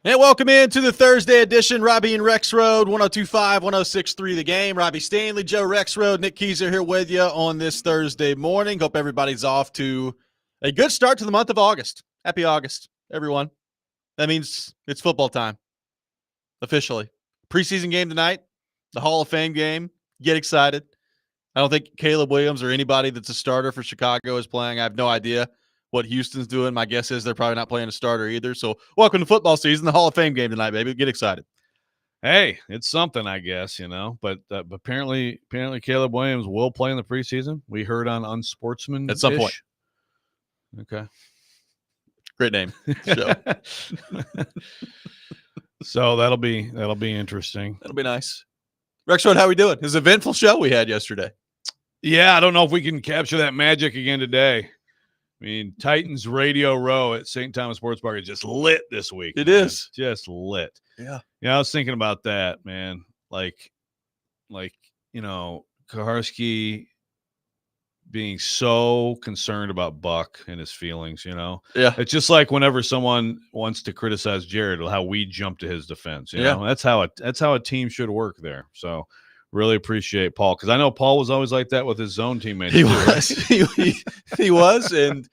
And welcome into the Thursday edition, Robby and Rexrode, 102.5, 106.3 The Game. Robbie Stanley, Joe Rexrode, Nick Keyser here with you on this Thursday morning. Hope everybody's off to a good start to the month of August. Happy August, everyone. That means it's football time, officially. Preseason game tonight, the Hall of Fame game. Get excited. I don't think Caleb Williams or anybody that's a starter for Chicago is playing. I have no idea what Houston's doing. My guess is they're probably not playing a starter either. So welcome to football season, the Hall of Fame game tonight, baby. Get excited. Hey, it's something, I guess, But apparently, Caleb Williams will play in the preseason. We heard on Unsportsman At some point. Okay, great name. Show. So that'll be interesting. That'll be nice. Rexrode, how we doing? It was an eventful show we had yesterday. Yeah, I don't know if we can capture that magic again today. I mean, Titans Radio Row at St. Thomas Sports Park is just lit this week. It is just lit. Yeah. Yeah, I was thinking about that, man. Kaharski being so concerned about Buck and his feelings, Yeah. It's just like whenever someone wants to criticize Jared, how we jump to his defense. You know, that's how a team should work there. So really appreciate Paul, because I know Paul was always like that with his zone teammates. He was. he was. And,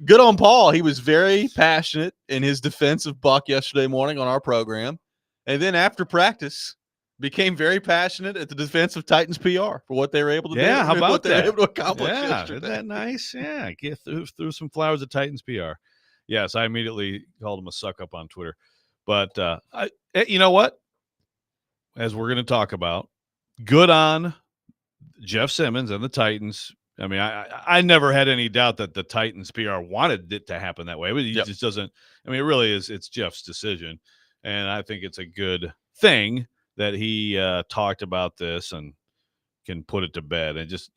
good on Paul. He was very passionate in his defense of Buck yesterday morning on our program. And then after practice, became very passionate at the defense of Titans PR for what they were able to do. Yeah, how about what that? They were able to accomplish yesterday. Isn't that nice? Yeah, threw some flowers at Titans PR. Yes, I immediately called him a suck up on Twitter. But you know what? As we're going to talk about, good on Jeff Simmons and the Titans. I mean, I never had any doubt that the Titans PR wanted it to happen that way, but he just doesn't. I mean, it really is. It's Jeff's decision, and I think it's a good thing that he talked about this and can put it to bed. And just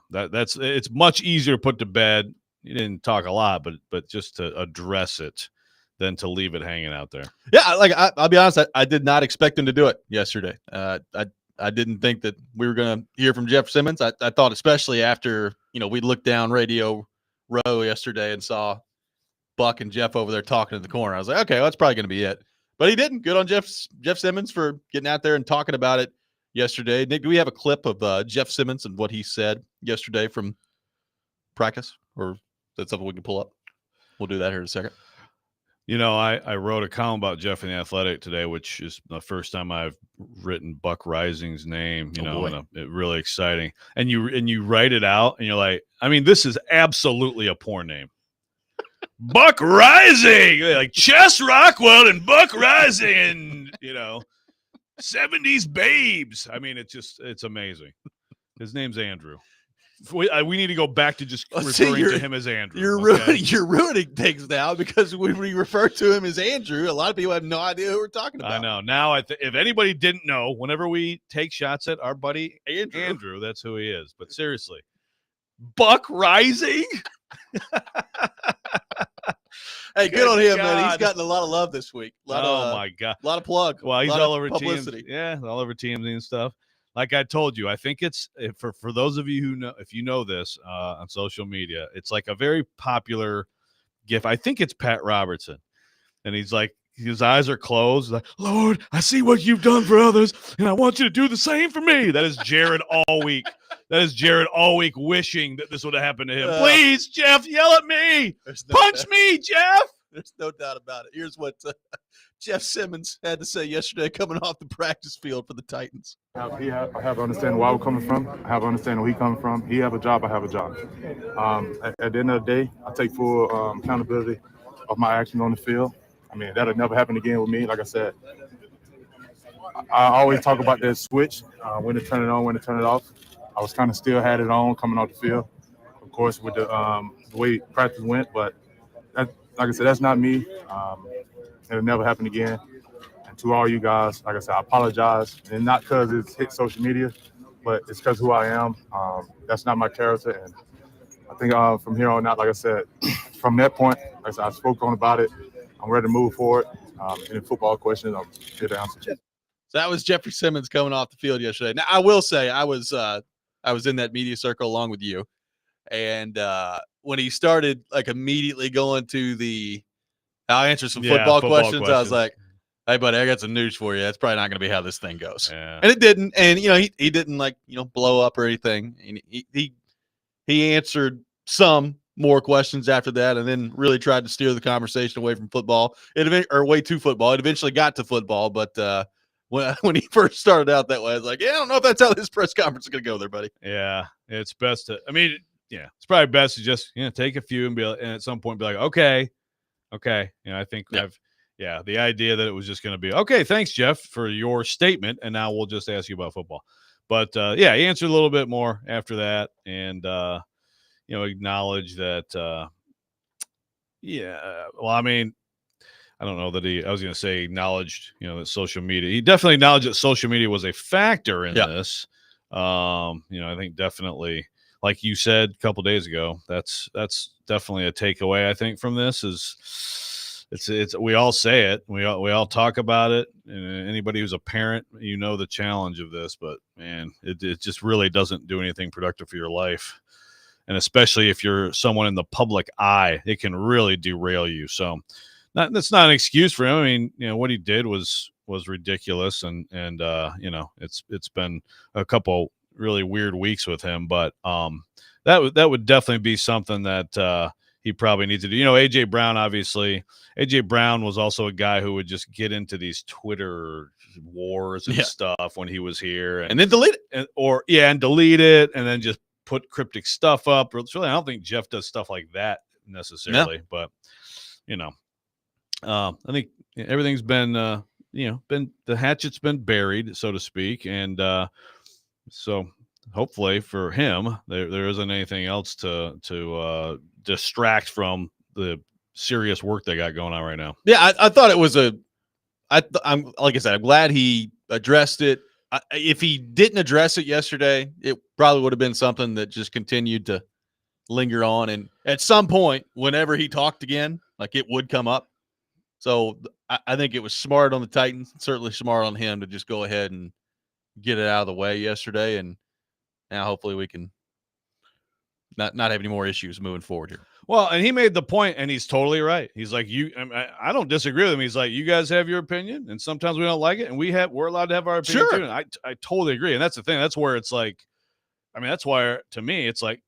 that's it's much easier to put to bed. He didn't talk a lot, but just to address it than to leave it hanging out there. Yeah, I'll be honest, I did not expect him to do it yesterday. I didn't think that we were going to hear from Jeff Simmons. I thought, especially after, we looked down Radio Row yesterday and saw Buck and Jeff over there talking in the corner. I was like, okay, well, that's probably going to be it. But he didn't. Good on Jeff Simmons for getting out there and talking about it yesterday. Nick, do we have a clip of Jeff Simmons and what he said yesterday from practice? Or is that something we can pull up? We'll do that here in a second. I wrote a column about Jeff in the Athletic today, which is the first time I've written Buck Rising's name, and it really exciting. And you write it out and you're like, I mean, this is absolutely a porn name. Buck Rising, like Chess Rockwell and Buck Rising, and 70s babes. I mean, it's amazing. His name's Andrew. We need to go back to just referring to him as Andrew. You're ruining things now, because when we refer to him as Andrew, a lot of people have no idea who we're talking about. I know. Now, if anybody didn't know, whenever we take shots at our buddy Andrew, that's who he is. But seriously, Buck Rising? Hey, good on him, man. He's gotten a lot of love this week. My God. A lot of plug. Well, he's all over publicity. TMZ. Yeah, all over TMZ and stuff. Like I told you, I think it's for those of you who know, if you know this on social media, it's like a very popular GIF. I think it's Pat Robertson, and he's like, his eyes are closed. Like, Lord, I see what you've done for others, and I want you to do the same for me. That is Jared all week. That is Jared all week wishing that this would have happened to him. Please, Jeff, yell at me. Punch me, Jeff. There's no doubt about it. Here's what Jeff Simmons had to say yesterday coming off the practice field for the Titans. I have understanding where we're coming from. I have understanding where he's coming from. He have a job, I have a job. At the end of the day, I take full accountability of my action on the field. I mean, that'll never happen again with me. Like I said, I always talk about that switch, when to turn it on, when to turn it off. I was kind of still had it on coming off the field, of course, with the way practice went. But that, like I said, that's not me. It'll never happen again. And to all you guys, like I said, I apologize. And not because it's hit social media, but it's because who I am. That's not my character. And I think from here on out, like I said, from that point, like I said, I spoke on about it. I'm ready to move forward. Any football questions, I'm here to answer. So that was Jeffrey Simmons coming off the field yesterday. Now, I will say I was in that media circle along with you. And when he started, like, immediately going to the I'll answer some Yeah, football football questions. I was questions. like, hey, buddy, I got some news for you. That's probably not going to be how this thing goes. Yeah. And it didn't. And, he didn't, blow up or anything. And he answered some more questions after that and then really tried to steer the conversation away from football way to football. It eventually got to football. But when he first started out that way, I was like, yeah, I don't know if that's how this press conference is going to go there, buddy. Yeah, it's best to. I mean, yeah, it's probably best to just take a few and and at some point be like, okay. I think the idea that it was just going to be okay. Thanks, Jeff, for your statement, and now we'll just ask you about football. But he answered a little bit more after that, and acknowledge that. Well, I mean, I don't know that I was going to say acknowledged, that social media. He definitely acknowledged that social media was a factor in this. I think definitely, like you said a couple days ago, that's definitely a takeaway. I think from this is it's we all say it, we all talk about it. And anybody who's a parent, the challenge of this, but man, it just really doesn't do anything productive for your life. And especially if you're someone in the public eye, it can really derail you. So that's not an excuse for him. I mean, what he did was ridiculous. And it's been a couple really weird weeks with him, but that would definitely be something that he probably needs to do. AJ Brown, obviously. AJ Brown was also a guy who would just get into these Twitter wars and stuff when he was here, and then delete it, and delete it, and then just put cryptic stuff up. Really, I don't think Jeff does stuff like that necessarily, but I think everything's been the hatchet's been buried, so to speak, and so hopefully for him, there isn't anything else to distract from the serious work they got going on right now. Yeah, I thought it was I'm like I said, I'm glad he addressed it. If he didn't address it yesterday, it probably would have been something that just continued to linger on. And at some point, whenever he talked again, like it would come up. So I think it was smart on the Titans, certainly smart on him to just go ahead and get it out of the way yesterday. And now hopefully we can not have any more issues moving forward here. Well, and he made the point, and he's totally right. He's like, I don't disagree with him. He's like, you guys have your opinion, and sometimes we don't like it, and we're allowed to have our opinion too. And I totally agree. And that's the thing. That's where it's like, that's why to me it's like,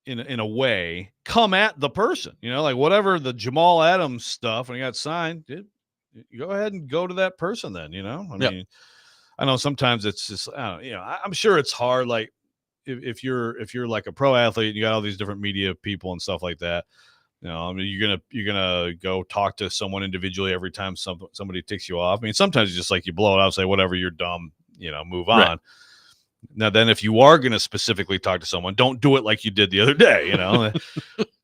in a way, come at the person. Like whatever the Jamal Adams stuff when he got signed, go ahead and go to that person then. I mean, I know sometimes it's just I'm sure it's hard. Like if you're like a pro athlete, you got all these different media people and stuff like that. I mean, you're gonna go talk to someone individually every time somebody ticks you off. I mean, sometimes it's just like you blow it out, say whatever, you're dumb, move on. Right. Now, then, if you are going to specifically talk to someone, don't do it like you did the other day.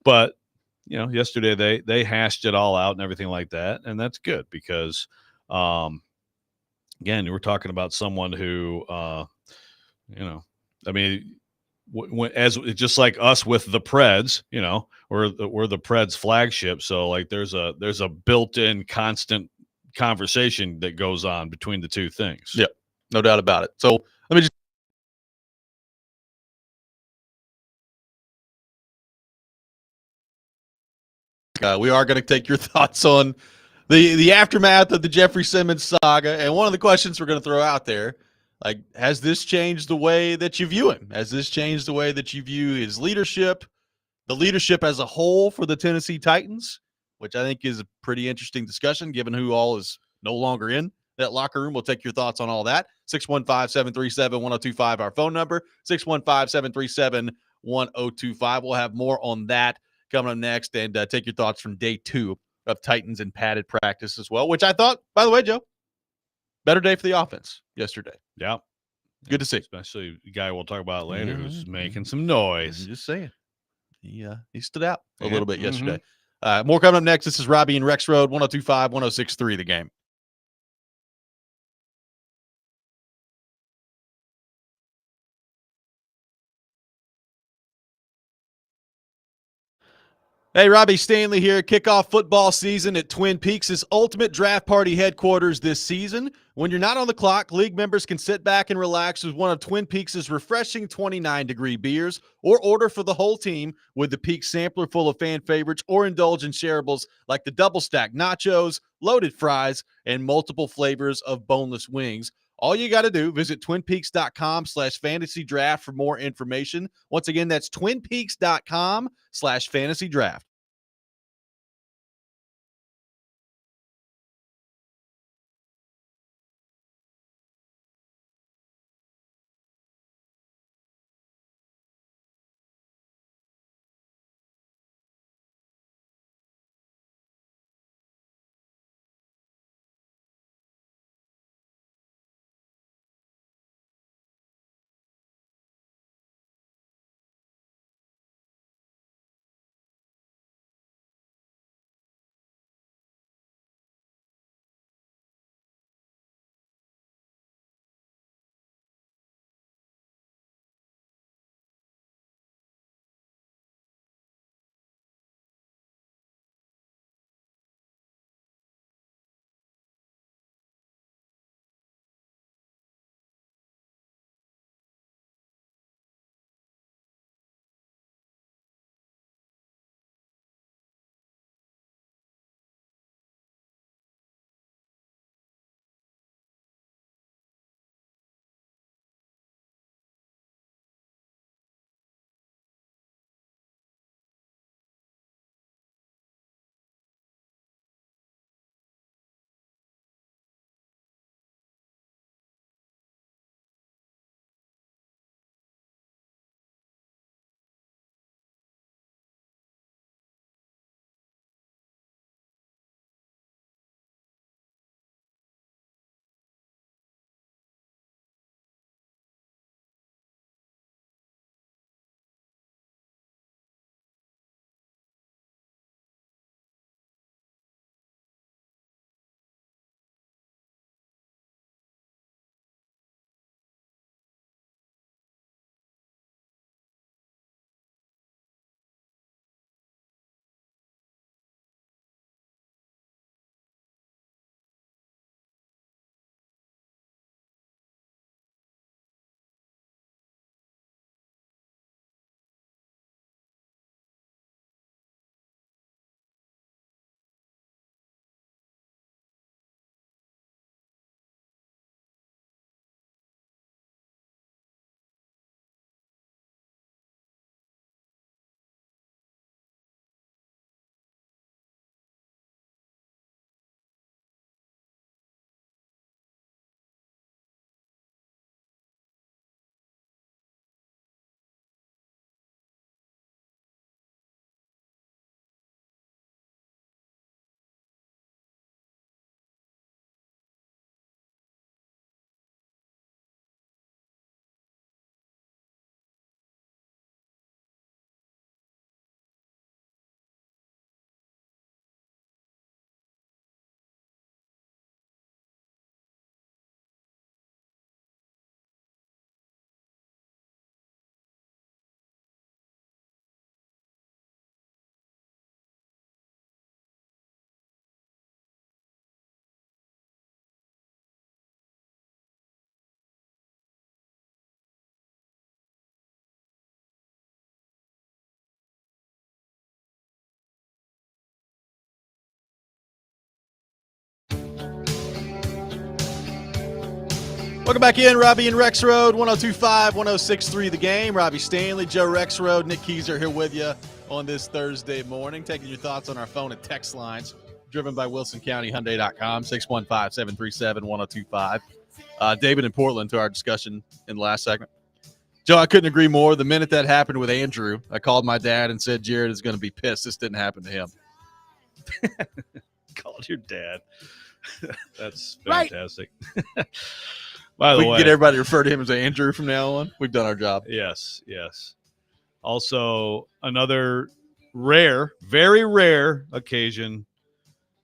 But yesterday they hashed it all out and everything like that, and that's good because, again, we're talking about someone who, I mean. As just like us with the Preds, we're the Preds flagship. So like there's a built-in constant conversation that goes on between the two things. Yeah, no doubt about it. So let me just. We are going to take your thoughts on the aftermath of the Jeffrey Simmons saga, and one of the questions we're going to throw out there. Like, has this changed the way that you view him? Has this changed the way that you view his leadership, the leadership as a whole for the Tennessee Titans, which I think is a pretty interesting discussion given who all is no longer in that locker room? We'll take your thoughts on all that. 615-737-1025, our phone number, 615-737-1025. We'll have more on that coming up next, and take your thoughts from day 2 of Titans and padded practice as well, which I thought, by the way, Joe, better day for the offense yesterday. Yeah. Good to see. Especially the guy we'll talk about later who's making some noise. I'm just saying. He stood out a little bit yesterday. More coming up next. This is Robby and Rexrode, 102.5, 106.3 The Game. Hey, Robbie Stanley here. Kickoff football season at Twin Peaks' Ultimate Draft Party headquarters this season. When you're not on the clock, league members can sit back and relax with one of Twin Peaks' refreshing 29-degree beers, or order for the whole team with the Peaks sampler full of fan favorites, or indulge in shareables like the double stack nachos, loaded fries, and multiple flavors of boneless wings. All you got to do, visit twinpeaks.com/fantasy draft for more information. Once again, that's twinpeaks.com/fantasy draft. Welcome back in, Robbie and Rexrode, 102.5, 106.3 The Game. Robbie Stanley, Joe Rexrode, Nick Keyser here with you on this Thursday morning, taking your thoughts on our phone and text lines, driven by WilsonCountyHyundai.com, 615-737-1025. David in Portland to our discussion in the last segment. Joe, I couldn't agree more. The minute that happened with Andrew, I called my dad and said Jared is going to be pissed this didn't happen to him. Called your dad. That's Right. fantastic. By the We way, can get everybody to refer to him as Andrew from now on. We've done our job. yes. Also, another rare, very rare occasion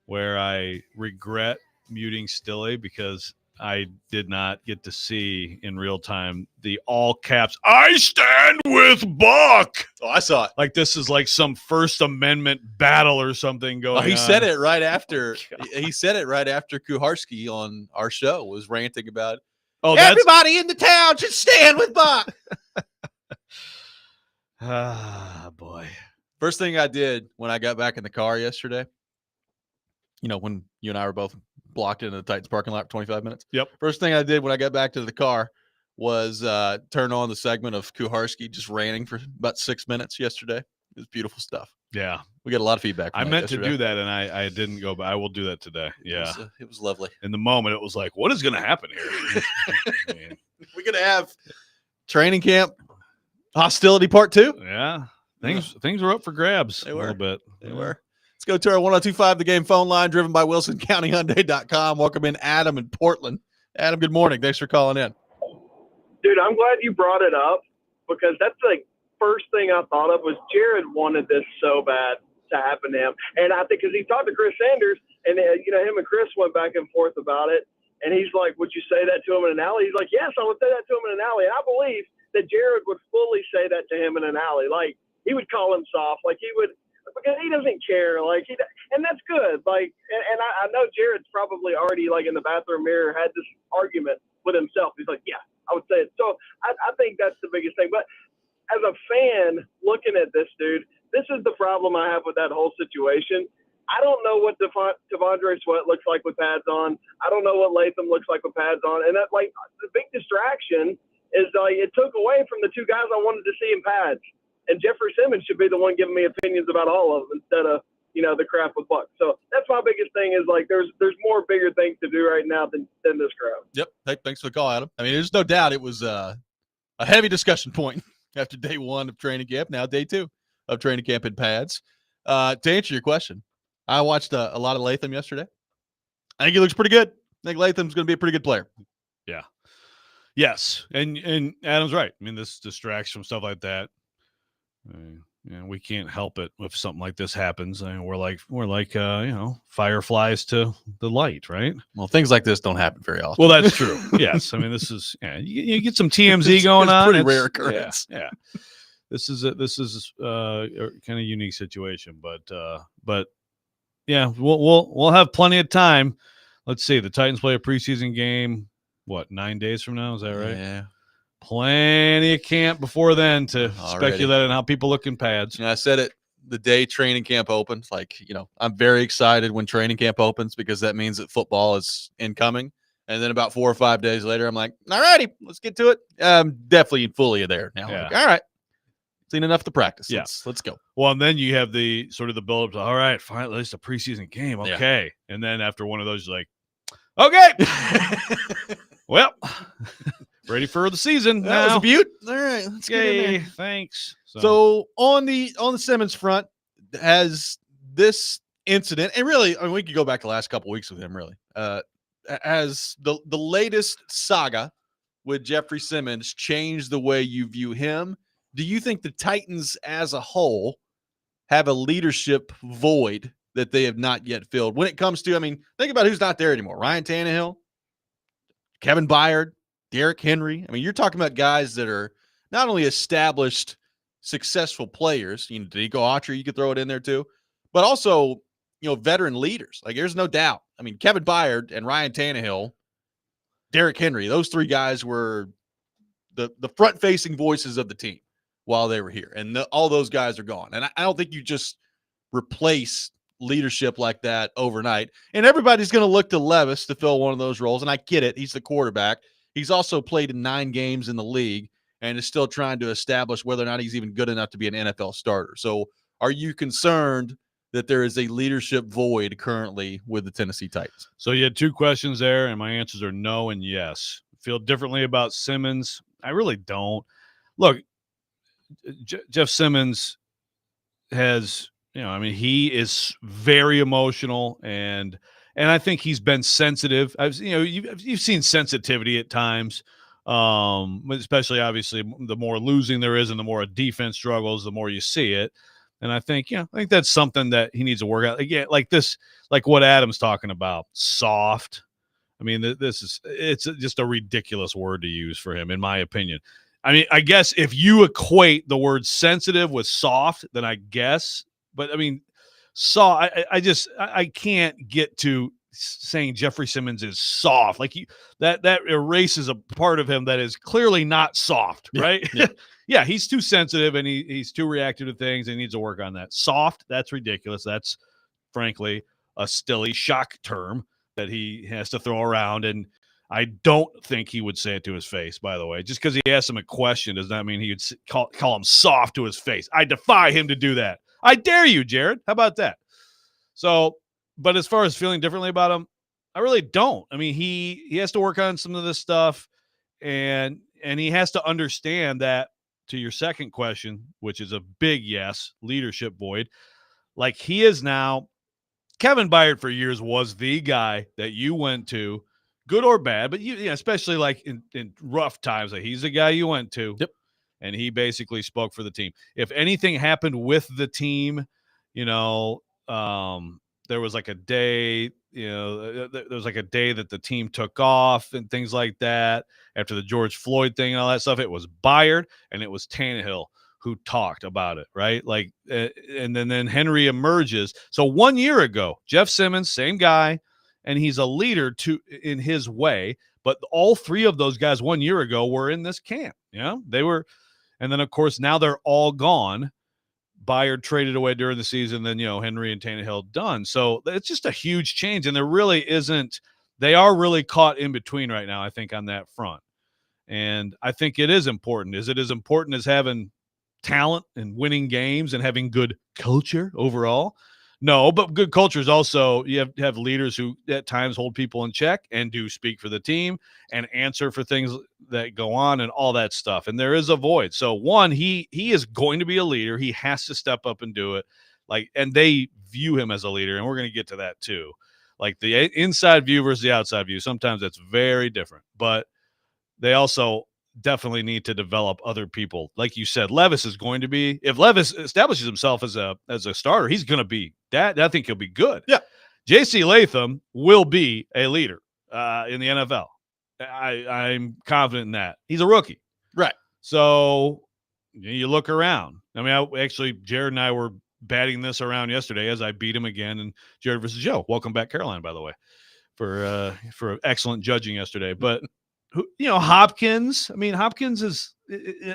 where I regret muting Stille because I did not get to see in real time the all caps, "I stand with Buck." Oh, I saw it. Like this is like some First Amendment battle or something going on. He said it right after. He said it right after Kuharski on our show was ranting about. Oh, everybody in the town should stand with Buck. Ah, boy. First thing I did when I got back in the car yesterday, when you and I were both blocked into the Titans parking lot for 25 minutes. Yep. First thing I did when I got back to the car was turn on the segment of Kuharski just ranting for about 6 minutes yesterday. It was beautiful stuff. Yeah. We got a lot of feedback. I meant to do that, and I didn't go, but I will do that today. Yeah. It was lovely. In the moment, it was like, what is going to happen here? Man. We're going to have training camp hostility part 2. Yeah. Things were up for grabs a little bit. They were. Let's go to our 1025 The Game phone line, driven by WilsonCountyHyundai.com. Welcome in Adam in Portland. Adam, good morning. Thanks for calling in. Dude, I'm glad you brought it up because that's the first thing I thought of was Jared wanted this so bad to happen to him. And I think because he talked to Chris Sanders and, him and Chris went back and forth about it. And he's like, would you say that to him in an alley? He's like, yes, I would say that to him in an alley. And I believe that Jared would fully say that to him in an alley. Like, he would call him soft. Like, he would, because he doesn't care. Like, and that's good. Like, and I know Jared's probably already, like, in the bathroom mirror had this argument with himself. He's like, yeah, I would say it. So I think that's the biggest thing. But as a fan looking at this dude, this is the problem I have with that whole situation. I don't know what Devondre Sweat looks like with pads on. I don't know what Latham looks like with pads on. And that, like, the big distraction is like it took away from the two guys I wanted to see in pads. And Jeffrey Simmons should be the one giving me opinions about all of them instead of, the crap with Buck. So that's my biggest thing is like there's more bigger things to do right now than this crowd. Yep. Hey, thanks for the call, Adam. I mean, there's no doubt it was a heavy discussion point after day 1 of training camp, now day 2 of training camp in pads. To answer your question, I watched a lot of Latham yesterday. I think he looks pretty good. I think Latham's going to be a pretty good player. Yeah. Yes. And Adam's right. I mean, this distraction from stuff like that. We can't help it if something like this happens. I mean, we're like fireflies to the light, right? Well, things like this don't happen very often. Well, that's true. Yes. I mean, this is you get some TMZ going on. Pretty rare occurrence. Yeah. This is a kind of unique situation, but yeah, we'll have plenty of time. Let's see. The Titans play a preseason game. What, 9 days from now? Is that right? Yeah. Plenty of camp before then to Already. speculate on how people look in pads. I said it the day training camp opens. Like, I'm very excited when training camp opens because that means that football is incoming. And then about 4 or 5 days later, I'm like, all righty, let's get to it. I'm definitely fully there now. Yeah. Like, all right. Seen enough to practice. Yeah. Let's go. Well, and then you have the sort of the build up to, all right, finally, it's a preseason game. Okay. Yeah. And then after one of those, you're like, okay. Well, ready for the season. That was a beaut. All right, let's get in there. Thanks. So on the Simmons front, has this incident, and really, I mean, we could go back the last couple of weeks with him, really, as the latest saga with Jeffrey Simmons changed the way you view him? Do you think the Titans as a whole have a leadership void that they have not yet filled when it comes to, I mean, think about who's not there anymore. Ryan Tannehill, Kevin Byard, Derrick Henry. I mean, you're talking about guys that are not only established, successful players, Denico Autry, you could throw it in there too, but also, veteran leaders. Like, there's no doubt. I mean, Kevin Byard and Ryan Tannehill, Derrick Henry, those three guys were the front-facing voices of the team while they were here. And all those guys are gone. And I don't think you just replace leadership like that overnight. And everybody's going to look to Levis to fill one of those roles. And I get it. He's the quarterback. He's also played in 9 games in the league and is still trying to establish whether or not he's even good enough to be an NFL starter. So are you concerned that there is a leadership void currently with the Tennessee Titans? So you had 2 questions there, and my answers are no and yes. Feel differently about Simmons? I really don't. Look, Jeff Simmons has, he is very emotional, and I think he's been sensitive. You've seen sensitivity at times, especially obviously the more losing there is and the more a defense struggles, the more you see it. And I think that's something that he needs to work out. Again, like what Adam's talking about, soft. I mean, it's just a ridiculous word to use for him, in my opinion. I mean, I guess if you equate the word sensitive with soft, then I guess. But I mean, I can't get to saying Jeffrey Simmons is soft. Like that erases a part of him that is clearly not soft, right? Yeah. Yeah, he's too sensitive and he's too reactive to things and needs to work on that. Soft, that's ridiculous. That's frankly a stilly shock term that he has to throw around. And I don't think he would say it to his face, by the way. Just because he asked him a question does not mean he would call him soft to his face. I defy him to do that. I dare you, Jared. How about that? So, but as far as feeling differently about him, I really don't. I mean, he has to work on some of this stuff, and he has to understand that, to your second question, which is a big yes, leadership void. Like he is now, Kevin Byard for years was the guy that you went to, good or bad, but especially like in rough times, like he's the guy you went to. Yep. And he basically spoke for the team. If anything happened with the team, there was like a day, there was like a day that the team took off and things like that after the George Floyd thing and all that stuff. It was Byard and it was Tannehill who talked about it, right? Like, and then Henry emerges. So 1 year ago, Jeff Simmons, same guy, and he's a leader in his way. But all three of those guys 1 year ago were in this camp. They were. And then, of course, now they're all gone. Byard traded away during the season, then, Henry and Tannehill done. So it's just a huge change. And there really isn't – they are really caught in between right now, I think, on that front. And I think it is important. Is it as important as having talent and winning games and having good culture overall? No, but good culture is also you have to have leaders who at times hold people in check and do speak for the team and answer for things that go on and all that stuff. And there is a void. So one, he is going to be a leader. He has to step up and do it. And they view him as a leader, and we're going to get to that too. Like the inside view versus the outside view. Sometimes that's very different, but they also definitely need to develop other people. Like you said, Levis is going to be, if Levis establishes himself as a starter, he's going to be that. I think he'll be good. Yeah. JC Latham will be a leader in the NFL. I'm confident in that. He's a rookie. Right. So you look around. I mean, actually, Jared and I were batting this around yesterday as I beat him again. And Jared versus Joe. Welcome back, Caroline, by the way, for excellent judging yesterday. But Hopkins. I mean, Hopkins is,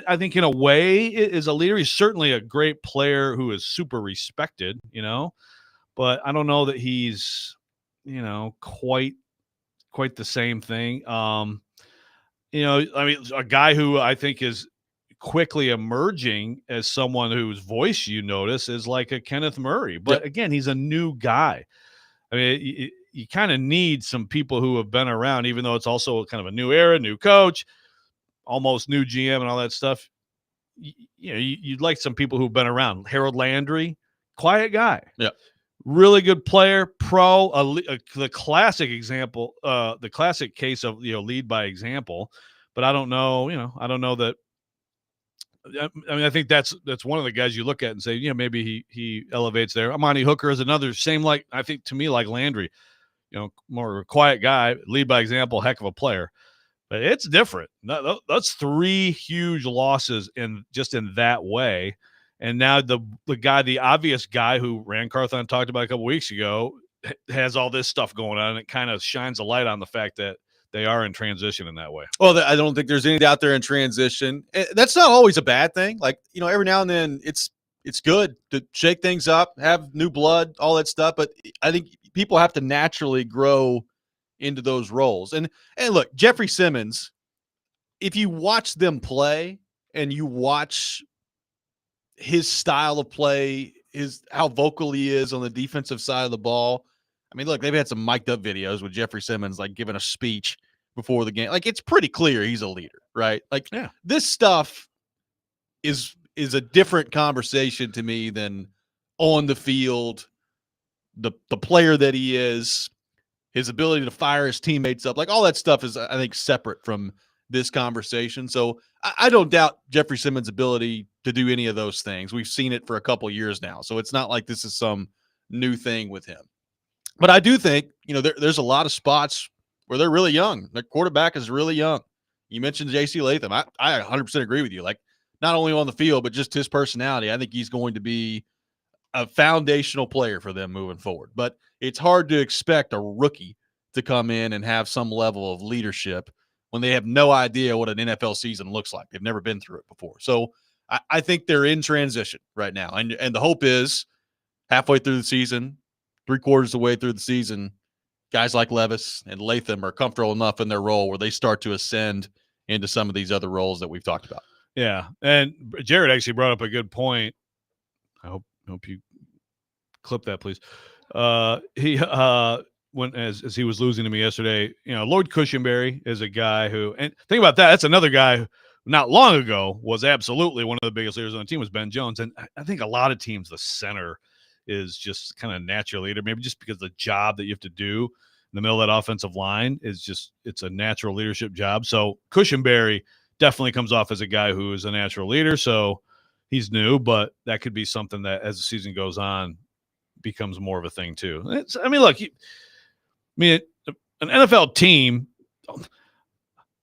I think, in a way, is a leader. He's certainly a great player who is super respected. But I don't know that he's, quite the same thing. I mean, a guy who I think is quickly emerging as someone whose voice you notice is like a Kenneth Murray. But again, he's a new guy. I mean, you kind of need some people who have been around, even though it's also kind of a new era, new coach, almost new GM and all that stuff. You'd like some people who've been around. Harold Landry, quiet guy. Yeah. Really good player, pro, the classic example, the classic case of, lead by example. But I don't know, I don't know that. I mean, I think that's one of the guys you look at and say, maybe he elevates there. Amani Hooker is another same, like, I think to me, like Landry, more quiet guy, lead by example, heck of a player. But it's different. That's three huge losses in that way. And now the obvious guy who Rand Carthon talked about a couple weeks ago has all this stuff going on. And it kind of shines a light on the fact that they are in transition in that way. Well, I don't think there's any doubt they're in transition. That's not always a bad thing. Like, every now and then it's good to shake things up, have new blood, all that stuff. But I think people have to naturally grow into those roles. And look, Jeffrey Simmons, if you watch them play and you watch his style of play, how vocal he is on the defensive side of the ball. I mean, look, they've had some mic'd up videos with Jeffrey Simmons, like giving a speech before the game. Like, it's pretty clear he's a leader, right? Like, This stuff is a different conversation to me than on the field, the player that he is, his ability to fire his teammates up. Like, all that stuff is, I think, separate from this conversation. So I don't doubt Jeffrey Simmons' ability to do any of those things. We've seen it for a couple years now. So it's not like this is some new thing with him. But I do think, there's a lot of spots where they're really young. The quarterback is really young. You mentioned J.C. Latham. I 100% agree with you. Like, not only on the field, but just his personality. I think he's going to be a foundational player for them moving forward. But it's hard to expect a rookie to come in and have some level of leadership when they have no idea what an NFL season looks like. They've never been through it before. So I think they're in transition right now. And the hope is halfway through the season, 3/4 of the way through the season, guys like Levis and Latham are comfortable enough in their role where they start to ascend into some of these other roles that we've talked about. Yeah. And Jared actually brought up a good point. I hope you clip that, please. He when as he was losing to me yesterday, Lloyd Cushenberry is a guy who, and think about that, that's another guy who not long ago was absolutely one of the biggest leaders on the team was Ben Jones. And I think a lot of teams, the center is just kind of natural leader, maybe just because the job that you have to do in the middle of that offensive line is just, it's a natural leadership job. So Cushenberry definitely comes off as a guy who is a natural leader. So he's new, but that could be something that as the season goes on becomes more of a thing too. Look, an NFL team,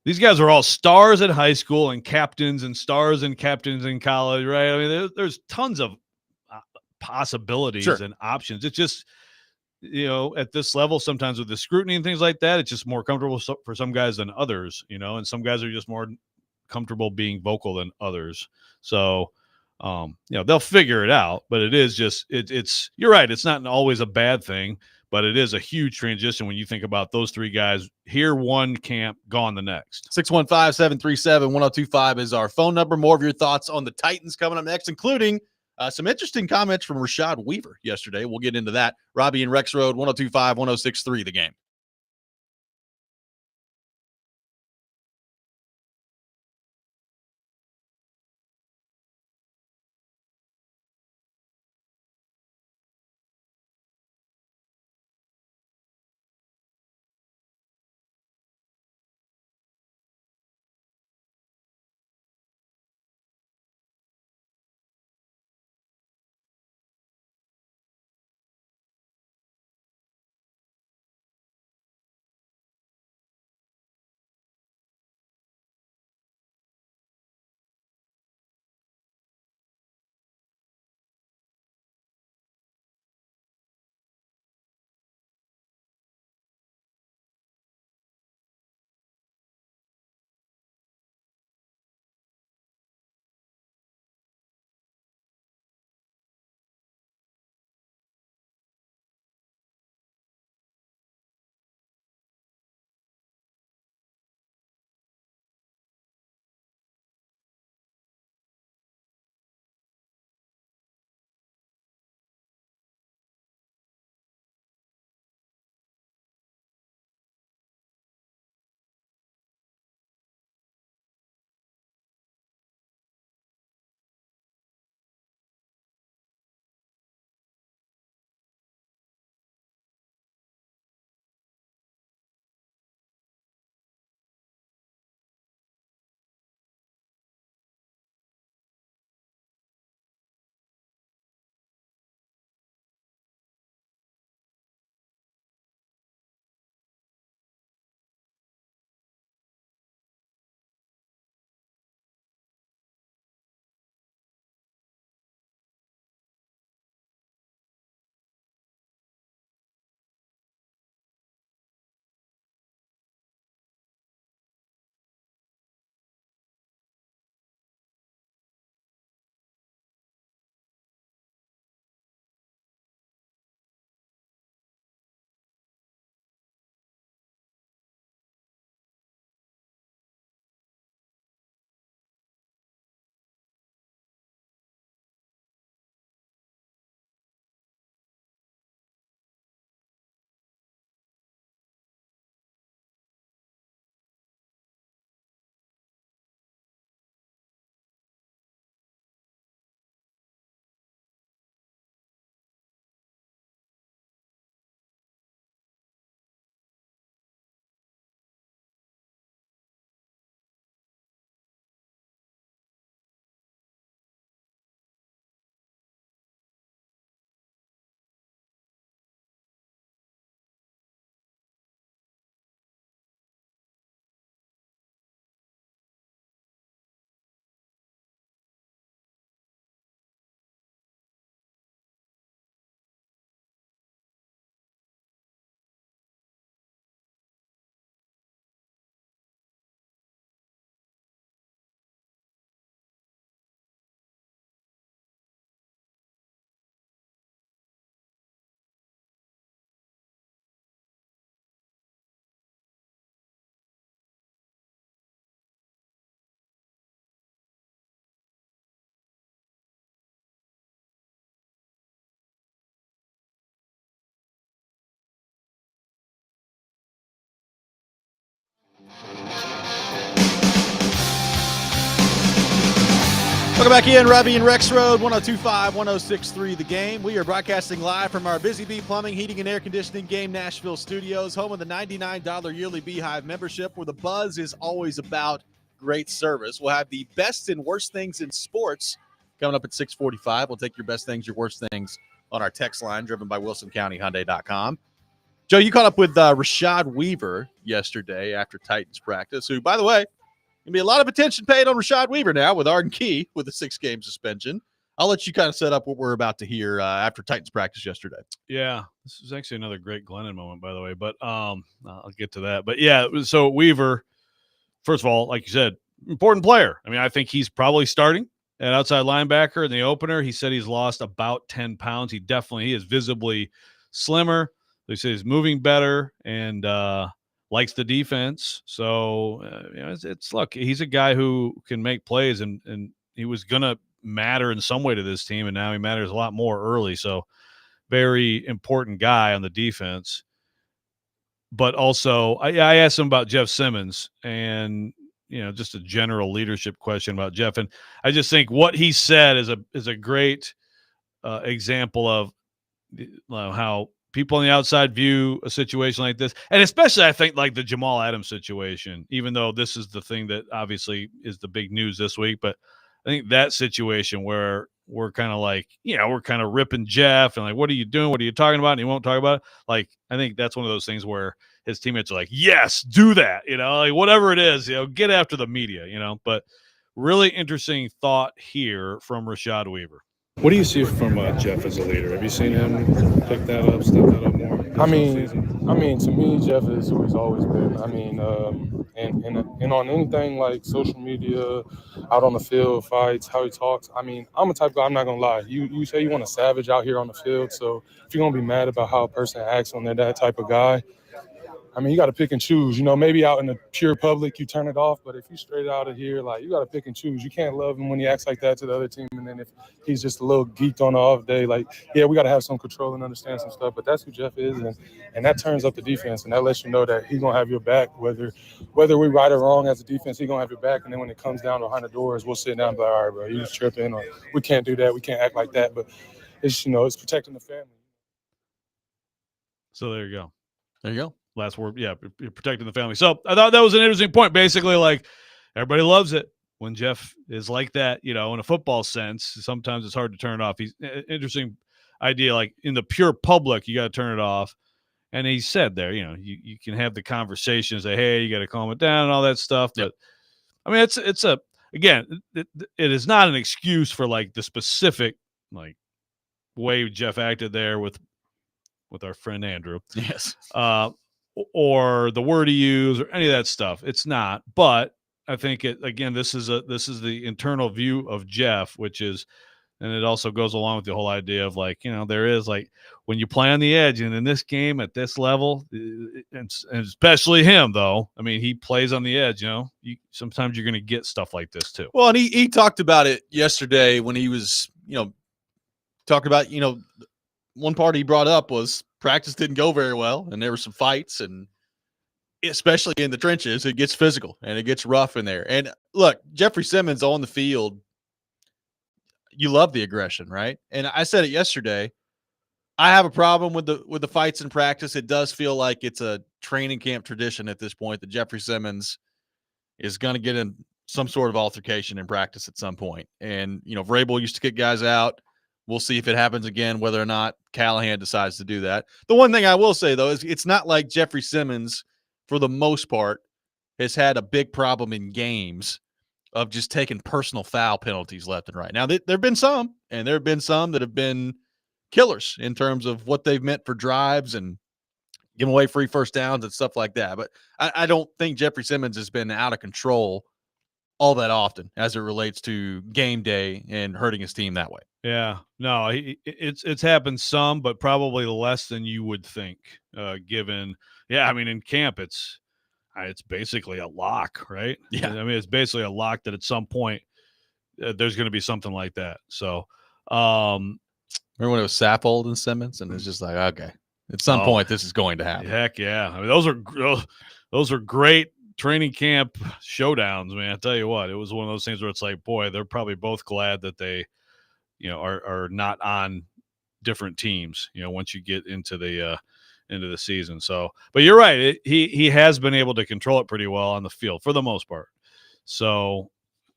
these guys are all stars in high school and captains and stars and captains in college, right? I mean, there's tons of possibilities and options. It's just, at this level, sometimes with the scrutiny and things like that, it's just more comfortable for some guys than others, and some guys are just more comfortable being vocal than others. So, they'll figure it out, but it is just, it's, you're right. It's not always a bad thing, but it is a huge transition when you think about those three guys here, one camp, gone the next. 615-737-1025 is our phone number. More of your thoughts on the Titans coming up next, including some interesting comments from Rashad Weaver yesterday. We'll get into that. Robby and Rexrode, 102.5, 106.3 The Game. Welcome back in, Robby and Rexrode, 102.5, 106.3 The Game. We are broadcasting live from our Busy Bee Plumbing, Heating, and Air Conditioning Game Nashville studios, home of the $99 yearly Beehive membership, where the buzz is always about great service. We'll have the best and worst things in sports coming up at 6:45. We'll take your best things, your worst things on our text line, driven by WilsonCountyHyundai.com. Joe, you caught up with Rashad Weaver yesterday after Titans practice, who, by the way, going to be a lot of attention paid on Rashad Weaver now with Arden Key with a 6-game suspension. I'll let you kind of set up what we're about to hear after Titans practice yesterday. Yeah, this is actually another great Glennon moment, by the way, but I'll get to that. But, yeah, so Weaver, first of all, like you said, important player. I mean, I think he's probably starting at outside linebacker in the opener. He said he's lost about 10 pounds. He is visibly slimmer. They say he's moving better and likes the defense. So, look, he's a guy who can make plays, and he was going to matter in some way to this team, and now he matters a lot more early. So, very important guy on the defense. But also, I asked him about Jeff Simmons and, just a general leadership question about Jeff. And I just think what he said is a great example of how people on the outside view a situation like this. And especially, I think, like the Jamal Adams situation, even though this is the thing that obviously is the big news this week. But I think that situation where we're kind of like, we're kind of ripping Jeff and like, what are you doing? What are you talking about? And he won't talk about it. Like, I think that's one of those things where his teammates are like, yes, do that. Like whatever it is, get after the media, But really interesting thought here from Rashad Weaver. What do you see from Jeff as a leader? Have you seen him pick that up, step that up more? I mean, to me, Jeff is who he's always been. I mean, and on anything like social media, out on the field, fights, how he talks. I mean, I'm a type of guy, I'm not gonna lie. You say you want a savage out here on the field, so if you're gonna be mad about how a person acts when they're that type of guy, I mean, you got to pick and choose. Maybe out in the pure public, you turn it off. But if you straight out of here, like, you got to pick and choose. You can't love him when he acts like that to the other team. And then if he's just a little geeked on the off day, like, yeah, we got to have some control and understand some stuff. But that's who Jeff is. And that turns up the defense. And that lets you know that he's going to have your back. Whether we right or wrong as a defense, he's going to have your back. And then when it comes down behind the doors, we'll sit down and be like, all right, bro, you just tripping. Or we can't do that. We can't act like that. But it's, it's protecting the family. So there you go. There you go. Last word, yeah, protecting the family. So I thought that was an interesting point. Basically, like, everybody loves it when Jeff is like that, in a football sense. Sometimes it's hard to turn it off. He's interesting idea, like in the pure public, you got to turn it off. And he said there, you can have the conversation, say, hey, you got to calm it down and all that stuff. But I mean, it is not an excuse for like the specific like way Jeff acted there with our friend Andrew. Yes. Or the word he used or any of that stuff. It's not. But I think this is the internal view of Jeff, which is, and it also goes along with the whole idea of like, there is like when you play on the edge, and in this game at this level, and especially him though, I mean, he plays on the edge, sometimes you're going to get stuff like this too. Well, and he talked about it yesterday when he was, talking about, one part he brought up was practice didn't go very well, and there were some fights, and especially in the trenches, it gets physical and it gets rough in there. And look, Jeffrey Simmons on the field, you love the aggression, right? And I said it yesterday. I have a problem with the fights in practice. It does feel like it's a training camp tradition at this point that Jeffrey Simmons is going to get in some sort of altercation in practice at some point. And, Vrabel used to kick guys out. We'll see if it happens again, whether or not Callahan decides to do that. The one thing I will say, though, is it's not like Jeffrey Simmons, for the most part, has had a big problem in games of just taking personal foul penalties left and right. Now, there have been some, and there have been some that have been killers in terms of what they've meant for drives and giving away free first downs and stuff like that. But I don't think Jeffrey Simmons has been out of control all that often as it relates to game day and hurting his team that way. Yeah, no, it's happened some, but probably less than you would think, given, I mean, in camp, it's basically a lock, right? Yeah. I mean, it's basically a lock that at some point there's going to be something like that. So, remember when it was Saffold and Simmons, and it's just like, okay, at some point this is going to happen. Heck yeah. I mean, those are great training camp showdowns, man, I tell you what, it was one of those things where it's like, boy, they're probably both glad that they, are not on different teams, once you get into the season. So, but you're right. He has been able to control it pretty well on the field for the most part. So,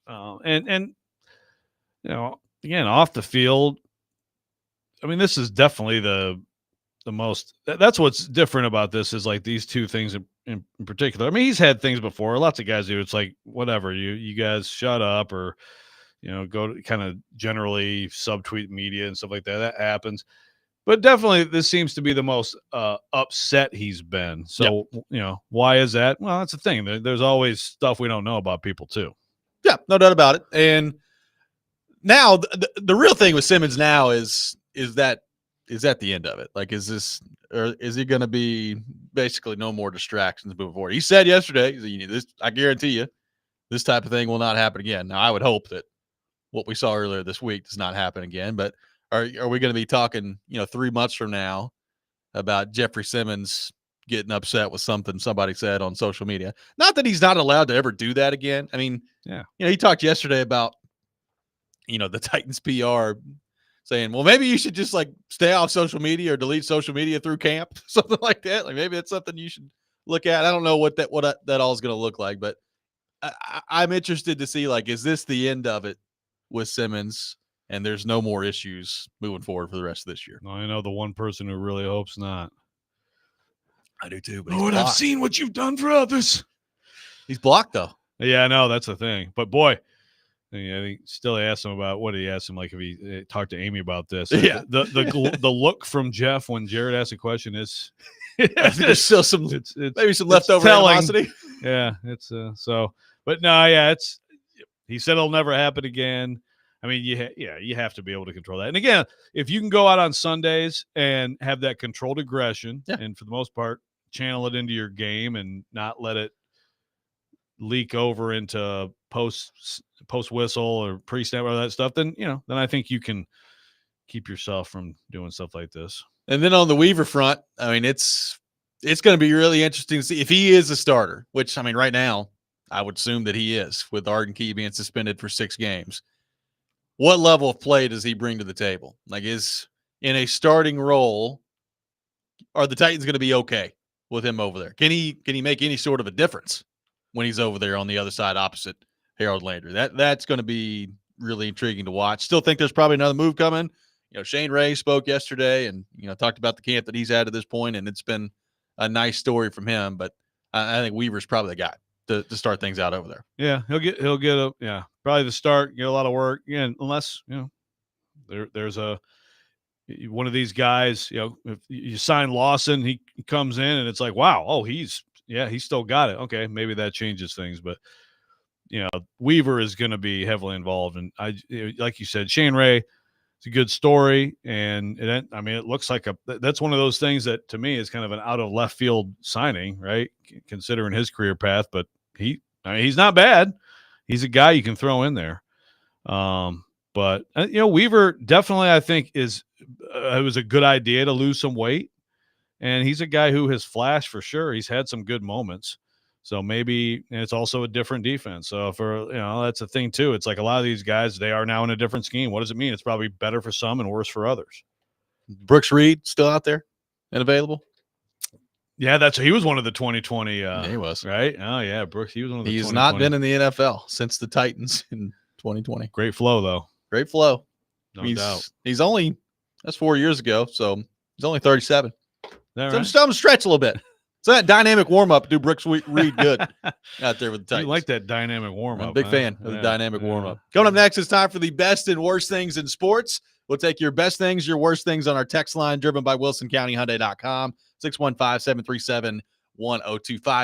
and again, off the field, I mean, this is definitely the most, that's what's different about this is like these two things in particular. I mean, he's had things before. Lots of guys do. It's like, whatever, you guys shut up or, go to kind of generally subtweet media and stuff like that. That happens. But definitely this seems to be the most upset he's been. So, why is that? Well, that's the thing. There's always stuff we don't know about people too. Yeah, no doubt about it. And now the real thing with Simmons now is that the end of it. Like, is he going to be basically no more distractions moving forward? He said yesterday, this, I guarantee you, this type of thing will not happen again. Now, I would hope that what we saw earlier this week does not happen again, but are we going to be talking, 3 months from now about Jeffrey Simmons getting upset with something somebody said on social media? Not that he's not allowed to ever do that again. I mean, he talked yesterday about, the Titans PR saying, well, maybe you should just like stay off social media or delete social media through camp, something like that. Like maybe that's something you should look at. I don't know what that all is going to look like, but I'm interested to see, like, is this the end of it with Simmons and there's no more issues moving forward for the rest of this year? I know the one person who really hopes not. I do too. But Lord, I've seen what you've done for others. He's blocked though. Yeah, I know, that's the thing. But boy, I think still asked him about what did he ask him, like if he talked to Amy about this. Yeah. The look from Jeff when Jared asked a question is there's still some maybe some leftover telling. animosity. Yeah, it's so. But no, yeah, it's. He said it'll never happen again. I mean, you have to be able to control that. And again, if you can go out on Sundays and have that controlled aggression, and for the most part, channel it into your game and not let it leak over into post whistle or pre-snap or that stuff, then then I think you can keep yourself from doing stuff like this. And then on the Weaver front, I mean, it's going to be really interesting to see if he is a starter, which, I mean, right now, I would assume that he is, with Arden Key being suspended for 6 games. What level of play does he bring to the table? Like, is in a starting role, are the Titans going to be okay with him over there? Can he make any sort of a difference when he's over there on the other side opposite Harold Landry? That's going to be really intriguing to watch. Still think there's probably another move coming. Shane Ray spoke yesterday and, talked about the camp that he's had to this point, and it's been a nice story from him. But I think Weaver's probably the guy to start things out over there. Yeah, he'll get probably the start, get a lot of work. Yeah, unless, there's one of these guys, if you sign Lawson, he comes in and it's like, wow, he's still got it. Okay, maybe that changes things, but Weaver is going to be heavily involved. And like you said, Shane Ray, it's a good story, and it looks like that's one of those things that to me is kind of an out of left field signing, right? Considering his career path, but he's not bad. He's a guy you can throw in there. But Weaver definitely, I think, it was a good idea to lose some weight, and he's a guy who has flashed for sure. He's had some good moments. So maybe it's also a different defense. So that's a thing too. It's like a lot of these guys, they are now in a different scheme. What does it mean? It's probably better for some and worse for others. Brooks Reed still out there and available? Yeah, he was one of the 2020. He was. Right? Oh, yeah, Brooks. He was one of the 2020. He's not been in the NFL since the Titans in 2020. Great flow, though. Great flow. No doubt. He's only, that's 4 years ago, so he's only 37. Right? So I'm stretch a little bit. So that dynamic warm-up do Brooks Reed good out there with the Titans. You like that dynamic warm-up. I'm a big fan of the dynamic warm-up. Coming up next, it's time for the best and worst things in sports. We'll take your best things, your worst things on our text line, driven by WilsonCountyHyundai.com, 615-737-1025.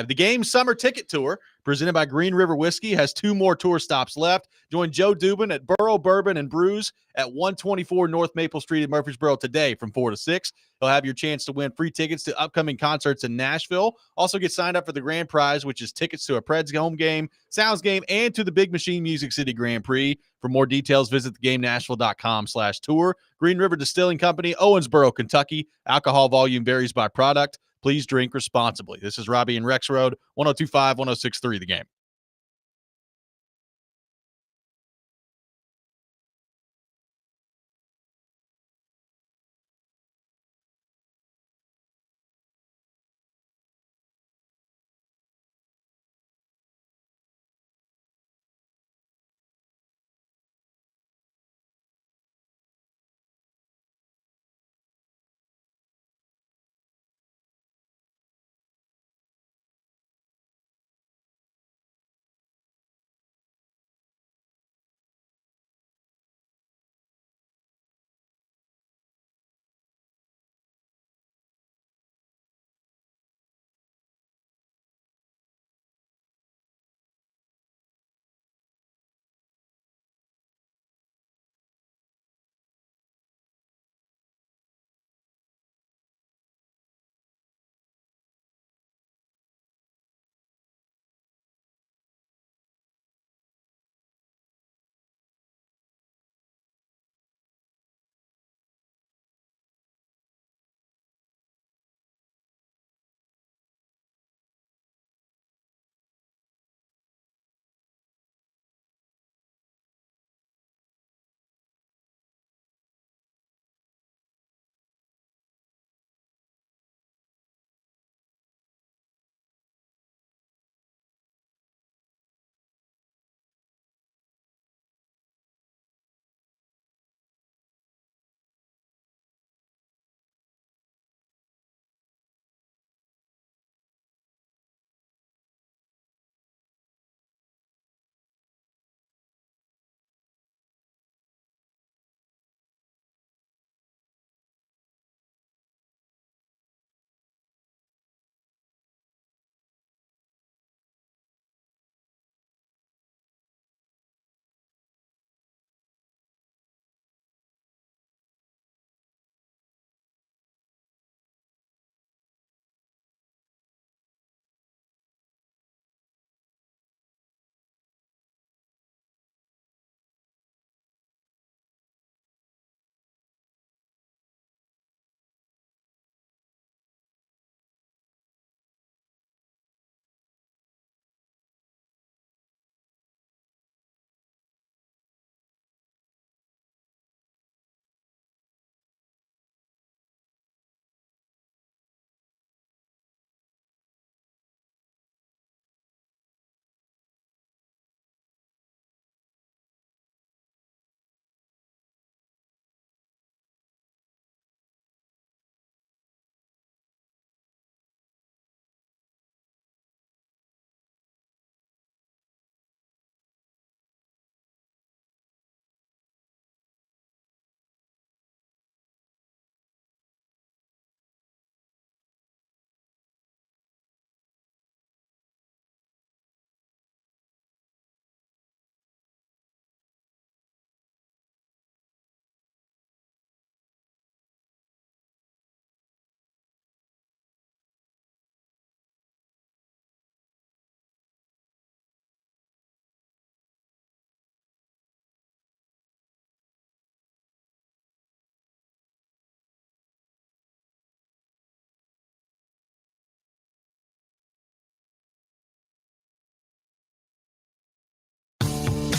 The Game Summer Ticket Tour, presented by Green River Whiskey, has 2 more tour stops left. Join Joe Dubin at Burrow Bourbon and Brews at 124 North Maple Street in Murfreesboro today from 4 to 6. He'll have your chance to win free tickets to upcoming concerts in Nashville. Also get signed up for the grand prize, which is tickets to a Preds home game, Sounds game, and to the Big Machine Music City Grand Prix. For more details, visit thegamenashville.com/tour. Green River Distilling Company, Owensboro, Kentucky. Alcohol volume varies by product. Please drink responsibly. This is Robby and Rexrode, 102.5, 106.3 The Game.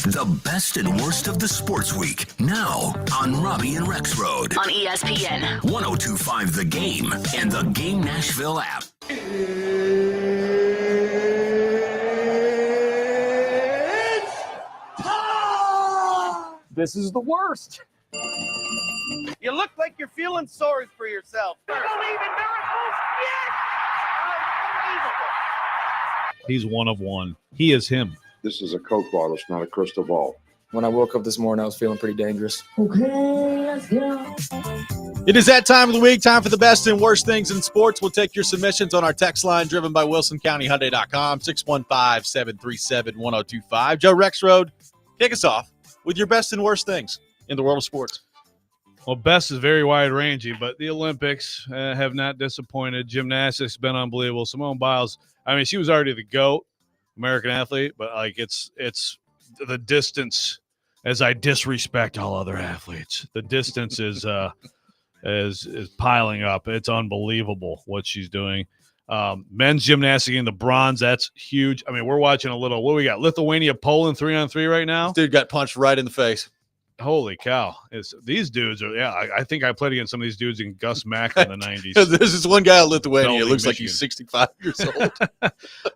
The best and worst of the sports week, now on Robby and Rexrode. On ESPN. 102.5 The Game and the Game Nashville app. This is the worst. You look like you're feeling sorry for yourself. Unbelievable miracles, yes! Unbelievable. He's one of one. He is him. This is a Coke bottle. It's not a crystal ball. When I woke up this morning, I was feeling pretty dangerous. Okay, let's go. It is that time of the week, time for the best and worst things in sports. We'll take your submissions on our text line driven by WilsonCountyHyundai.com, 615-737-1025. Joe Rexrode, kick us off with your best and worst things in the world of sports. Well, best is very wide-ranging, but the Olympics have not disappointed. Gymnastics has been unbelievable. Simone Biles, I mean, she was already the GOAT, American athlete, but like it's the distance, as I disrespect all other athletes. The distance is is piling up. It's unbelievable what she's doing. Men's gymnastics in the bronze, that's huge. I mean, we're watching a little, what we got? Lithuania, Poland 3-on-3 right now. This dude got punched right in the face. Holy cow. These dudes are, I think I played against some of these dudes in Gus Mack in the 90s. There's this one guy in Lithuania. It looks like Michigan. he's 65 years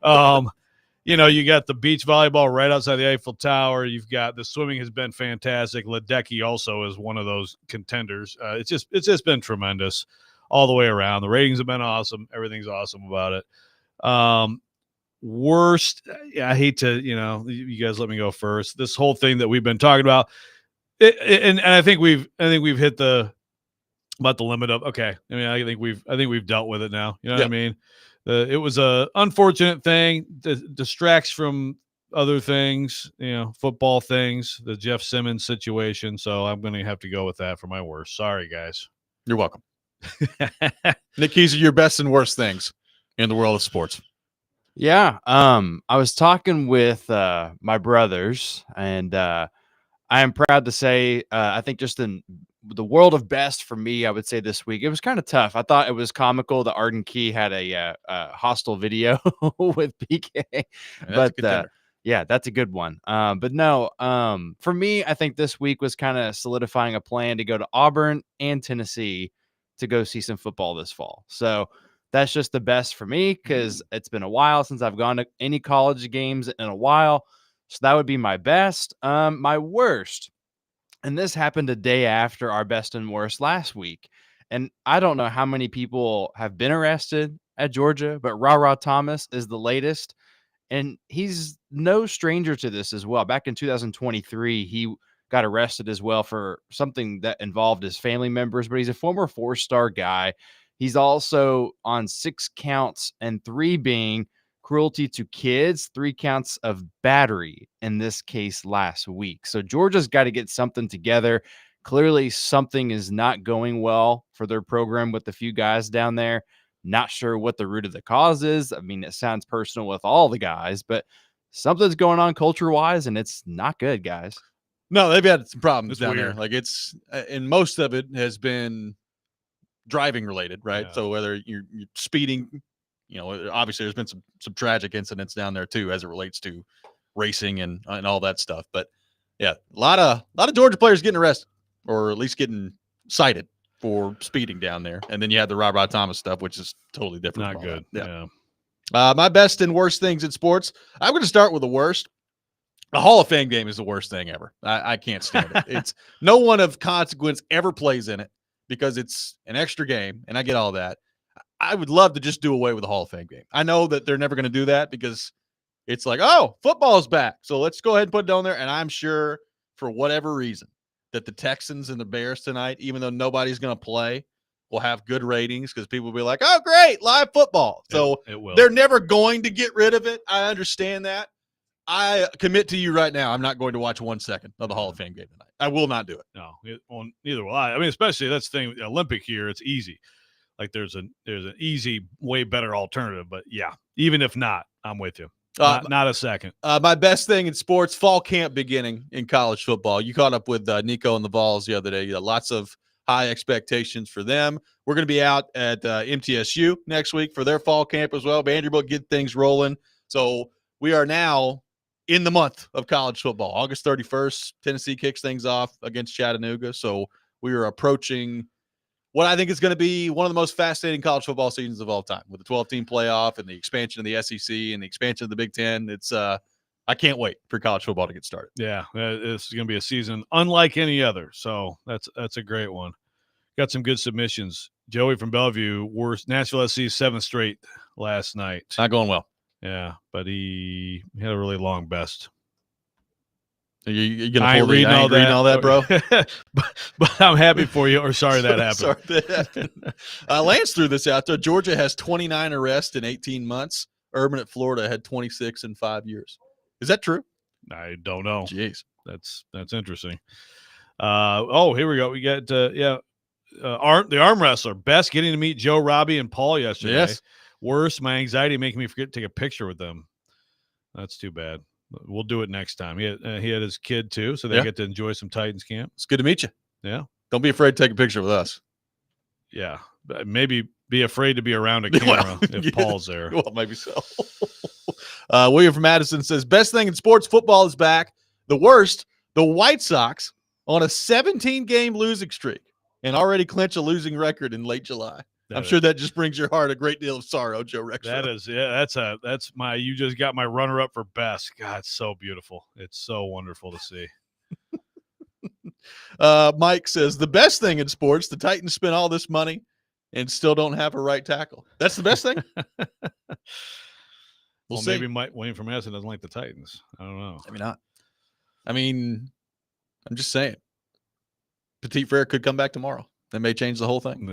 old. You got the beach volleyball right outside the Eiffel Tower. You've got the swimming has been fantastic. Ledecky also is one of those contenders. It's just been tremendous all the way around. The ratings have been awesome. Everything's awesome about it. Worst, I hate to, you guys let me go first. This whole thing that we've been talking about, and I think we've hit about the limit of okay. I mean, I think we've dealt with it now. You know what I mean? It was a unfortunate thing that distracts from other things, football things, the Jeff Simmons situation. So I'm going to have to go with that for my worst. Sorry, guys. You're welcome. Nick Keyser, your best and worst things in the world of sports. Yeah. I was talking with my brothers, and I am proud to say, I think just in the world of best for me, I would say this week, it was kind of tough. I thought it was comical that Arden Key had a hostile video with PK, yeah, that's a good one. But no, for me, I think this week was kind of solidifying a plan to go to Auburn and Tennessee to go see some football this fall. So that's just the best for me because it's been a while since I've gone to any college games in a while. So that would be my best. My worst, and this happened a day after our best and worst last week. And I don't know how many people have been arrested at Georgia, but Ra Thomas is the latest. And he's no stranger to this as well. Back in 2023, he got arrested as well for something that involved his family members, but he's a former 4-star guy. He's also on 6 counts, and 3 being cruelty to kids, 3 counts of battery in this case last week. So Georgia's got to get something together. Clearly something is not going well for their program with a few guys down there. Not sure what the root of the cause is. I mean, it sounds personal with all the guys, but something's going on culture-wise, and it's not good, guys. No, they've had some problems It's down weird. there. Like it's, and most of it has been driving related, right? Yeah. So whether you're speeding, obviously there's been some tragic incidents down there too, as it relates to racing and all that stuff. But yeah, a lot of Georgia players getting arrested, or at least getting cited for speeding down there. And then you had the Ra Thomas stuff, which is totally different. Not good. Yeah. My best and worst things in sports. I'm going to start with the worst. A Hall of Fame game is the worst thing ever. I can't stand it. It's no one of consequence ever plays in it because it's an extra game, and I get all that. I would love to just do away with the Hall of Fame game. I know that they're never going to do that because it's like, oh, football's back. So let's go ahead and put it on there. And I'm sure for whatever reason that the Texans and the Bears tonight, even though nobody's going to play, will have good ratings because people will be like, oh, great, live football. So it will. They're never going to get rid of it. I understand that. I commit to you right now, I'm not going to watch 1 second of the Hall of Fame game tonight. I will not do it. No, neither will I. I mean, especially that's the thing. Olympic year, it's easy. Like there's an easy, way better alternative. But yeah, even if not, I'm with you. Not a second. My best thing in sports: fall camp beginning in college football. You caught up with Nico and the Vols the other day. Lots of high expectations for them. We're going to be out at MTSU next week for their fall camp as well. Vanderbilt get things rolling. So we are now in the month of college football. August 31st, Tennessee kicks things off against Chattanooga. So we are approaching what I think is going to be one of the most fascinating college football seasons of all time, with the 12-team playoff and the expansion of the SEC and the expansion of the Big Ten. It's I can't wait for college football to get started. Yeah, this is going to be a season unlike any other. So that's a great one. Got some good submissions. Joey from Bellevue, worst Nashville SC 7th straight last night. Not going well. Yeah, but he had a really long best. You gonna reading all that, bro? but I'm happy for you. Or sorry that happened. Sorry that happened. Lance threw this out there. Georgia has 29 arrests in 18 months. Urban at Florida had 26 in 5 years. Is that true? I don't know. Jeez, that's interesting. Here we go. We got the arm wrestler. Best getting to meet Joe, Robby, and Paul yesterday. Yes. Worst, my anxiety making me forget to take a picture with them. That's too bad. We'll do it next time. He had his kid too, so they get to enjoy some Titans camp. It's good to meet you. Yeah. Don't be afraid to take a picture with us. yeah, maybe be afraid to be around a camera if Paul's there. Well, maybe so. William from Madison says, best thing in sports, football is back. The worst, the White Sox on a 17-game losing streak and already clinch a losing record in late July. I'm sure that just brings your heart a great deal of sorrow, Joe Rexrode. That is, that's my, you just got my runner up for best. God, it's so beautiful. It's so wonderful to see. Mike says, the best thing in sports, the Titans spent all this money and still don't have a right tackle. That's the best thing? Well, maybe William from Madison doesn't like the Titans. I don't know. Maybe not. I mean, I'm just saying. Petit Frere could come back tomorrow. That may change the whole thing.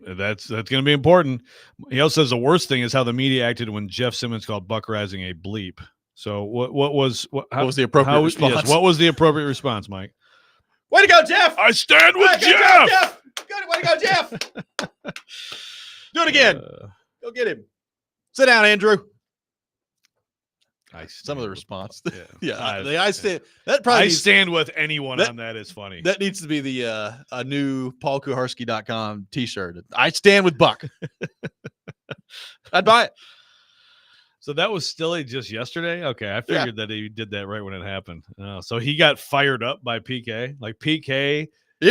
That's going to be important. He also says the worst thing is how the media acted when Jeff Simmons called Buck Rising a bleep. So what was the appropriate response? Yes, what was the appropriate response, Mike? Way to go, Jeff! I stand with Jeff! Good. Way to go, Jeff! Do it again. Go get him. Sit down, Andrew. Some of the response. I stand. That probably I stand with anyone on that is funny. That needs to be the a new paulkuharski.com t-shirt. I stand with Buck. I'd buy it. So that was Stilly just yesterday? Okay, I figured that he did that right when it happened. So he got fired up by PK. Like PK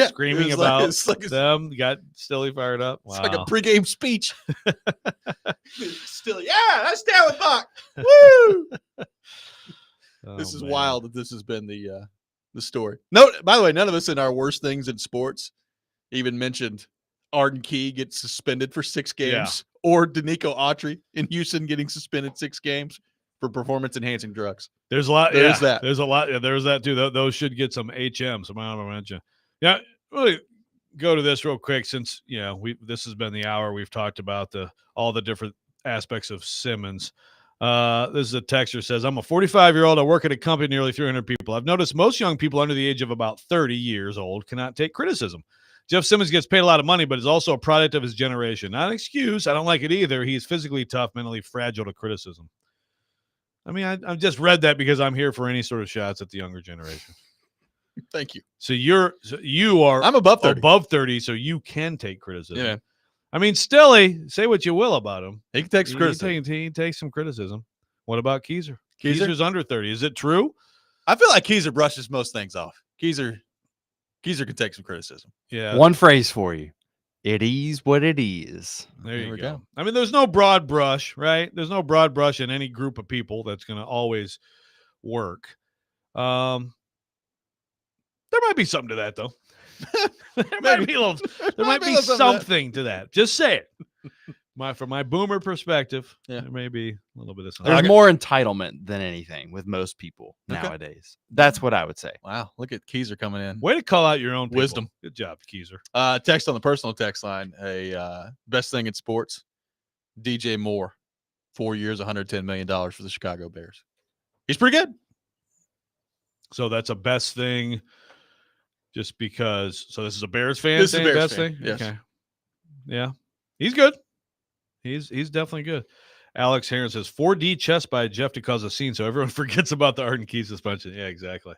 screaming about them, got Stilly fired up. Wow. It's like a pregame speech. Stilly, I stand with Buck. Woo! This is wild that this has been the story. No, by the way, none of us in our worst things in sports even mentioned Arden Key gets suspended for 6 games or Danico Autry in Houston getting suspended 6 games for performance-enhancing drugs. There's a lot. There's that. There's a lot. Yeah, there's that too. Those should get some HM, some honorable mention. Yeah, really go to this real quick since this has been the hour we've talked about all the different aspects of Simmons. This is a texter says, I'm a 45-year-old. I work at a company nearly 300 people. I've noticed most young people under the age of about 30 years old cannot take criticism. Jeff Simmons gets paid a lot of money, but is also a product of his generation. Not an excuse. I don't like it either. He's physically tough, mentally fragile to criticism. I mean, I've just read that because I'm here for any sort of shots at the younger generation. Thank you. So you are I'm above 30. Above 30, so you can take criticism. Yeah. I mean, Stilly, say what you will about him. He can take some criticism. He takes some criticism. What about Keiser? Keiser's under 30. Is it true? I feel like Keiser brushes most things off. Keiser can take some criticism. Yeah. One phrase for you. It is what it is. There you go. I mean, there's no broad brush, right? There's no broad brush in any group of people that's going to always work. There might be something to that, though. There might be something to that. Just say it. From my boomer perspective, there may be a little bit of something. There's more entitlement than anything with most people nowadays. That's what I would say. Wow, look at Keiser coming in. Way to call out your own people. Wisdom. Good job, Keiser. Text on the personal text line. Best thing in sports, DJ Moore, 4 years, $110 million for the Chicago Bears. He's pretty good. So that's a best thing just because. So this is a Bears fan? This is a Bears best fan. thing? Yes. Okay. Yeah. He's good. He's definitely good. Alex Heron says 4D chess by Jeff to cause a scene so everyone forgets about the Arden Key suspension. Yeah, exactly.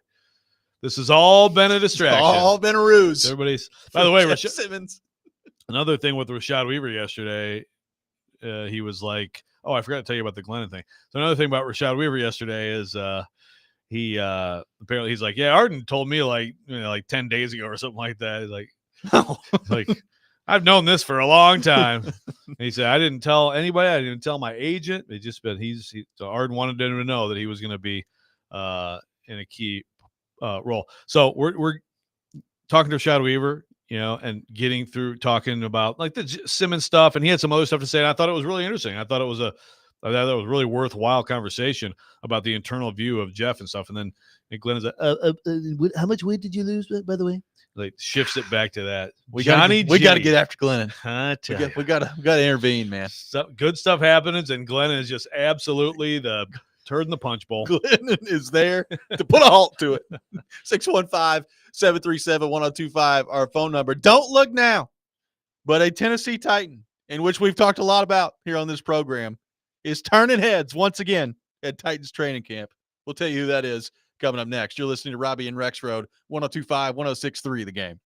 This has all been a distraction. It's all been a ruse. Everybody's. By the way, Simmons. Another thing with Rashad Weaver yesterday, he was like, "Oh, I forgot to tell you about the Glennon thing." So another thing about Rashad Weaver yesterday is he apparently he's like, "Yeah, Arden told me like 10 days ago or something like that." He's like, like. I've known this for a long time. He said, I didn't tell anybody. I didn't tell my agent. It just been so Arden wanted him to know that he was going to be in a key role. So we're talking to Rashad Weaver, and getting through talking about like the Simmons stuff, and he had some other stuff to say. And I thought it was really interesting. I thought it was a really worthwhile conversation about the internal view of Jeff and stuff. And then Glenn is like, how much weight did you lose, by the way? Like shifts it back to that. We got to get after Glennon. We got to intervene, man. Good stuff happens, and Glennon is just absolutely the turd in the punch bowl. Glennon is there to put a halt to it. 615-737-1025, our phone number. Don't look now, but a Tennessee Titan, in which we've talked a lot about here on this program, is turning heads once again at Titans training camp. We'll tell you who that is coming up next. You're listening to Robby and Rexrode, 102.5, 106.3 The Game.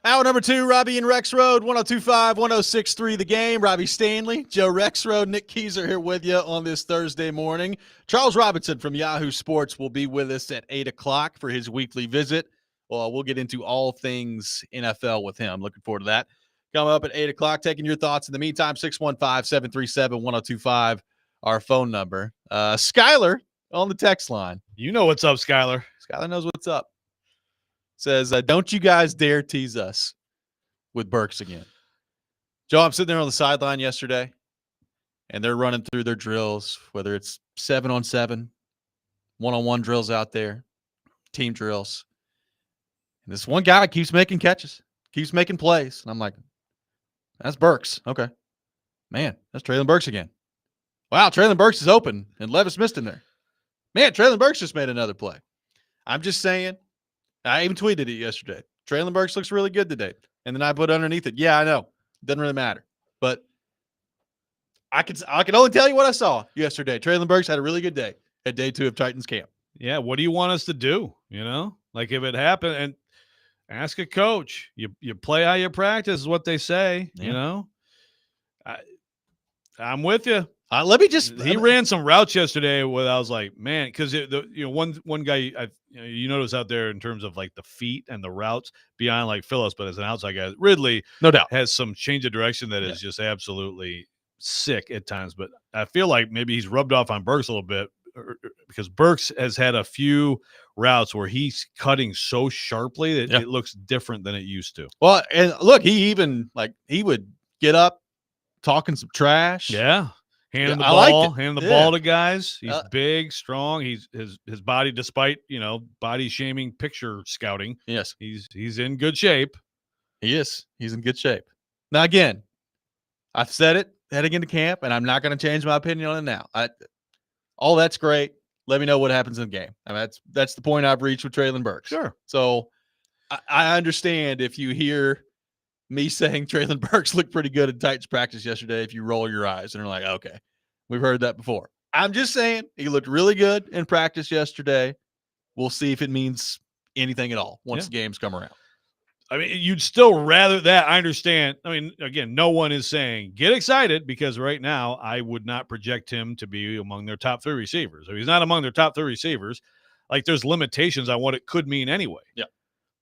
Hour number 2, Robby and Rexrode, 102.5, 106.3 The Game. Robbie Stanley, Joe Rexrode, Nick Keyser here with you on this Thursday morning. Charles Robinson from Yahoo Sports will be with us at 8 o'clock for his weekly visit. Well, we'll get into all things NFL with him. Looking forward to that. Coming up at 8 o'clock, taking your thoughts. In the meantime, 615-737-1025, our phone number. Skyler on the text line. You know what's up, Skyler. Skyler knows what's up. Says, don't you guys dare tease us with Burks again. Joe, I'm sitting there on the sideline yesterday, and they're running through their drills, whether it's 7-on-7, 1-on-1 drills out there, team drills. And this one guy keeps making catches, keeps making plays. And I'm like, that's Burks. Okay. Man, that's Treylon Burks again. Wow, Treylon Burks is open, and Levis missed him there. Man, Treylon Burks just made another play. I'm just saying. I even tweeted it yesterday. Treylon Burks looks really good today. And then I put underneath it, yeah, I know. Doesn't really matter. But I can only tell you what I saw yesterday. Treylon Burks had a really good day at day 2 of Titans camp. Yeah, what do you want us to do? You know? Like if it happened, and ask a coach. You play how you practice is what they say, you know? I'm with you. He ran some routes yesterday where I was like, man, because one guy you notice out there in terms of like the feet and the routes beyond like Phillips, but as an outside guy, Ridley, no doubt, has some change of direction that is just absolutely sick at times. But I feel like maybe he's rubbed off on Burks a little bit because Burks has had a few routes where he's cutting so sharply that it looks different than it used to. Well, and look, he would get up talking some trash. Yeah. Handing the ball to guys. He's big, strong. His body, despite body shaming picture scouting. Yes, he's in good shape. He is. He's in good shape. Now again, I've said it heading into camp, and I'm not going to change my opinion on it now. All that's great. Let me know what happens in the game. I mean, that's the point I've reached with Treylon Burks. Sure. So I understand if you hear me saying Treylon Burks looked pretty good in Titans practice yesterday, if you roll your eyes and are like, okay, we've heard that before. I'm just saying he looked really good in practice yesterday. We'll see if it means anything at all once the games come around. I mean, you'd still rather that. I understand. I mean, again, no one is saying get excited because right now I would not project him to be among their top 3 receivers. So he's not among their top 3 receivers. Like there's limitations on what it could mean anyway. Yeah.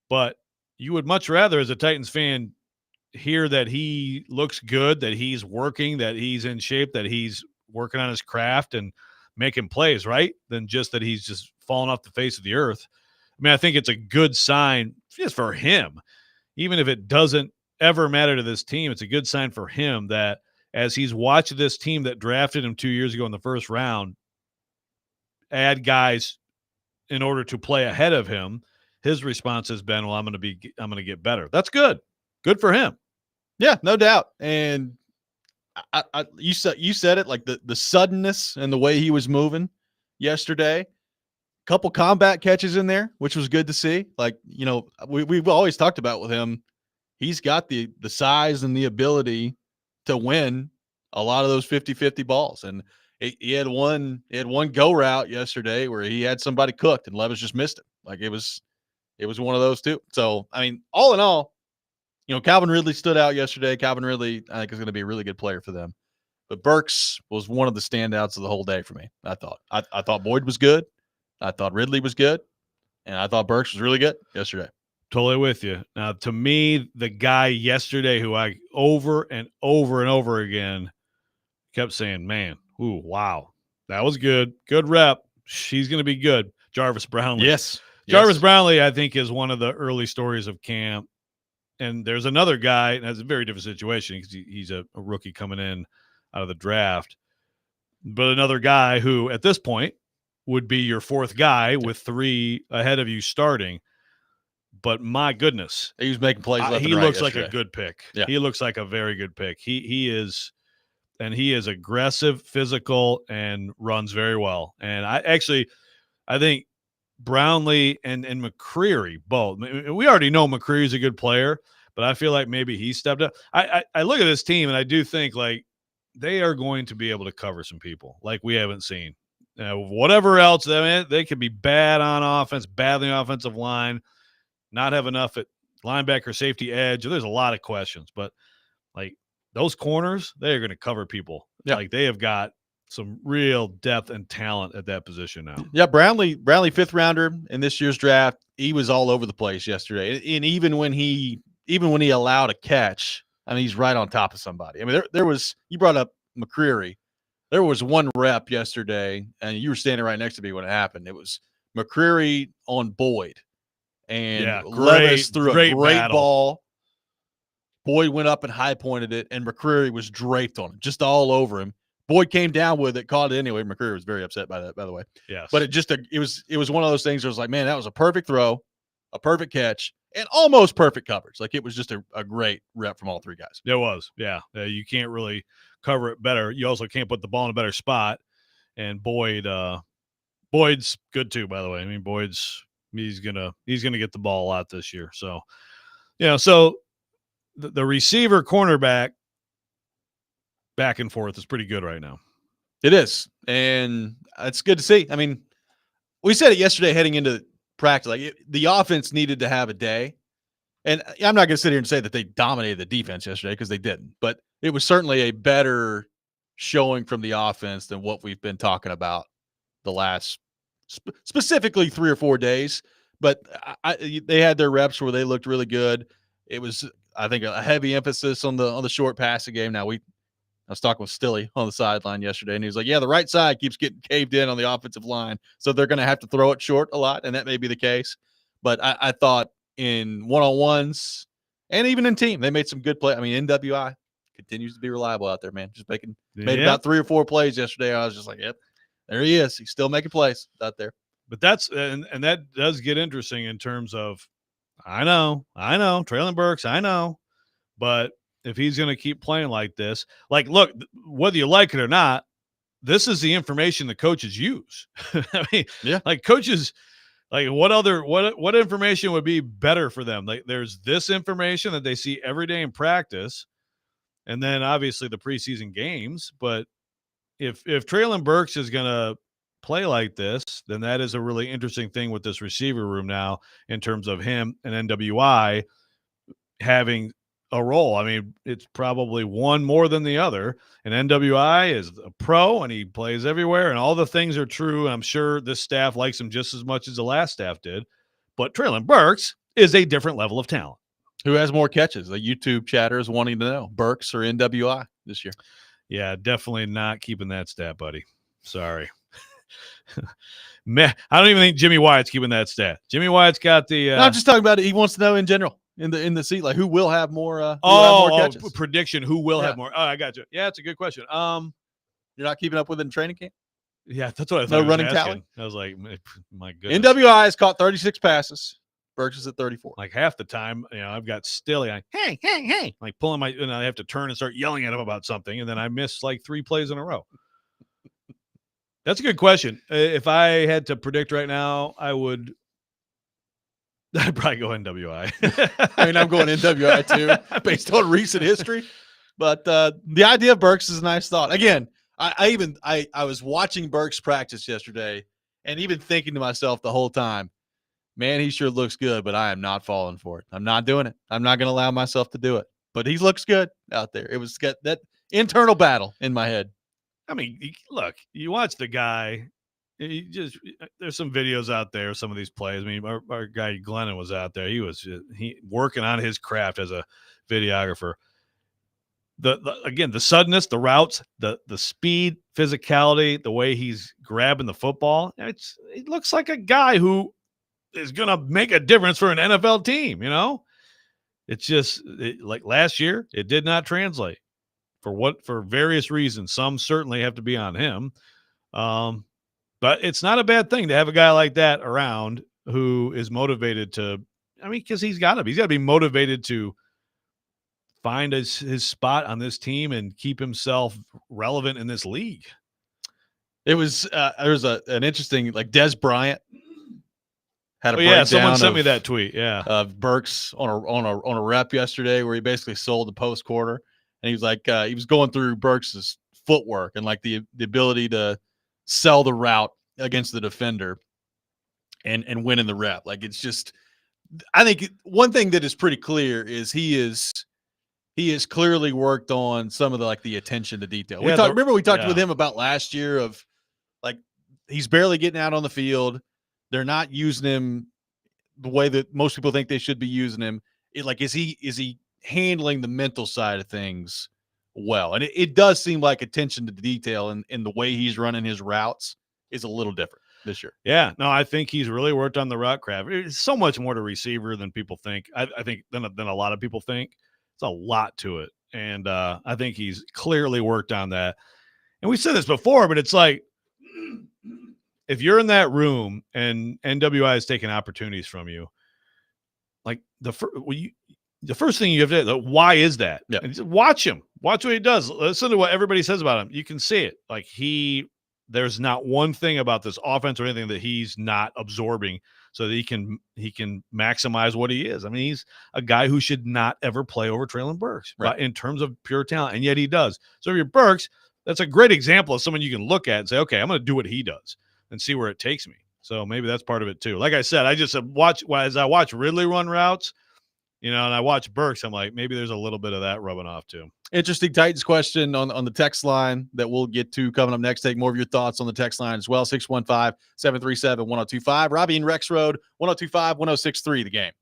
But you would much rather, as a Titans fan, hear that he looks good, that he's working, that he's in shape, that he's working on his craft and making plays, right? Than just that he's just falling off the face of the earth. I mean, I think it's a good sign just for him. Even if it doesn't ever matter to this team, it's a good sign for him that as he's watched this team that drafted him 2 years ago in the first round add guys in order to play ahead of him, his response has been, well, I'm going to get better. That's good. Good for him. Yeah, no doubt. And you said it, like the suddenness and the way he was moving yesterday. Couple combat catches in there, which was good to see. Like, we've always talked about with him, he's got the size and the ability to win a lot of those 50-50 balls. And he had one go route yesterday where he had somebody cooked and Levis just missed it. Like it was one of those too. So, I mean, all in all, Calvin Ridley stood out yesterday. Calvin Ridley, I think, is going to be a really good player for them. But Burks was one of the standouts of the whole day for me, I thought. I thought Boyd was good. I thought Ridley was good. And I thought Burks was really good yesterday. Totally with you. Now, to me, the guy yesterday who I over and over and over again kept saying, man, ooh, wow, that was good. Good rep. She's going to be good. Jarvis Brownlee. Yes. Jarvis Brownlee, I think, is one of the early stories of camp. And there's another guy, and that's a very different situation because he's a rookie coming in out of the draft. But another guy who, at this point, would be your 4th guy with 3 ahead of you starting. But my goodness, he was making plays left and right. He looks yesterday. like a good pick. Yeah. He looks like a very good pick. He is, and he is aggressive, physical, and runs very well. And I think Brownlee and McCreary both. We already know McCreary's a good player, but I feel like maybe he stepped up. I look at this team and I do think like they are going to be able to cover some people like we haven't seen. Whatever else, they could be bad on offense, bad in the offensive line, not have enough at linebacker, safety, edge. There's a lot of questions, but like those corners, they are going to cover people. Yeah. Like they have got some real depth and talent at that position now. Yeah, Brownlee, 5th rounder in this year's draft. He was all over the place yesterday, and even when he allowed a catch, I mean, he's right on top of somebody. I mean, there was, you brought up McCreary. There was one rep yesterday, and you were standing right next to me when it happened. It was McCreary on Boyd, and Levis threw a great ball. Boyd went up and high pointed it, and McCreary was draped on him, just all over him. Boyd came down with it, caught it anyway. McCreary was very upset by that, by the way. Yes. But it was one of those things where it was like, man, that was a perfect throw, a perfect catch, and almost perfect coverage. Like it was just a great rep from all three guys. It was, yeah. You can't really cover it better. You also can't put the ball in a better spot. And Boyd's good too, by the way. I mean, he's gonna get the ball a lot this year. So, so the receiver cornerback back and forth is pretty good right now. It is, and it's good to see. I mean, we said it yesterday heading into practice. Like the offense needed to have a day, and I'm not going to sit here and say that they dominated the defense yesterday because they didn't. But it was certainly a better showing from the offense than what we've been talking about the last specifically 3 or 4 days. But they had their reps where they looked really good. It was, I think, a heavy emphasis on the short passing game. Now I was talking with Stilly on the sideline yesterday, and he was like, yeah, the right side keeps getting caved in on the offensive line, so they're going to have to throw it short a lot, and that may be the case. But I thought in one-on-ones and even in team, they made some good play. I mean, NWI continues to be reliable out there, man. Just made about 3 or 4 plays yesterday. I was just like, yep, there he is. He's still making plays out there. But that's and that does get interesting in terms of, I know, Traylon Burks, I know, but if he's going to keep playing like this, like, look, whether you like it or not, this is the information the coaches use. I mean, yeah, like coaches, like what information would be better for them? Like there's this information that they see every day in practice, and then obviously the preseason games. But if Traylon Burks is going to play like this, then that is a really interesting thing with this receiver room now in terms of him and NWI having a role. I mean, it's probably one more than the other. And NWI is a pro and he plays everywhere and all the things are true. I'm sure this staff likes him just as much as the last staff did. But Traylon Burks is a different level of talent. Who has more catches? The YouTube chatter is wanting to know, Burks or NWI this year. Yeah, definitely not keeping that stat, buddy. Sorry. Man, I don't even think Jimmy Wyatt's keeping that stat. Jimmy Wyatt's got the no, I'm just talking about it. He wants to know in general in the seat, like who will have more more catches. Prediction, who will have more. Oh, I got you. Yeah, it's a good question. You're not keeping up with it in training camp? Yeah, that's what I thought. No running tally? I was like, my goodness. NWI has caught 36 passes. Burks is at 34. Like half the time, I've got Stilly, hey, like pulling and I have to turn and start yelling at him about something, and then I miss like 3 plays in a row. That's a good question. If I had to predict right now, I'd probably go NWI. I mean, I'm going NWI too, based on recent history. But the idea of Burks is a nice thought. Again, I was watching Burks practice yesterday and even thinking to myself the whole time, man, he sure looks good, but I am not falling for it. I'm not doing it. I'm not going to allow myself to do it. But he looks good out there. It was got that internal battle in my head. I mean, look, you watch the guy. There's some videos out there, some of these plays. I mean, our guy Glennon was out there. He was working on his craft as a videographer. Again, the suddenness, the routes, the speed, physicality, the way he's grabbing the football. It looks like a guy who is going to make a difference for an NFL team. It's just like last year, it did not translate. For various reasons. Some certainly have to be on him. But it's not a bad thing to have a guy like that around who is motivated because he's got to be motivated to find his spot on this team and keep himself relevant in this league. It was there was an interesting, like, Des Bryant had a breakdown. Someone sent me that tweet. Yeah, of Burks on a rep yesterday where he basically sold the post quarter. And he was like, he was going through Burks's footwork and like the ability to sell the route against the defender and win in the rep. Like, it's just I think one thing that is pretty clear is he has clearly worked on some of the attention to detail. Yeah, Remember we talked yeah. with him about last year of like he's barely getting out on the field. They're not using him the way that most people think they should be using him. Is he handling the mental side of things well? And it does seem like attention to detail and the way he's running his routes is a little different this year. Yeah, no, I think he's really worked on the route craft. It's so much more to receiver than people think. I think than a lot of people think. It's a lot to it, and I think he's clearly worked on that. And we said this before, but it's like if you're in that room and NWI is taking opportunities from you, like the first thing you have to why is that? Yeah. And just watch him. Watch what he does. Listen to what everybody says about him. You can see it. Like there's not one thing about this offense or anything that he's not absorbing so that he can maximize what he is. I mean, he's a guy who should not ever play over Traylon Burks in terms of pure talent, and yet he does. So if you're Burks, that's a great example of someone you can look at and say, okay, I'm going to do what he does and see where it takes me. So maybe that's part of it too. Like I said, I just as I watch Ridley run routes, and I watch Burks, I'm like, maybe there's a little bit of that rubbing off too. Interesting Titans question on the text line that we'll get to coming up next. Take more of your thoughts on the text line as well. 615-737-1025. Robby and Rexrode, 1025-1063, the game.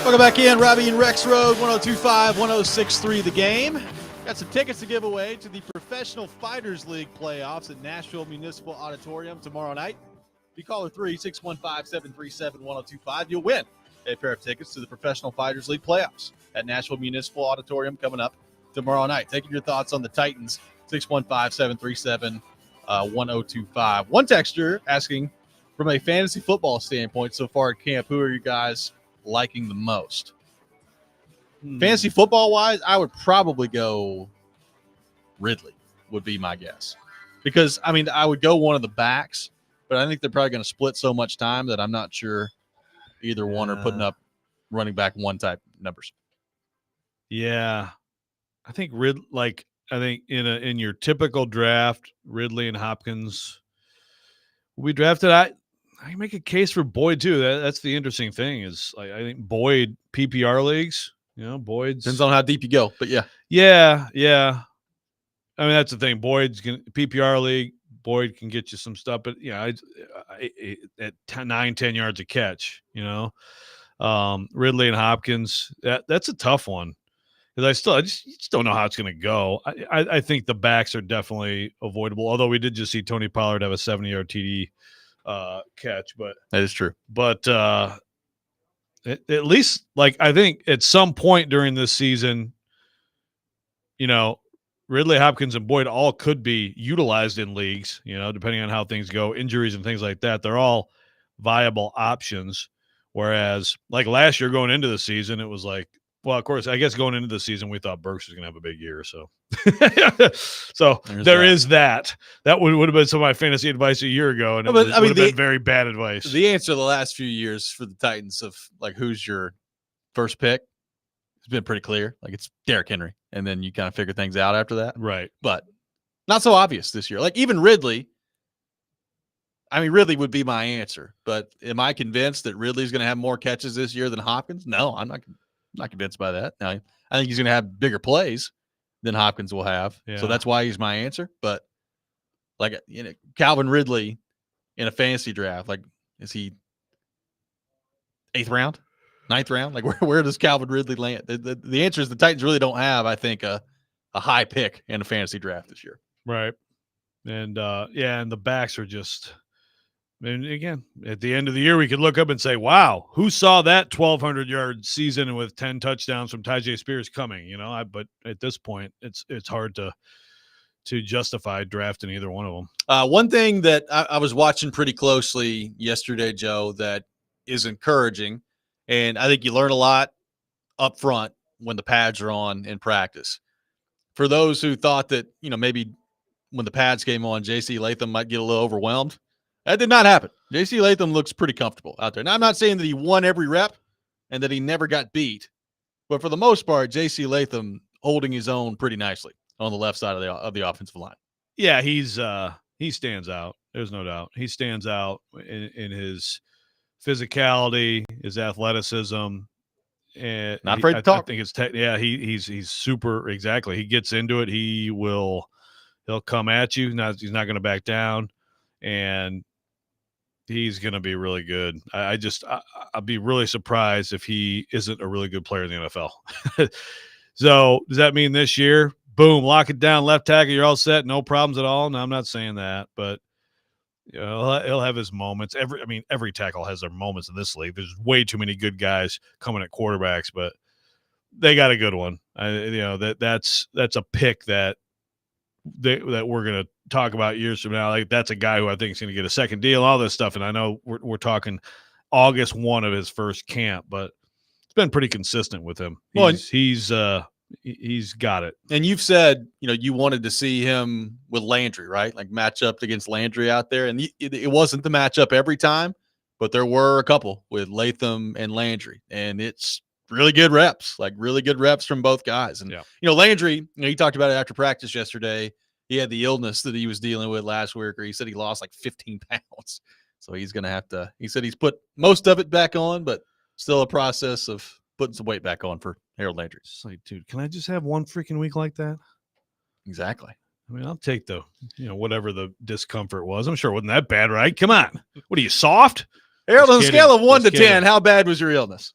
Welcome back in, Robby and Rexrode, 102.5, 106.3 The Game. Got some tickets to give away to the Professional Fighters League playoffs at Nashville Municipal Auditorium tomorrow night. If you call her 615-737-1025, you'll win a pair of tickets to the Professional Fighters League playoffs at Nashville Municipal Auditorium coming up tomorrow night. Taking your thoughts on the Titans, 615-737-1025. One texter asking, from a fantasy football standpoint so far at camp, who are you guys liking the most? Fantasy football wise, I would probably go Ridley would be my guess, because I mean I would go one of the backs, but I think they're probably going to split so much time that I'm not sure either one are putting up running back one type numbers. Yeah, I think I think in your typical draft, Ridley and Hopkins will be drafted. I make a case for Boyd too. That's the interesting thing is I think Boyd PPR leagues. Boyd's depends on how deep you go, but yeah. I mean that's the thing. Boyd's PPR league. Boyd can get you some stuff, but at 9-10 yards a catch. Ridley and Hopkins. That's a tough one because I just don't know how it's going to go. I think the backs are definitely avoidable. Although we did just see Tony Pollard have a 70-yard TD catch, but that is true. But at least, I think at some point during this season, Ridley, Hopkins, and Boyd all could be utilized in leagues, depending on how things go, injuries and things like that. They're all viable options. Whereas, last year going into the season, it was of course, I guess going into the season, we thought Burks was going to have a big year. So, is that. That would have been some of my fantasy advice a year ago, and it would have been very bad advice. The answer the last few years for the Titans of who's your first pick, it's been pretty clear. It's Derrick Henry, and then you kind of figure things out after that. Right. But not so obvious this year. Even Ridley. I mean, Ridley would be my answer, but am I convinced that Ridley's going to have more catches this year than Hopkins? No, I'm not convinced by that. Now, I think he's going to have bigger plays than Hopkins will have. Yeah. So that's why he's my answer. But Calvin Ridley in a fantasy draft, is he 8th round, 9th round? Where does Calvin Ridley land? The answer is the Titans really don't have, I think, a high pick in a fantasy draft this year. Right. And and the backs are just. And again, at the end of the year, we could look up and say, wow, who saw that 1,200-yard season with 10 touchdowns from Tyjae Spears coming? But at this point, it's hard to justify drafting either one of them. One thing that I was watching pretty closely yesterday, Joe, that is encouraging, and I think you learn a lot up front when the pads are on in practice. For those who thought that, maybe when the pads came on, J.C. Latham might get a little overwhelmed, that did not happen. J.C. Latham looks pretty comfortable out there. Now, I'm not saying that he won every rep and that he never got beat, but for the most part, J.C. Latham holding his own pretty nicely on the left side of the offensive line. Yeah, he stands out. There's no doubt. He stands out in his physicality, his athleticism. And not afraid to talk. I think it's he's super. Exactly. He gets into it. He'll come at you. He's not going to back down, and he's going to be really good. I'll be really surprised if he isn't a really good player in the NFL. So does that mean this year, boom, lock it down, left tackle, you're all set, no problems at all? No, I'm not saying that, but he'll have his moments. Every tackle has their moments in this league. There's way too many good guys coming at quarterbacks, but they got a good one. That's a pick that we're going to talk about years from now. That's a guy who I think is going to get a second deal, all this stuff. And I know we're talking August 1 of his first camp, but it's been pretty consistent with him. He's got it. And you've said, you wanted to see him with Landry, right? Match up against Landry out there. And it wasn't the matchup every time, but there were a couple with Latham and Landry, and it's really good reps, really good reps from both guys. And, Landry, he talked about it after practice yesterday. He had the illness that he was dealing with last week, or he said he lost 15 pounds. So he's going to have to, he said he's put most of it back on, but still a process of putting some weight back on for Harold Landry. It's dude, can I just have one freaking week like that? Exactly. I'll take the, whatever the discomfort was. I'm sure it wasn't that bad, right? Come on. What are you, soft? Harold, on a scale of 1 to 10, how bad was your illness?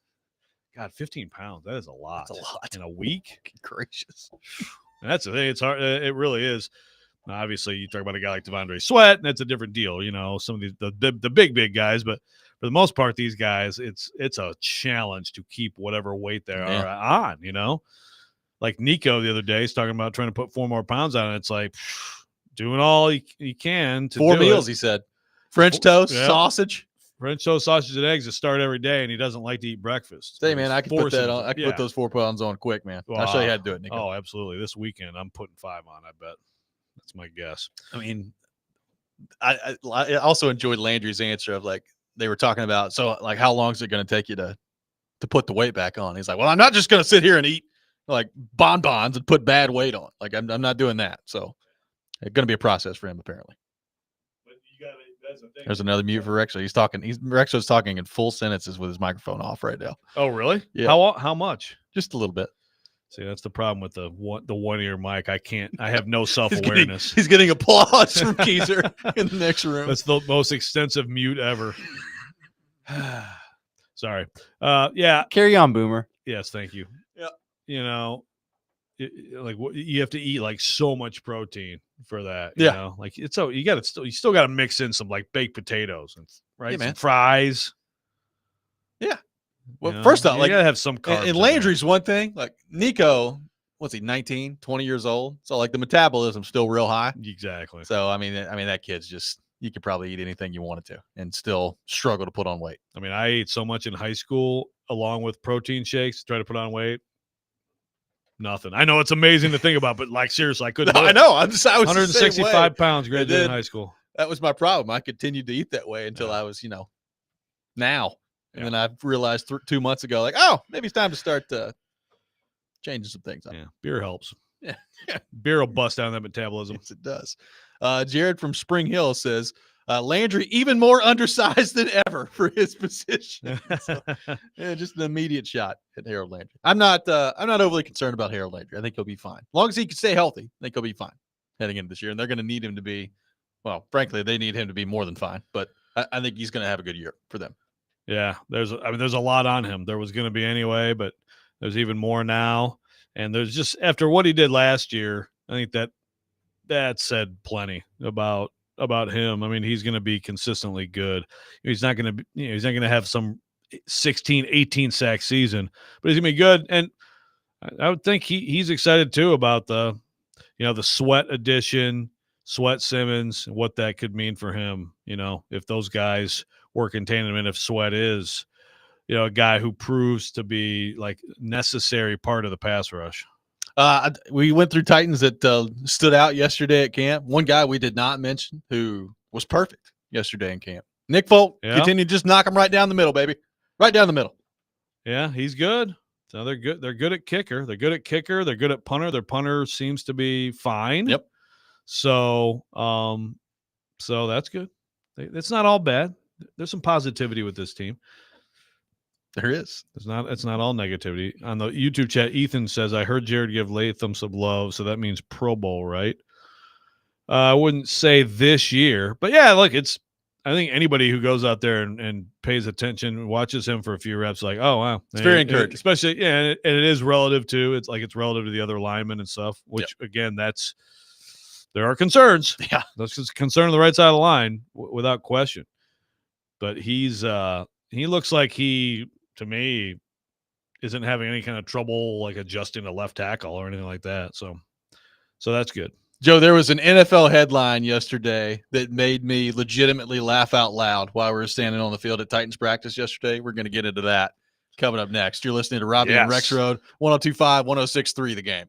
God, 15 pounds. That is a lot. That's a lot. In a week. Gracious. And that's the thing. It's hard. It really is. Now, obviously, you talk about a guy like Devondre Sweat, and that's a different deal. Some of these the big guys, but for the most part, these guys, it's a challenge to keep whatever weight they are on. Like Nico the other day, he's talking about trying to put 4 more pounds on it. It's like doing all he can to 4 do meals, it. he said. French toast, Yeah. sausage. French toast, sausage, and eggs to start every day, and he doesn't like to eat breakfast. Say, man, I could put that on. I could Yeah. put those 4 pounds on quick, man. I'll show you how to do it, Nico. Oh, absolutely. This weekend, I'm putting 5 on, I bet. That's my guess. I mean, I also enjoyed Landry's answer of like they were talking about. So like, how long is it going to take you to put the weight back on? He's like, well, I'm not just going to sit here and eat like bonbons and put bad weight on. Like I'm not doing that. So it's going to be a process for him apparently. But that's the thing. There's another mute for Rexrode. Rexrode's talking in full sentences with his microphone off right now. Oh, really? Yeah. How much? Just a little bit. See, that's the problem with the one-ear mic. I have no self-awareness. He's getting applause from Keiser in the next room. That's the most extensive mute ever. Sorry. Yeah. Carry on, Boomer. Yes, thank you. Yeah. You have to eat like so much protein for that. Yeah. Like you still got to mix in some like baked potatoes and right, Yeah, man. some fries. Yeah. Well, first off, you like gotta have some carbs. and Landry's one thing. Like Nico, what's he, 19, 20 years old? So like the metabolism's still real high. Exactly. So I mean that kid's just, you could probably eat anything you wanted to and still struggle to put on weight. I mean, I ate so much in high school along with protein shakes to try to put on weight. Nothing. I know it's amazing to think about, but like seriously, I couldn't. I know. I was 165 pounds graduated high school. That was my problem. I continued to eat that way until I was, now. And then I realized 2 months ago, like, oh, maybe it's time to start changing some things up. Yeah, beer helps. Yeah. Beer will bust down that metabolism. Yes, it does. Jared from Spring Hill says, Landry even more undersized than ever for his position. So, just an immediate shot at Harold Landry. I'm not overly concerned about Harold Landry. I think he'll be fine. As long as he can stay healthy, I think he'll be fine heading into this year. And they're going to need him to be, well, frankly, they need him to be more than fine. But I think he's going to have a good year for them. Yeah, there's a lot on him. There was going to be anyway, but there's even more now. And there's just, after what he did last year, I think that said plenty about him. I mean, he's going to be consistently good. He's not going to have some 16, 18 sack season, but he's going to be good. And I would think he's excited too about the Sweat addition, Sweat Simmons, and what that could mean for him. If those guys work in tandem, and if Sweat is, a guy who proves to be like necessary part of the pass rush. We went through Titans that stood out yesterday at camp. One guy we did not mention who was perfect yesterday in camp. Nick Folk continued to just knock him right down the middle, baby. Right down the middle. Yeah, he's good. So they're good. They're good at kicker. They're good at kicker. They're good at punter. Their punter seems to be fine. Yep. So that's good. It's not all bad. There's some positivity with this team. There is. It's not all negativity. On the YouTube chat, Ethan says, I heard Jared give Latham some love, so that means Pro Bowl, right? I wouldn't say this year, but yeah, look, I think anybody who goes out there and pays attention and watches him for a few reps, like, oh wow. It's very encouraging. Especially, and it is relative to, it's relative to the other linemen and stuff, which again, there are concerns. Yeah. That's just concern on the right side of the line without question. But he looks like he, to me, isn't having any kind of trouble like adjusting to left tackle or anything like that. So that's good. Joe, there was an NFL headline yesterday that made me legitimately laugh out loud while we were standing on the field at Titans practice yesterday. We're going to get into that coming up next. You're listening to Robby and Rexrode, 102.5, 106.3 The Game.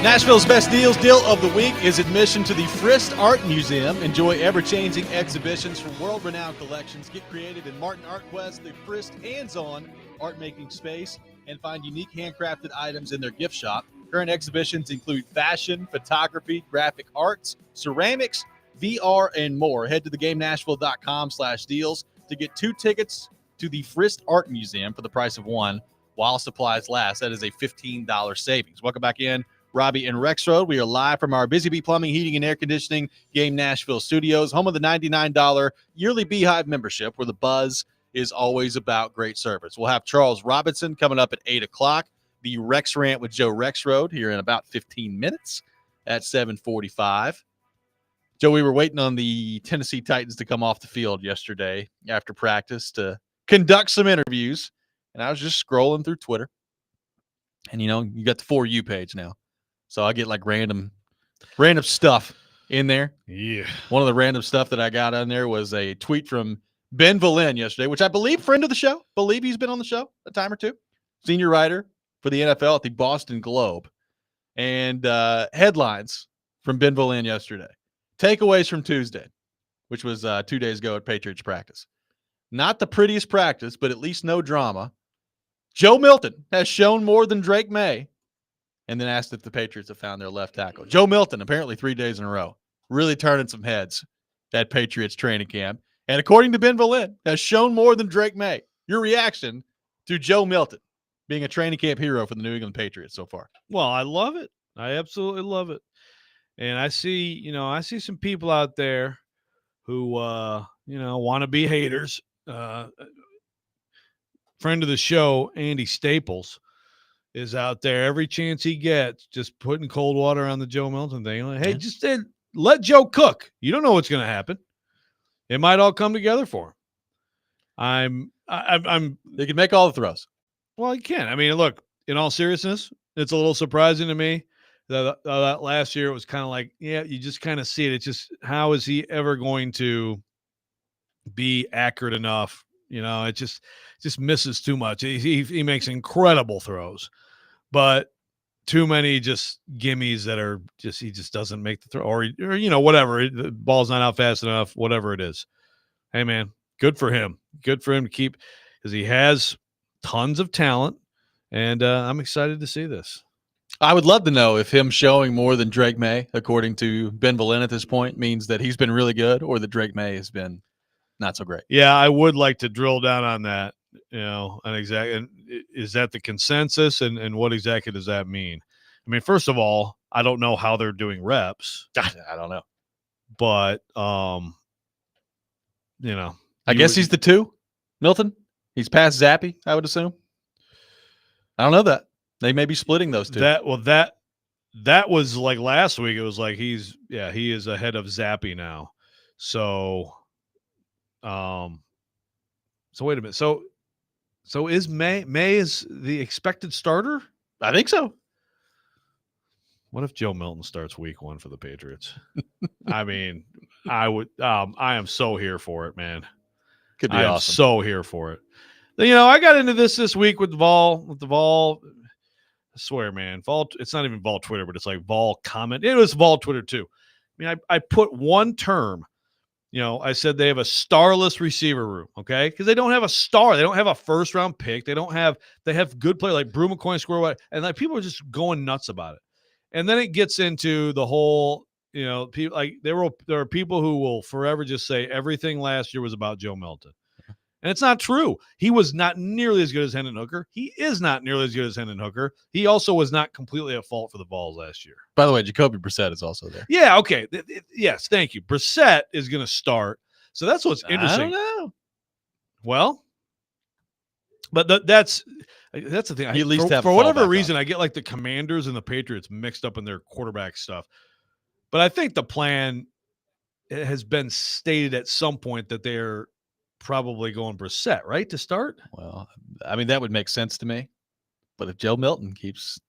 Nashville's best deals deal of the week is admission to the Frist Art Museum. Enjoy ever-changing exhibitions from world-renowned collections. Get creative in Martin Art Quest, the Frist hands-on art-making space, and find unique handcrafted items in their gift shop. Current exhibitions include fashion, photography, graphic arts, ceramics, VR, and more. Head to thegamenashville.com/deals to get 2 tickets to the Frist Art Museum for the price of 1 while supplies last. That is a $15 savings. Welcome back in. Robby and Rexrode. We are live from our Busy Bee Plumbing, Heating, and Air Conditioning Game Nashville studios, home of the $99 yearly Beehive membership, where the buzz is always about great service. We'll have Charles Robinson coming up at 8 o'clock. The Rex Rant with Joe Rexrode here in about 15 minutes at 7:45. Joe, we were waiting on the Tennessee Titans to come off the field yesterday after practice to conduct some interviews, and I was just scrolling through Twitter. And, you got the For You page now. So I get like random stuff in there. Yeah. One of the random stuff that I got on there was a tweet from Ben Valin yesterday, which I believe friend of the show. Believe he's been on the show a time or two. Senior writer for the NFL at the Boston Globe. And headlines from Ben Valin yesterday. Takeaways from Tuesday, which was 2 days ago at Patriots practice. Not the prettiest practice, but at least no drama. Joe Milton has shown more than Drake May. And then asked if the Patriots have found their left tackle. Joe Milton, apparently 3 days in a row, really turning some heads at Patriots training camp. And according to Ben Valin, has shown more than Drake May. Your reaction to Joe Milton being a training camp hero for the New England Patriots so far? Well, I love it. I absolutely love it. And I see some people out there who, want to be haters. Friend of the show, Andy Staples, is out there every chance he gets, just putting cold water on the Joe Milton thing. Like, hey, just let Joe cook. You don't know what's going to happen. It might all come together for him. They can make all the throws. Well, he can. I mean, look, in all seriousness, it's a little surprising to me that last year it was kind of like, yeah, you just kind of see it. It's just, how is he ever going to be accurate enough? It just misses too much. He makes incredible throws, but too many just gimmies that are just, he just doesn't make the throw, or whatever. The ball's not out fast enough, whatever it is. Hey, man, good for him. Good for him to keep, because he has tons of talent, and I'm excited to see this. I would love to know if him showing more than Drake May, according to Ben Valin at this point, means that he's been really good or that Drake May has been not so great. Yeah, I would like to drill down on that. And is that the consensus, and what exactly does that mean? I mean, first of all, I don't know how they're doing reps. I don't know, but I guess he's the 2, Milton. He's past Zappy, I would assume. I don't know that they may be splitting those 2. That was like last week. It was like he is ahead of Zappy now. So wait a minute. So is May is the expected starter? I think so. What if Joe Milton starts week 1 for the Patriots? I mean, I am so here for it, man. Could be awesome. awesome. So here for it. I got into this week with the Vol. I swear, man, Vol. It's not even Vol Twitter, but it's like Vol comment. It was Vol Twitter too. I mean, I put one term. I said they have a starless receiver room, okay? Because they don't have a star. They don't have a first-round pick. They have good play like Brew McCoy, Square, and like people are just going nuts about it. And then it gets into the whole, people like there are people who will forever just say everything last year was about Joe Milton. And it's not true. He was not nearly as good as Hendon Hooker. He is not nearly as good as Hendon Hooker. He also was not completely at fault for the balls last year. By the way, Jacoby Brissett is also there. Yeah, okay. Yes, thank you. Brissett is going to start. So that's what's interesting. I don't know. Well, but that's the thing. You at least have for whatever fallback reason, I get like the Commanders and the Patriots mixed up in their quarterback stuff. But I think the plan has been stated at some point that they're probably going Brissett, right, to start. Well, I mean, that would make sense to me. But if Joe Milton keeps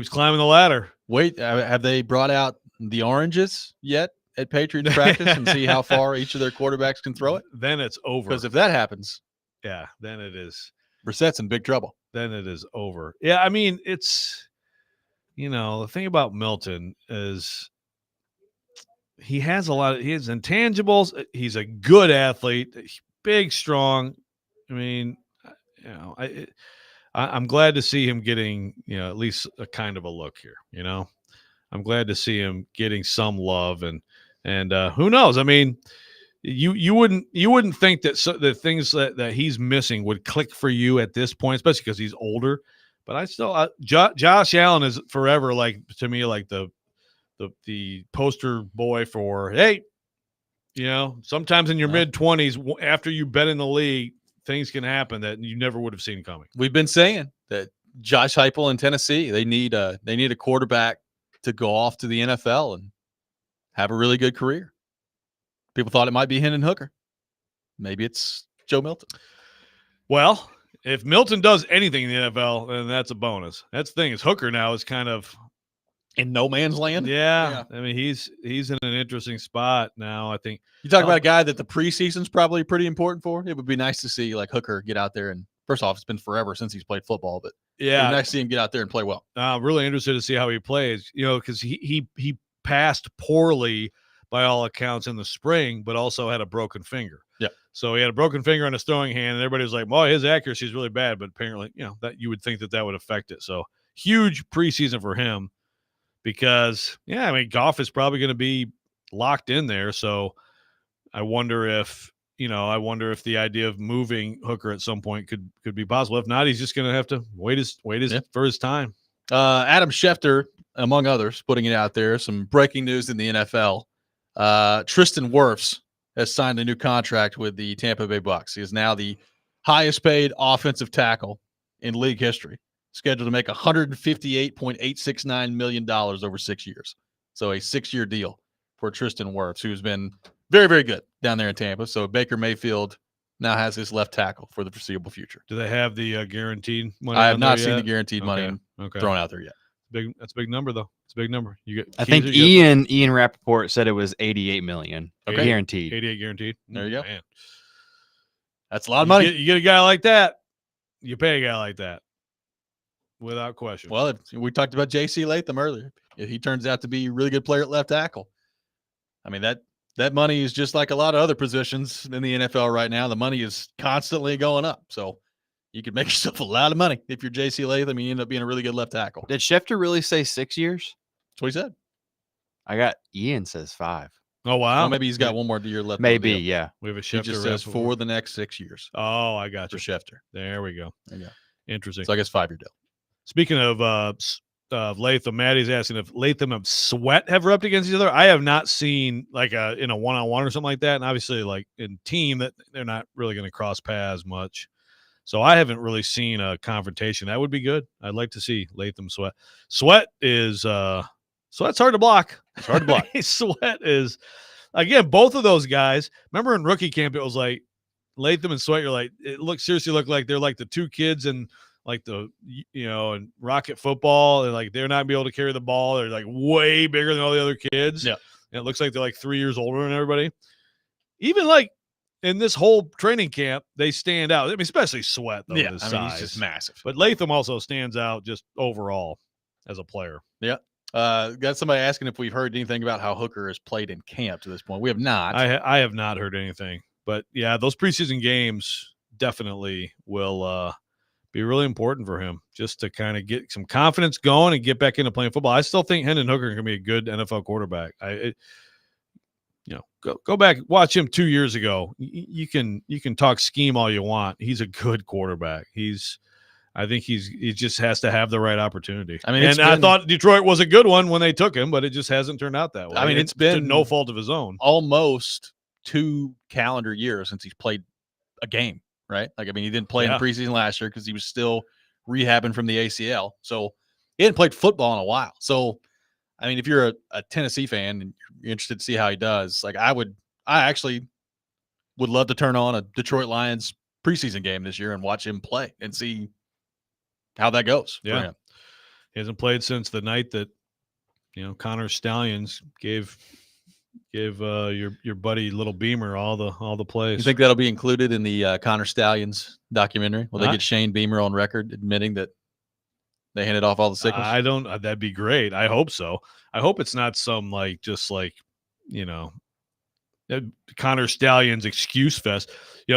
climbing the ladder, wait, have they brought out the oranges yet at Patriots practice and see how far each of their quarterbacks can throw it? Then it's over. Because if that happens, yeah, then it is. Brissett's in big trouble. Then it is over. Yeah, I mean, the thing about Milton is he has intangibles. He's a good athlete, big, strong. I mean, I'm glad to see him getting, at least a kind of a look here. I'm glad to see him getting some love, and who knows? I mean, you wouldn't think that the things that he's missing would click for you at this point, especially because he's older. But I still, Josh Allen is forever to me like the poster boy for, hey, sometimes in your mid-20s, after you've been in the league, things can happen that you never would have seen coming. We've been saying that Josh Heupel in Tennessee, they need a quarterback to go off to the NFL and have a really good career. People thought it might be Hendon Hooker. Maybe it's Joe Milton. Well, if Milton does anything in the NFL, then that's a bonus. That's the thing, is Hooker now is kind of in no man's land. Yeah. I mean, he's in an interesting spot now. I think you talk about a guy that the preseason's probably pretty important for. It would be nice to see Hooker get out there, and first off, it's been forever since he's played football, but it'd be nice to see him get out there and play well. I'm really interested to see how he plays, because he passed poorly by all accounts in the spring, but also had a broken finger. Yeah. So he had a broken finger on his throwing hand, and everybody was like, well, his accuracy is really bad, but apparently, that you would think that would affect it. So huge preseason for him. Because, Goff is probably going to be locked in there. So I wonder if the idea of moving Hooker at some point could be possible. If not, he's just going to have to wait for his time. Adam Schefter, among others, putting it out there. Some breaking news in the NFL. Tristan Wirfs has signed a new contract with the Tampa Bay Bucks. He is now the highest paid offensive tackle in league history, scheduled to make $158.869 million over 6 years. So a 6-year deal for Tristan Wirfs, who's been very, very good down there in Tampa. So Baker Mayfield now has his left tackle for the foreseeable future. Do they have the guaranteed money? I have not seen the guaranteed money thrown out there yet. That's a big number, though. It's a big number. I think Ian Rappaport said it was $88 million guaranteed. 88 guaranteed. There you go. Man. That's a lot of money. You get a guy like that, you pay a guy like that. Without question. Well, we talked about J.C. Latham earlier. If he turns out to be a really good player at left tackle, I mean, that money is just like a lot of other positions in the NFL right now. The money is constantly going up. So you could make yourself a lot of money if you're J.C. Latham. You end up being a really good left tackle. Did Schefter really say 6 years? That's what he said. I got Ian says 5. Oh, wow. Well, maybe he's got one more year left. Maybe, yeah. We have a Schefter. He just says for the next 6 years. Oh, I got you. For Schefter. There we go. There you go. Interesting. So I guess 5-year deal. Speaking of Latham, Maddie's asking if Latham and Sweat have rubbed against each other. I have not seen in a one-on-one or something like that. And obviously in team that they're not really going to cross paths much. So I haven't really seen a confrontation. That would be good. I'd like to see Latham Sweat. Sweat is Sweat's hard to block. It's hard to block. Sweat is, again, both of those guys. Remember in rookie camp, it was like Latham and Sweat. You're like, seriously look like they're like the two kids and like and Rocket football, and they're not be able to carry the ball. They're like way bigger than all the other kids. Yeah. And it looks like they're like 3 years older than everybody. Even in this whole training camp, they stand out. I mean, especially Sweat, though. Yeah, his I mean, size. he's just massive. But Latham also stands out just overall as a player. Yeah. Got somebody asking if we've heard anything about how Hooker has played in camp to this point. We have not. I have not heard anything. But, yeah, those preseason games definitely will be really important for him just to kind of get some confidence going and get back into playing football. I still think Hendon Hooker can be a good NFL quarterback. Go back, watch him 2 years ago. You can talk scheme all you want. He's a good quarterback. I think he just has to have the right opportunity. I mean, I thought Detroit was a good one when they took him, but it just hasn't turned out that way. I mean, it's been no fault of his own. Almost 2 calendar years since he's played a game, right? He didn't play in the preseason last year because he was still rehabbing from the ACL. So he hadn't played football in a while. So, I mean, if you're a Tennessee fan and you're interested to see how he does, I actually would love to turn on a Detroit Lions preseason game this year and watch him play and see how that goes. Yeah. For him. He hasn't played since the night that, Connor Stallions gave your buddy Little Beamer all the plays. You think that'll be included in the Connor Stallions documentary? Will they get Shane Beamer on record admitting that They handed off all the signals. I don't. That'd be great. I hope so. I hope it's not some just you know, Connor Stallion's excuse fest.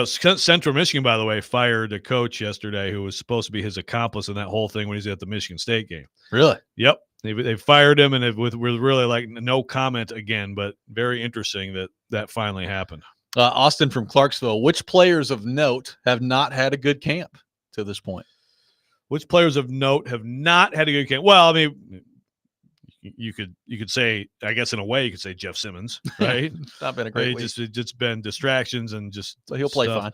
Central Michigan, by the way, fired a coach yesterday who was supposed to be his accomplice in that whole thing when he's at the Michigan State game. Really? Yep. They fired him, and with really no comment again, but very interesting that finally happened. Austin from Clarksville, which players of note have not had a good camp to this point? Which players of note have not had a good camp? Well, I mean, you could say, I guess in a way, you could say Jeff Simmons, right? Not been a great week. It's been distractions and just so he'll play stuff.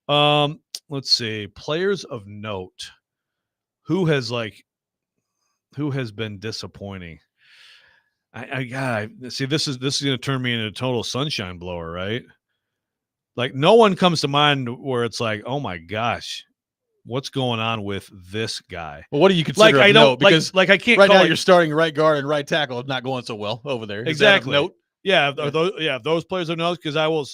fine. Let's see, players of note. Who has been disappointing? I see. This is going to turn me into a total sunshine blower, right? Like no one comes to mind where it's like, oh my gosh, what's going on with this guy? Well, what do you consider I note? Because I can't. Right now, you're starting right guard and right tackle is not going so well over there. Exactly. Note? Yeah. Those players of note, because I will.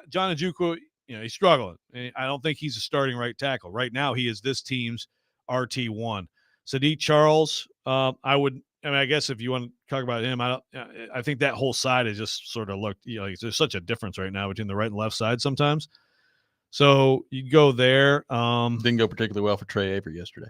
John Ojukwu, he's struggling. I don't think he's a starting right tackle right now. He is this team's RT1. Sadiq Charles, I guess if you want to talk about him, I think that whole side has just sort of looked, there's such a difference right now between the right and left side sometimes. So you go there. Didn't go particularly well for Trey Avery yesterday.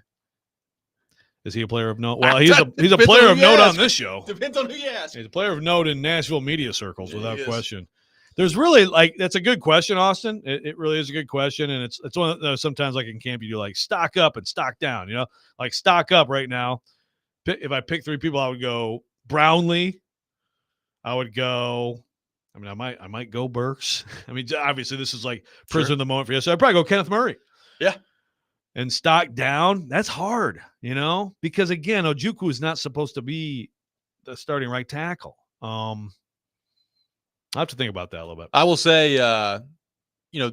Is he a player of note? Well, he's a player of note on this show. Depends on who you ask. He's a player of note in Nashville media circles, without question. There's really that's a good question, Austin. It really is a good question, and it's one of those, sometimes like in camp you do like stock up and stock down. Like stock up right now. If I pick three people, I would go Brownlee. I would go. I mean, I might go Burks. I mean, obviously this is like prisoner of the moment for you. So I'd probably go Kenneth Murray. Yeah. And stock down. That's hard, because again, Ojukwu is not supposed to be the starting right tackle. I have to think about that a little bit. I will say,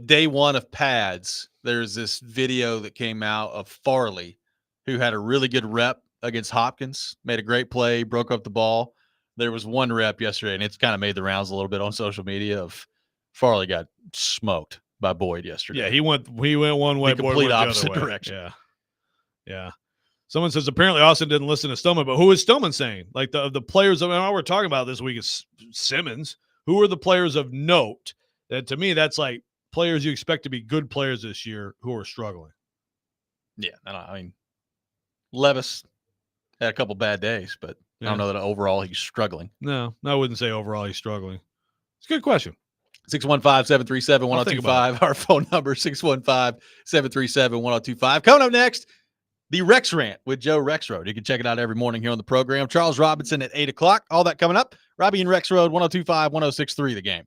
day one of pads, there's this video that came out of Farley, who had a really good rep against Hopkins, made a great play, broke up the ball. There was one rep yesterday, and it's kind of made the rounds a little bit on social media of Farley got smoked by Boyd yesterday. Yeah, he went one way, the Boyd complete went opposite the other way. direction. Yeah. Someone says apparently Austin didn't listen to Stillman, but who is Stillman saying? Like the players of we're talking about this week is Simmons. Who are the players of note? That to me, that's like players you expect to be good players this year who are struggling. Yeah, I mean, Levis had a couple bad days, but I don't know that overall he's struggling. No, I wouldn't say overall he's struggling. It's a good question. 615-737-1025. Our phone number, 615-737-1025. Coming up next, the Rex Rant with Joe Rexrode. You can check it out every morning here on the program. Charles Robinson at 8 o'clock. All that coming up. Robby and Rexrode, 1025, 1063, The Game.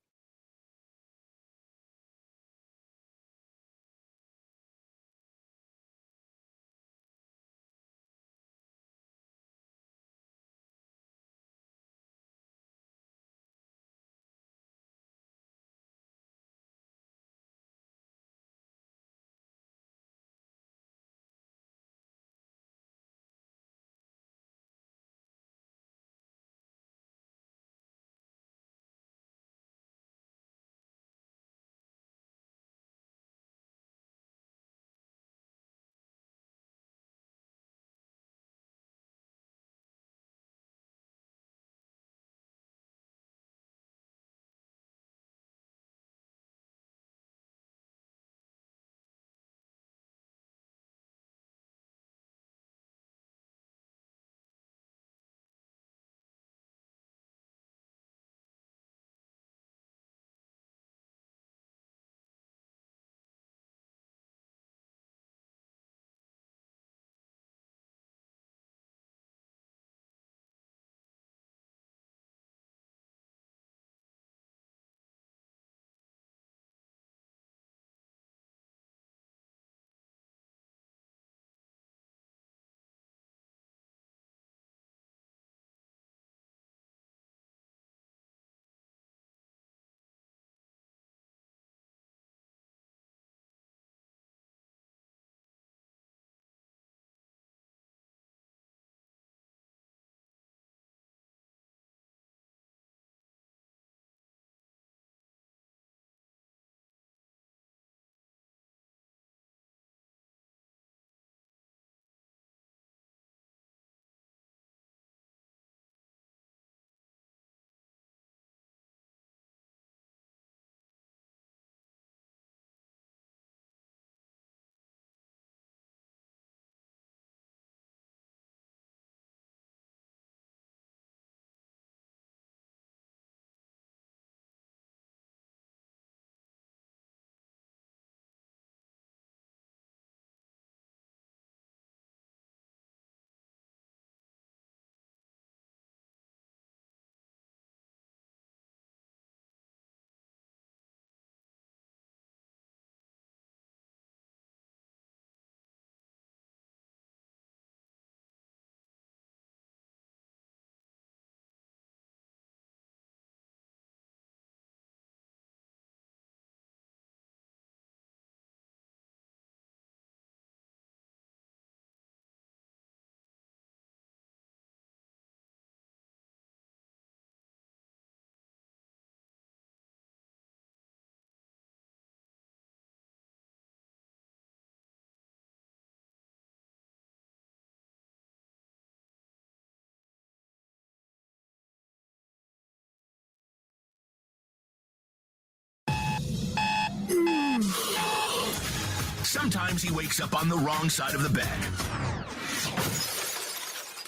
Sometimes he wakes up on the wrong side of the bed.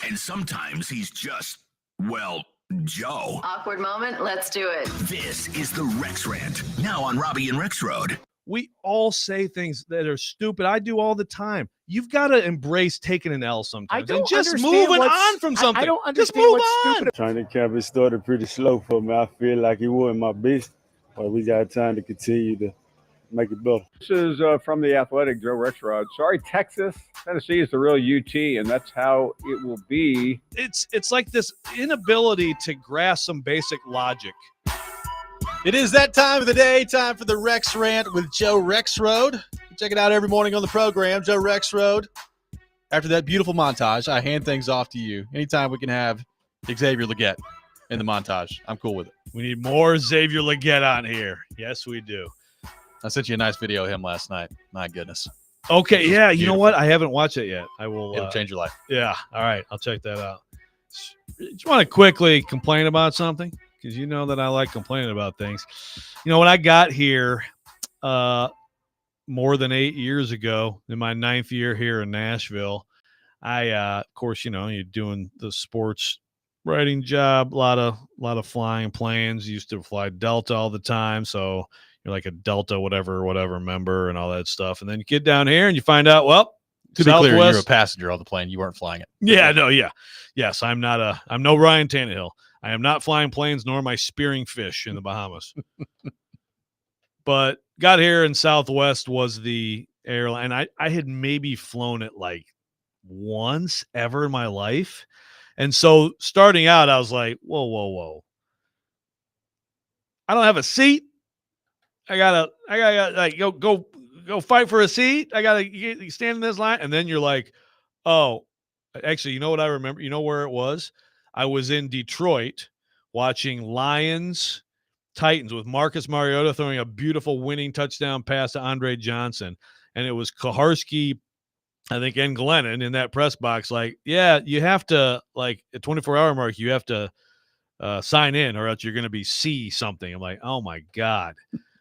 And sometimes he's just, well, Joe. Awkward moment. Let's do it. This is the Rex Rant, now on Robby and Rexrode. We all say things that are stupid. I do all the time. You've got to embrace taking an L sometimes and just moving on from something. I don't understand just move what's on. stupid. Training camp has started pretty slow for me. I feel like it wasn't my best, but we got time to continue to make it better. This is from the Athletic, Joe Rexrode. Sorry, Texas. Tennessee is the real UT, and that's how it will be. It's like this inability to grasp some basic logic. It is that time of the day, time for the Rex Rant with Joe Rexrode. Check it out every morning on the program, Joe Rexrode. After that beautiful montage, I hand things off to you. Anytime we can have Xavier Legette in the montage, I'm cool with it. We need more Xavier Legette on here. Yes, we do. I sent you a nice video of him last night. My goodness. Okay, yeah, you know what? I haven't watched it yet. I will. It'll change your life. Yeah, all right. I'll check that out. Just want to quickly complain about something because you know that I like complaining about things. You know, when I got here more than 8 years ago, in my 9th year here in Nashville, I, of course, you know, you're doing the sports writing job, a lot of flying planes. Used to fly Delta all the time, so you're like a Delta whatever member and all that stuff. And then you get down here and you find out, well, to be clear, you're a passenger on the plane. You weren't flying it. Yeah, no, yeah. Yes, I'm no Ryan Tannehill. I am not flying planes, nor am I spearing fish in the Bahamas. But got here and Southwest was the airline. I had maybe flown it like once ever in my life. And so starting out, I was like, whoa. I don't have a seat. I gotta like go fight for a seat. I gotta stand in this line. And then you're like, oh, actually, you know what I remember? You know where it was? I was in Detroit watching Lions Titans with Marcus Mariota throwing a beautiful winning touchdown pass to Andre Johnson. And it was Kaharski, I think, and Glennon in that press box. Like, yeah, you have to, like, at 24-hour mark, you have to sign in or else you're going to be C something. I'm like, oh my God.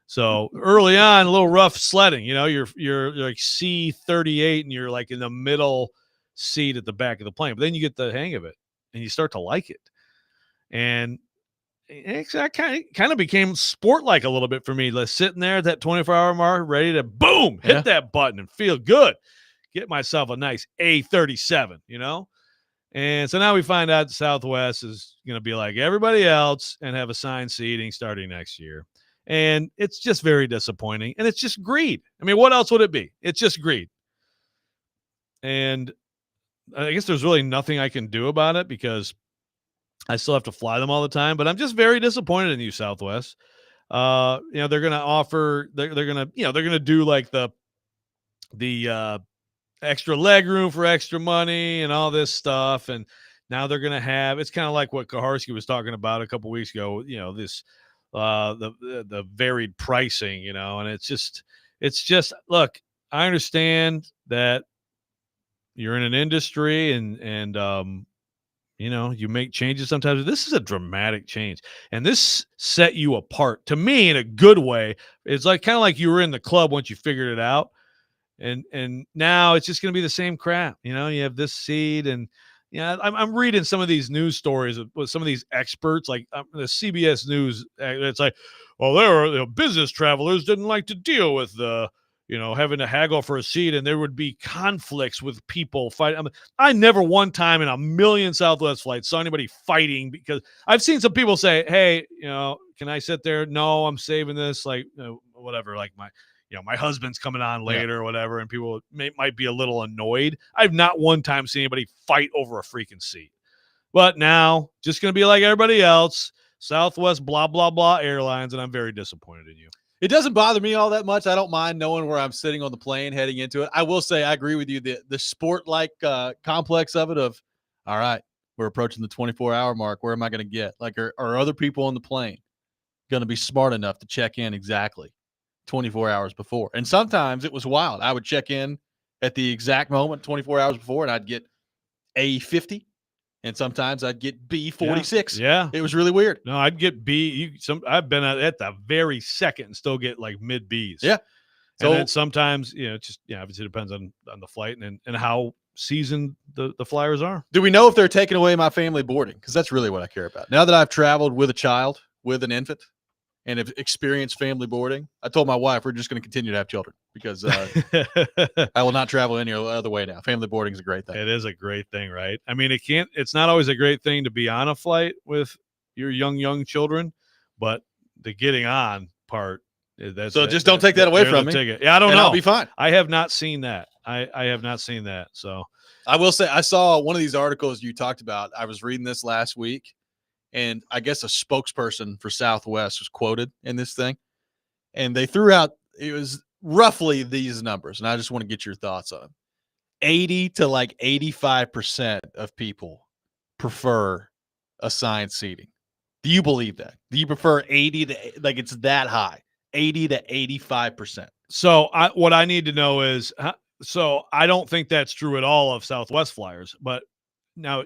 So early on, a little rough sledding, you know, you're like C38 and you're like in the middle seat at the back of the plane, but then you get the hang of it and you start to like it. And that kind of became sport-like a little bit for me. Like sitting there at that 24-hour mark, ready to boom, hit that button and feel good. Get myself a nice A37, you know? And so now we find out Southwest is going to be like everybody else and have assigned seating starting next year. And it's just very disappointing. And it's just greed. I mean, what else would it be? It's just greed. And I guess there's really nothing I can do about it because I still have to fly them all the time. But I'm just very disappointed in you, Southwest. You know, they're going to offer, they're going to do like the extra leg room for extra money and all this stuff. And now they're going to have, it's kind of like what Kaharski was talking about a couple weeks ago, you know, this, the varied pricing, you know, and it's just, look, I understand that you're in an industry and you know, you make changes sometimes. This is a dramatic change, and this set you apart to me in a good way. It's like kind of like you were in the club once you figured it out. And now it's just going to be the same crap. You know, you have this seed and, yeah, I'm reading some of these news stories with some of these experts, like the CBS News. It's like, well, there are business travelers didn't like to deal with the, you know, having to haggle for a seat, and there would be conflicts with people fighting. I mean, I never one time in a million Southwest flights saw anybody fighting because I've seen some people say, hey, you know, can I sit there? No, I'm saving this. Like, you know, whatever, like my husband's coming on later or whatever, and people might be a little annoyed. I've not one time seen anybody fight over a freaking seat. But now, just going to be like everybody else, Southwest blah, blah, blah airlines, and I'm very disappointed in you. It doesn't bother me all that much. I don't mind knowing where I'm sitting on the plane heading into it. I will say I agree with you. The sport-like complex of it of, all right, we're approaching the 24-hour mark. Where am I going to get? Like, are other people on the plane going to be smart enough to check in exactly 24 hours before? And sometimes it was wild. I would check in at the exact moment 24 hours before, and I'd get A50, and sometimes I'd get B46. Yeah. It was really weird. No, I'd get B. I've been at the very second and still get like mid Bs. Yeah. And then sometimes, obviously it depends on the flight and how seasoned the flyers are. Do we know if they're taking away my family boarding? Because that's really what I care about. Now that I've traveled with a child, with an infant, and have experienced family boarding, I told my wife we're just going to continue to have children because I will not travel any other way now. Family boarding is a great thing. It is a great thing, right? I mean, it's not always a great thing to be on a flight with your young children, but the getting on part. Just don't take that away from me. Ticket. Yeah, I don't know. I'll be fine. I have not seen that. I have not seen that. So I will say I saw one of these articles you talked about. I was reading this last week, and I guess a spokesperson for Southwest was quoted in this thing, and they threw out it was roughly these numbers, and I just want to get your thoughts on them. 80 to 85% of people prefer assigned seating. Do you believe that? Do you prefer 80 to it's that high? 80 to 85%. So what I need to know is, so I don't think that's true at all of Southwest Flyers. But now,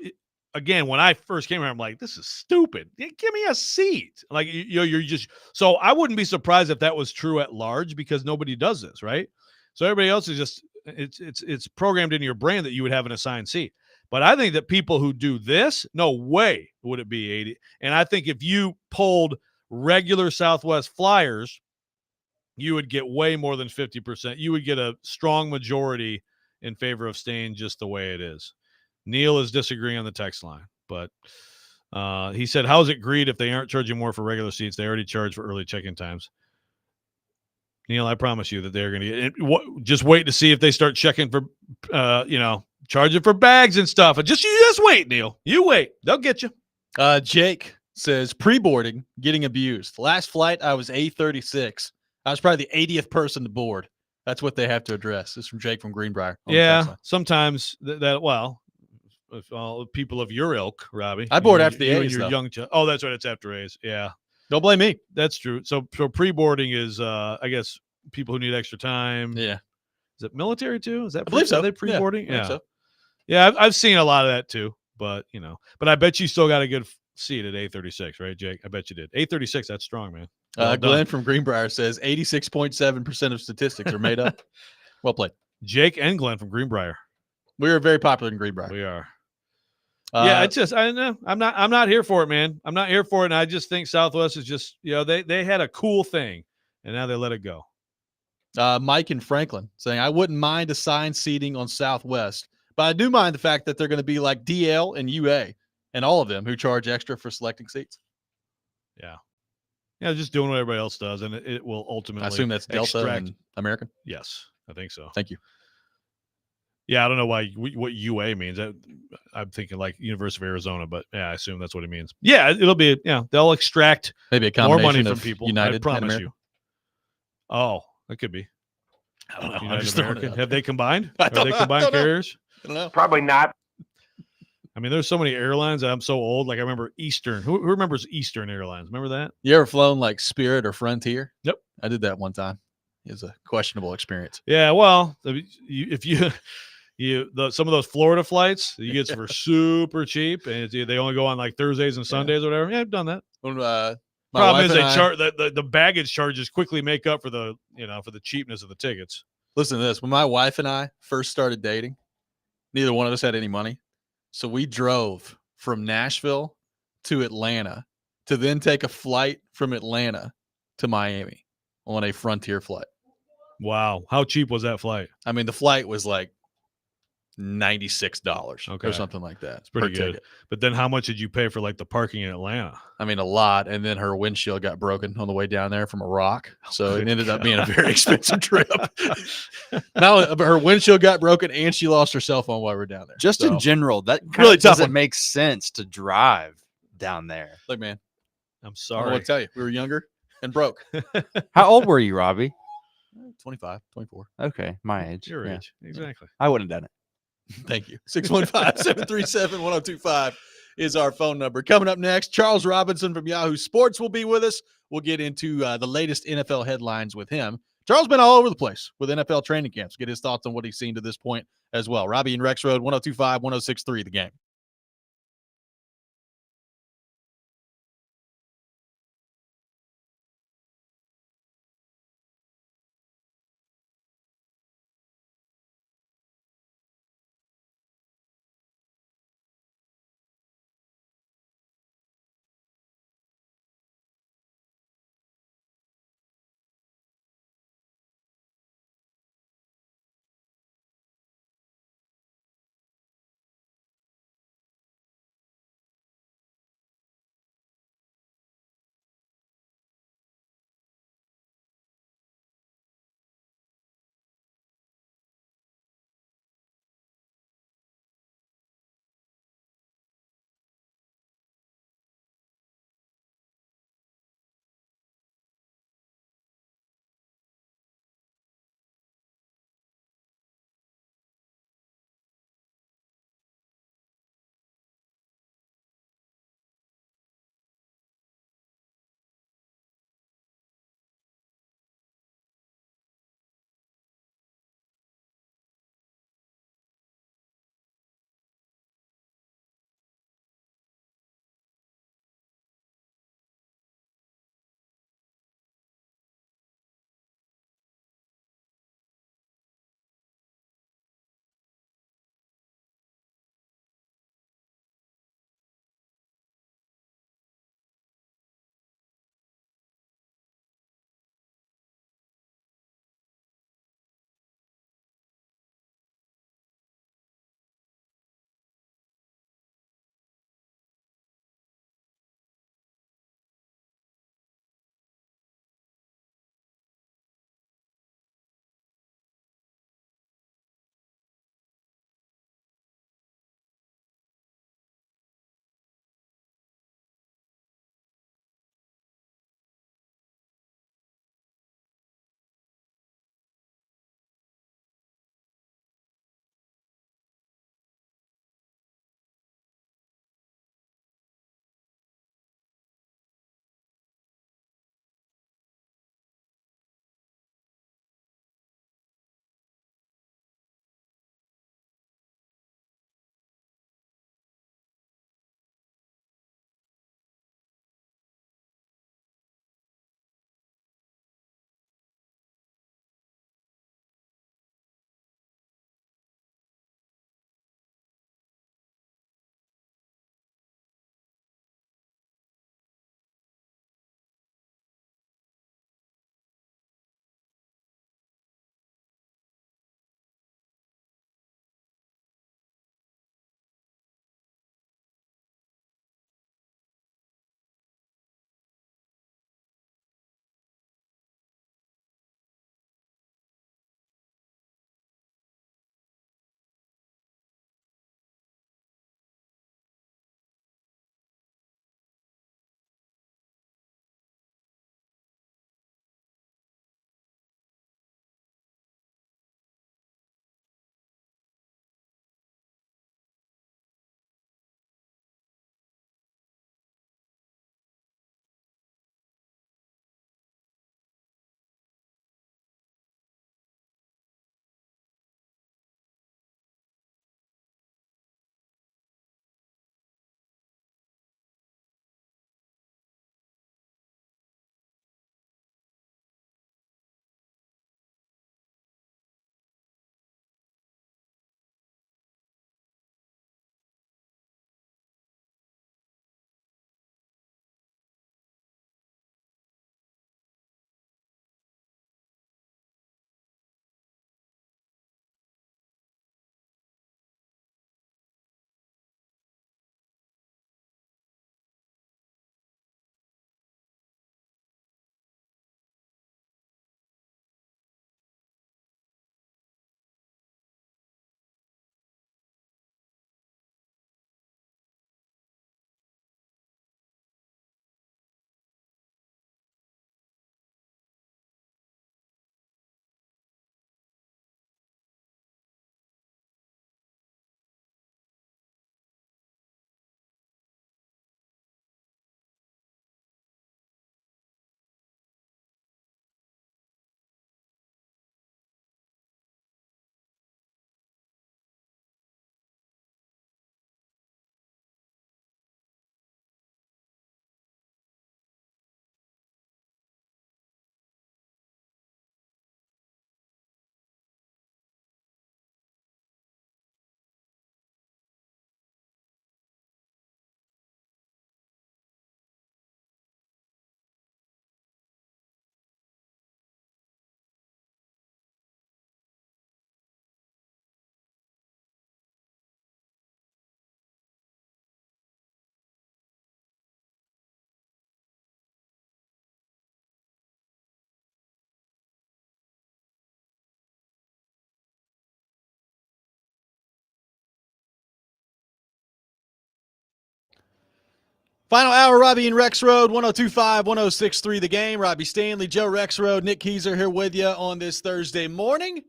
again, when I first came here, I'm like, this is stupid. Give me a seat. You're just. So I wouldn't be surprised if that was true at large because nobody does this, right? So everybody else is just it's programmed into your brain that you would have an assigned seat. But I think that people who do this, no way would it be 80. And I think if you polled regular Southwest Flyers, you would get way more than 50%. You would get a strong majority in favor of staying just the way it is. Neil is disagreeing on the text line, but he said, how's it greed if they aren't charging more for regular seats? They already charge for early check-in times. Neil, I promise you that they're going to get it. Just wait to see if they start checking for, charging for bags and stuff. You just wait, Neil. You wait. They'll get you. Jake says pre-boarding getting abused. Last flight, I was A36. I was probably the 80th person to board. That's what they have to address. This is from Jake from Greenbrier. Yeah, sometimes if all people of your ilk, Robbie. I board after the A's, your though. Young oh, that's right. It's after A's. Yeah. Don't blame me. That's true. So pre-boarding is, I guess, people who need extra time. Yeah. Is it military too? Is that I believe so. Are they pre-boarding? Yeah. I think so. Yeah, I've seen a lot of that too. But I bet you still got a good seat at A36, right, Jake? I bet you did. A36, that's strong, man. Glenn from Greenbrier says 86.7% of statistics are made up. Well played. Jake and Glenn from Greenbrier. We are very popular in Greenbrier. We are. I know. I'm not here for it, man. I'm not here for it. And I just think Southwest is just, they had a cool thing and now they let it go. Mike and Franklin saying, I wouldn't mind assigned seating on Southwest, but I do mind the fact that they're going to be like DL and UA and all of them who charge extra for selecting seats. Yeah. Yeah, just doing what everybody else does, and it will ultimately. I assume that's Delta and American. Yes, I think so. Thank you. Yeah, I don't know what UA means. I'm thinking like University of Arizona, but yeah, I assume that's what it means. Yeah, it'll be. Yeah, they'll extract maybe a more money combination from people. United, I promise you. Oh, that could be. I don't know. United American. Have they combined? I Are don't they know. combined I don't know. carriers? I don't know. Probably not. I mean, there's so many airlines. I'm so old. Like I remember Eastern. Who remembers Eastern Airlines? Remember that? You ever flown like Spirit or Frontier? Yep. I did that one time. It was a questionable experience. Yeah. Well, if some of those Florida flights you get for super cheap, and they only go on like Thursdays and Sundays or whatever. Yeah, I've done that. When, Problem is the baggage charges quickly make up for the cheapness of the tickets. Listen to this. When my wife and I first started dating, neither one of us had any money. So we drove from Nashville to Atlanta to then take a flight from Atlanta to Miami on a Frontier flight. Wow. How cheap was that flight? I mean, the flight was like $96 or something like that. It's pretty good. Ticket. But then how much did you pay for like the parking in Atlanta? I mean, a lot. And then her windshield got broken on the way down there from a rock. So it ended up being a very expensive trip. Now her windshield got broken and she lost her cell phone while we were down there. Just in general, that really doesn't make sense to drive down there. Look, man, I'm I sorry. don't want to tell you, we were younger and broke. How old were you, Robbie? 25, 24. Okay, my age. Your age. Exactly. I wouldn't have done it. Thank you. 615-737-1025 is our phone number. Coming up next, Charles Robinson from Yahoo Sports will be with us. We'll get into the latest NFL headlines with him. Charles been all over the place with NFL training camps. Get his thoughts on what he's seen to this point as well. Robby and Rexrode, 102.5, 106.3, The Game. Final hour, Robby and Rexrode, 102.5, 106.3 The Game. Robbie Stanley, Joe Rexrode, Nick Keyser here with you on this Thursday morning.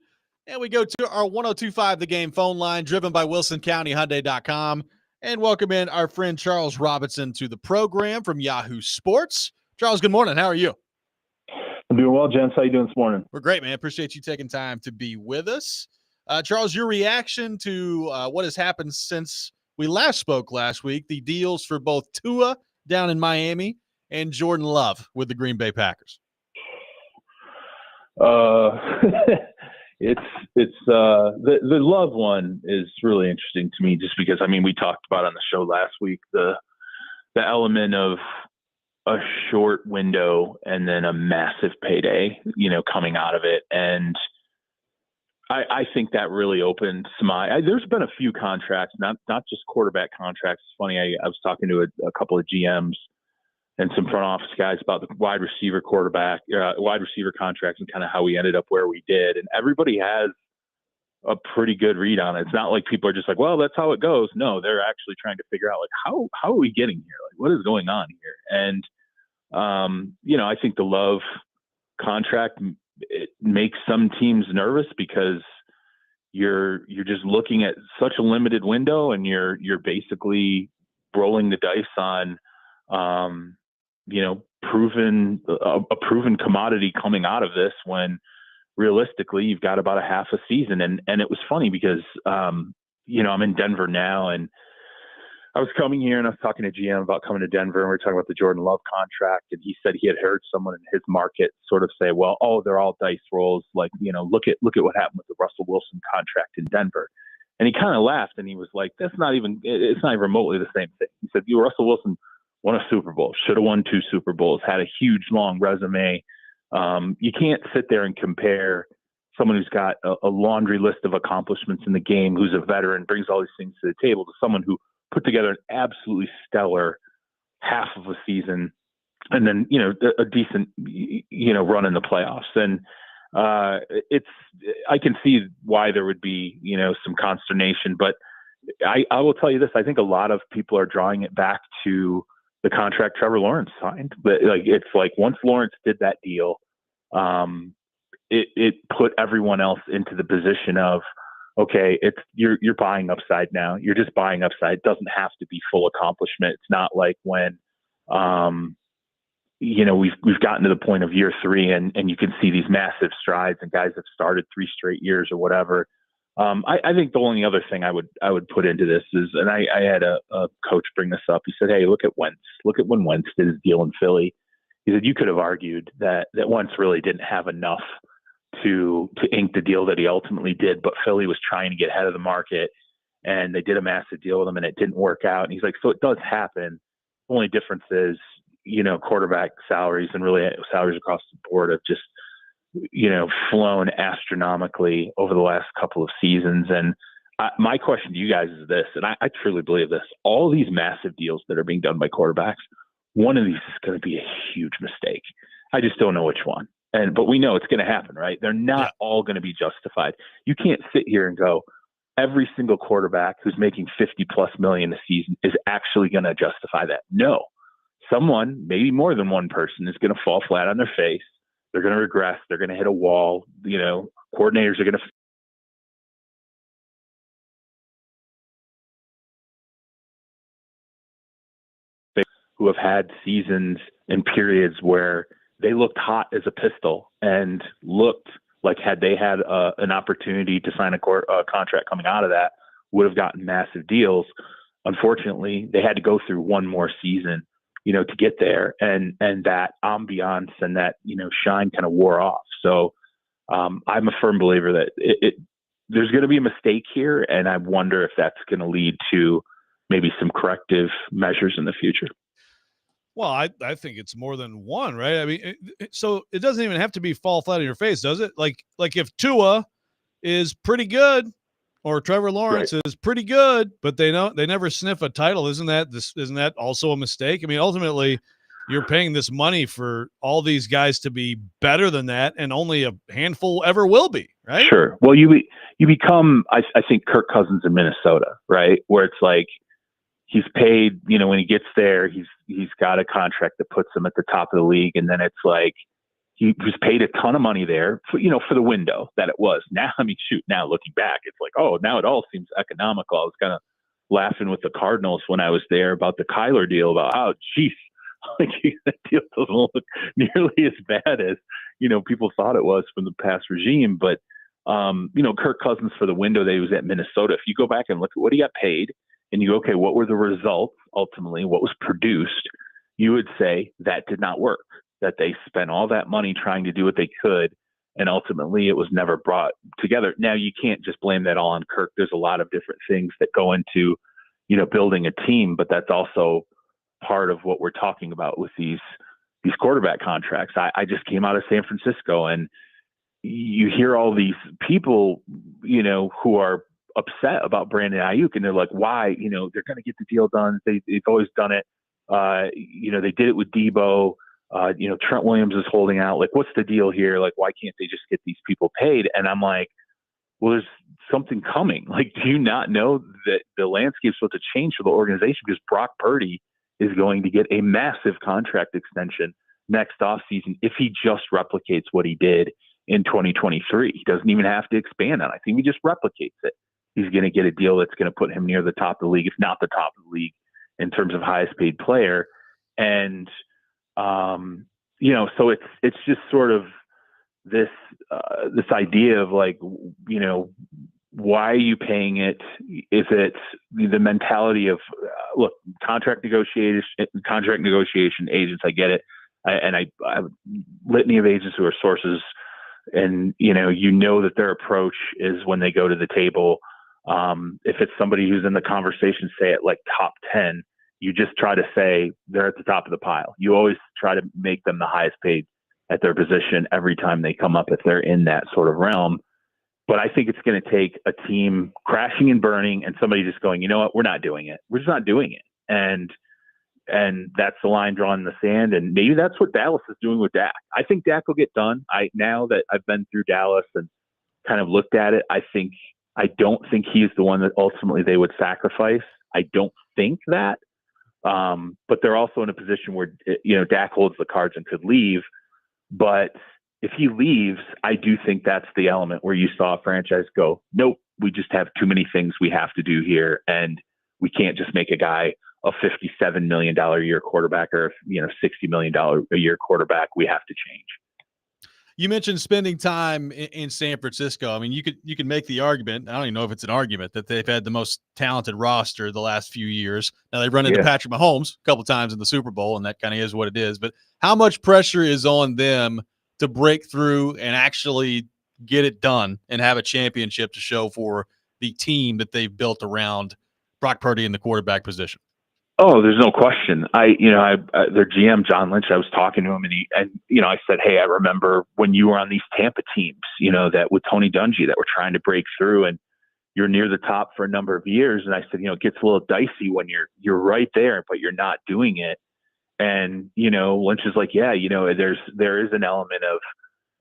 And we go to our 102.5 The Game phone line, driven by WilsonCountyHyundai.com. And welcome in our friend Charles Robinson to the program from Yahoo Sports. Charles, good morning. How are you? I'm doing well, gents. How you doing this morning? We're great, man. Appreciate you taking time to be with us. Charles, your reaction to what has happened since we last spoke last week, the deals for both Tua down in Miami and Jordan Love with the Green Bay Packers. It's the Love one is really interesting to me just because, I mean, we talked about on the show last week, the element of a short window and then a massive payday, coming out of it. And I think that really opened some eyes. There's been a few contracts, not just quarterback contracts. It's funny. I was talking to a couple of GMs and some front office guys about the wide receiver contracts and kind of how we ended up where we did. And everybody has a pretty good read on it. It's not like people are just like, well, that's how it goes. No, they're actually trying to figure out, like, how are we getting here? Like, what is going on here? And, I think the Love contract, it makes some teams nervous because you're just looking at such a limited window and you're basically rolling the dice on, a proven commodity coming out of this when realistically you've got about a half a season. And it was funny because, I'm in Denver now, and I was coming here and I was talking to GM about coming to Denver, and we were talking about the Jordan Love contract. And he said he had heard someone in his market sort of say, well, they're all dice rolls. Like, look at what happened with the Russell Wilson contract in Denver. And he kind of laughed and he was like, it's not even remotely the same thing. He said, Russell Wilson won a Super Bowl, should have won 2 Super Bowls, had a huge long resume. You can't sit there and compare someone who's got a laundry list of accomplishments in the game, who's a veteran, brings all these things to the table, to someone who put together an absolutely stellar half of a season and then, a decent, run in the playoffs. And I can see why there would be, some consternation, but I will tell you this. I think a lot of people are drawing it back to the contract Trevor Lawrence signed. But it's like once Lawrence did that deal, it put everyone else into the position of, okay, you're buying upside now. You're just buying upside. It doesn't have to be full accomplishment. It's not like when, we've gotten to the point of year 3 and you can see these massive strides and guys have started 3 straight years or whatever. I think the only other thing I would put into this is, and I had a coach bring this up. He said, hey, look at Wentz. Look at when Wentz did his deal in Philly. He said, you could have argued that Wentz really didn't have enough to ink the deal that he ultimately did, but Philly was trying to get ahead of the market and they did a massive deal with him and it didn't work out. And he's like, so it does happen. The only difference is, quarterback salaries and really salaries across the board have just, flown astronomically over the last couple of seasons. And my question to you guys is this, and I truly believe this, all these massive deals that are being done by quarterbacks, one of these is going to be a huge mistake. I just don't know which one. But we know it's going to happen, right? They're not all going to be justified. You can't sit here and go, every single quarterback who's making $50+ million a season is actually going to justify that. No, someone, maybe more than one person, is going to fall flat on their face. They're going to regress. They're going to hit a wall. Coordinators are going to who have had seasons and periods where they looked hot as a pistol and looked like had they had an opportunity to sign a contract coming out of that, would have gotten massive deals. Unfortunately, they had to go through one more season, to get there. And that ambiance and that, shine kind of wore off. So I'm a firm believer that there's going to be a mistake here. And I wonder if that's going to lead to maybe some corrective measures in the future. Well, I think it's more than one, right? I mean, so it doesn't even have to be fall flat on your face, does it? Like if Tua is pretty good or Trevor Lawrence is pretty good, but they never sniff a title, isn't that also a mistake? I mean, ultimately, you're paying this money for all these guys to be better than that, and only a handful ever will be, right? Sure. Well, you become, I think, Kirk Cousins in Minnesota, right? Where it's like, he's paid, when he gets there, he's got a contract that puts him at the top of the league. And then it's like, he was paid a ton of money there for, for the window that it was. Now, now looking back, it's like, oh, now it all seems economical. I was kind of laughing with the Cardinals when I was there about the Kyler deal about, oh, geez, like that deal doesn't look nearly as bad as, people thought it was from the past regime. But, Kirk Cousins for the window that he was at Minnesota, if you go back and look at what he got paid and you go, okay, what were the results ultimately, what was produced, you would say that did not work, that they spent all that money trying to do what they could. And ultimately it was never brought together. Now you can't just blame that all on Kirk. There's a lot of different things that go into, building a team, but that's also part of what we're talking about with these quarterback contracts. I just came out of San Francisco and you hear all these people, who are upset about Brandon Ayuk, and they're like, why? They're going to get the deal done. They've always done it. They did it with Debo. Trent Williams is holding out. Like, what's the deal here? Like, why can't they just get these people paid? And I'm like, well, there's something coming. Like, do you not know that the landscape's supposed to change for the organization because Brock Purdy is going to get a massive contract extension next offseason if he just replicates what he did in 2023. He doesn't even have to expand on it. I think he just replicates it. He's going to get a deal that's going to put him near the top of the league, if not the top of the league, in terms of highest paid player. And, so it's just sort of this idea of like, why are you paying it? Is it the mentality of, look, contract negotiation agents, I get it. I have a litany of agents who are sources, and, that their approach is when they go to the table. If it's somebody who's in the conversation, say at like top 10, you just try to say they're at the top of the pile. You always try to make them the highest paid at their position every time they come up, if they're in that sort of realm. But I think it's going to take a team crashing and burning and somebody just going, you know what, we're not doing it. We're just not doing it. And that's the line drawn in the sand. And maybe that's what Dallas is doing with Dak. I think Dak will get done. Now that I've been through Dallas and kind of looked at it, I don't think he's the one that ultimately they would sacrifice. I don't think that. But they're also in a position where, Dak holds the cards and could leave. But if he leaves, I do think that's the element where you saw a franchise go, nope, we just have too many things we have to do here. And we can't just make a guy a $57 million a year quarterback or, $60 million a year quarterback. We have to change. You mentioned spending time in San Francisco. I mean, you could make the argument, I don't even know if it's an argument, that they've had the most talented roster the last few years. Now they've run into Patrick Mahomes a couple times in the Super Bowl, and that kind of is what it is. But how much pressure is on them to break through and actually get it done and have a championship to show for the team that they've built around Brock Purdy in the quarterback position? Oh, there's no question. Their GM, John Lynch, I was talking to him and I said, hey, I remember when you were on these Tampa teams, that with Tony Dungy that were trying to break through, and you're near the top for a number of years. And I said, it gets a little dicey when you're right there, but you're not doing it. And, Lynch is like, yeah, there is an element of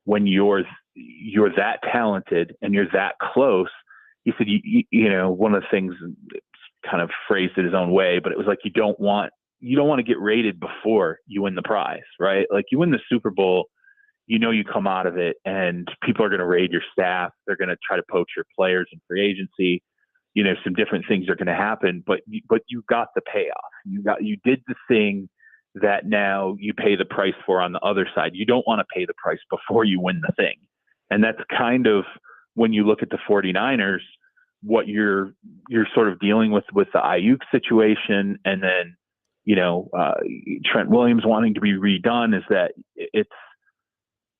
when you're that talented and you're that close. He said, one of the things, kind of phrased it his own way, but it was like, you don't want to get rated before you win the prize, right? Like, you win the Super Bowl, you come out of it and people are going to raid your staff. They're going to try to poach your players in free agency. Some different things are going to happen, but you got the payoff. You did the thing that now you pay the price for on the other side. You don't want to pay the price before you win the thing. And that's kind of, when you look at the 49ers, what you're sort of dealing with the Ayuk situation, and then Trent Williams wanting to be redone, is that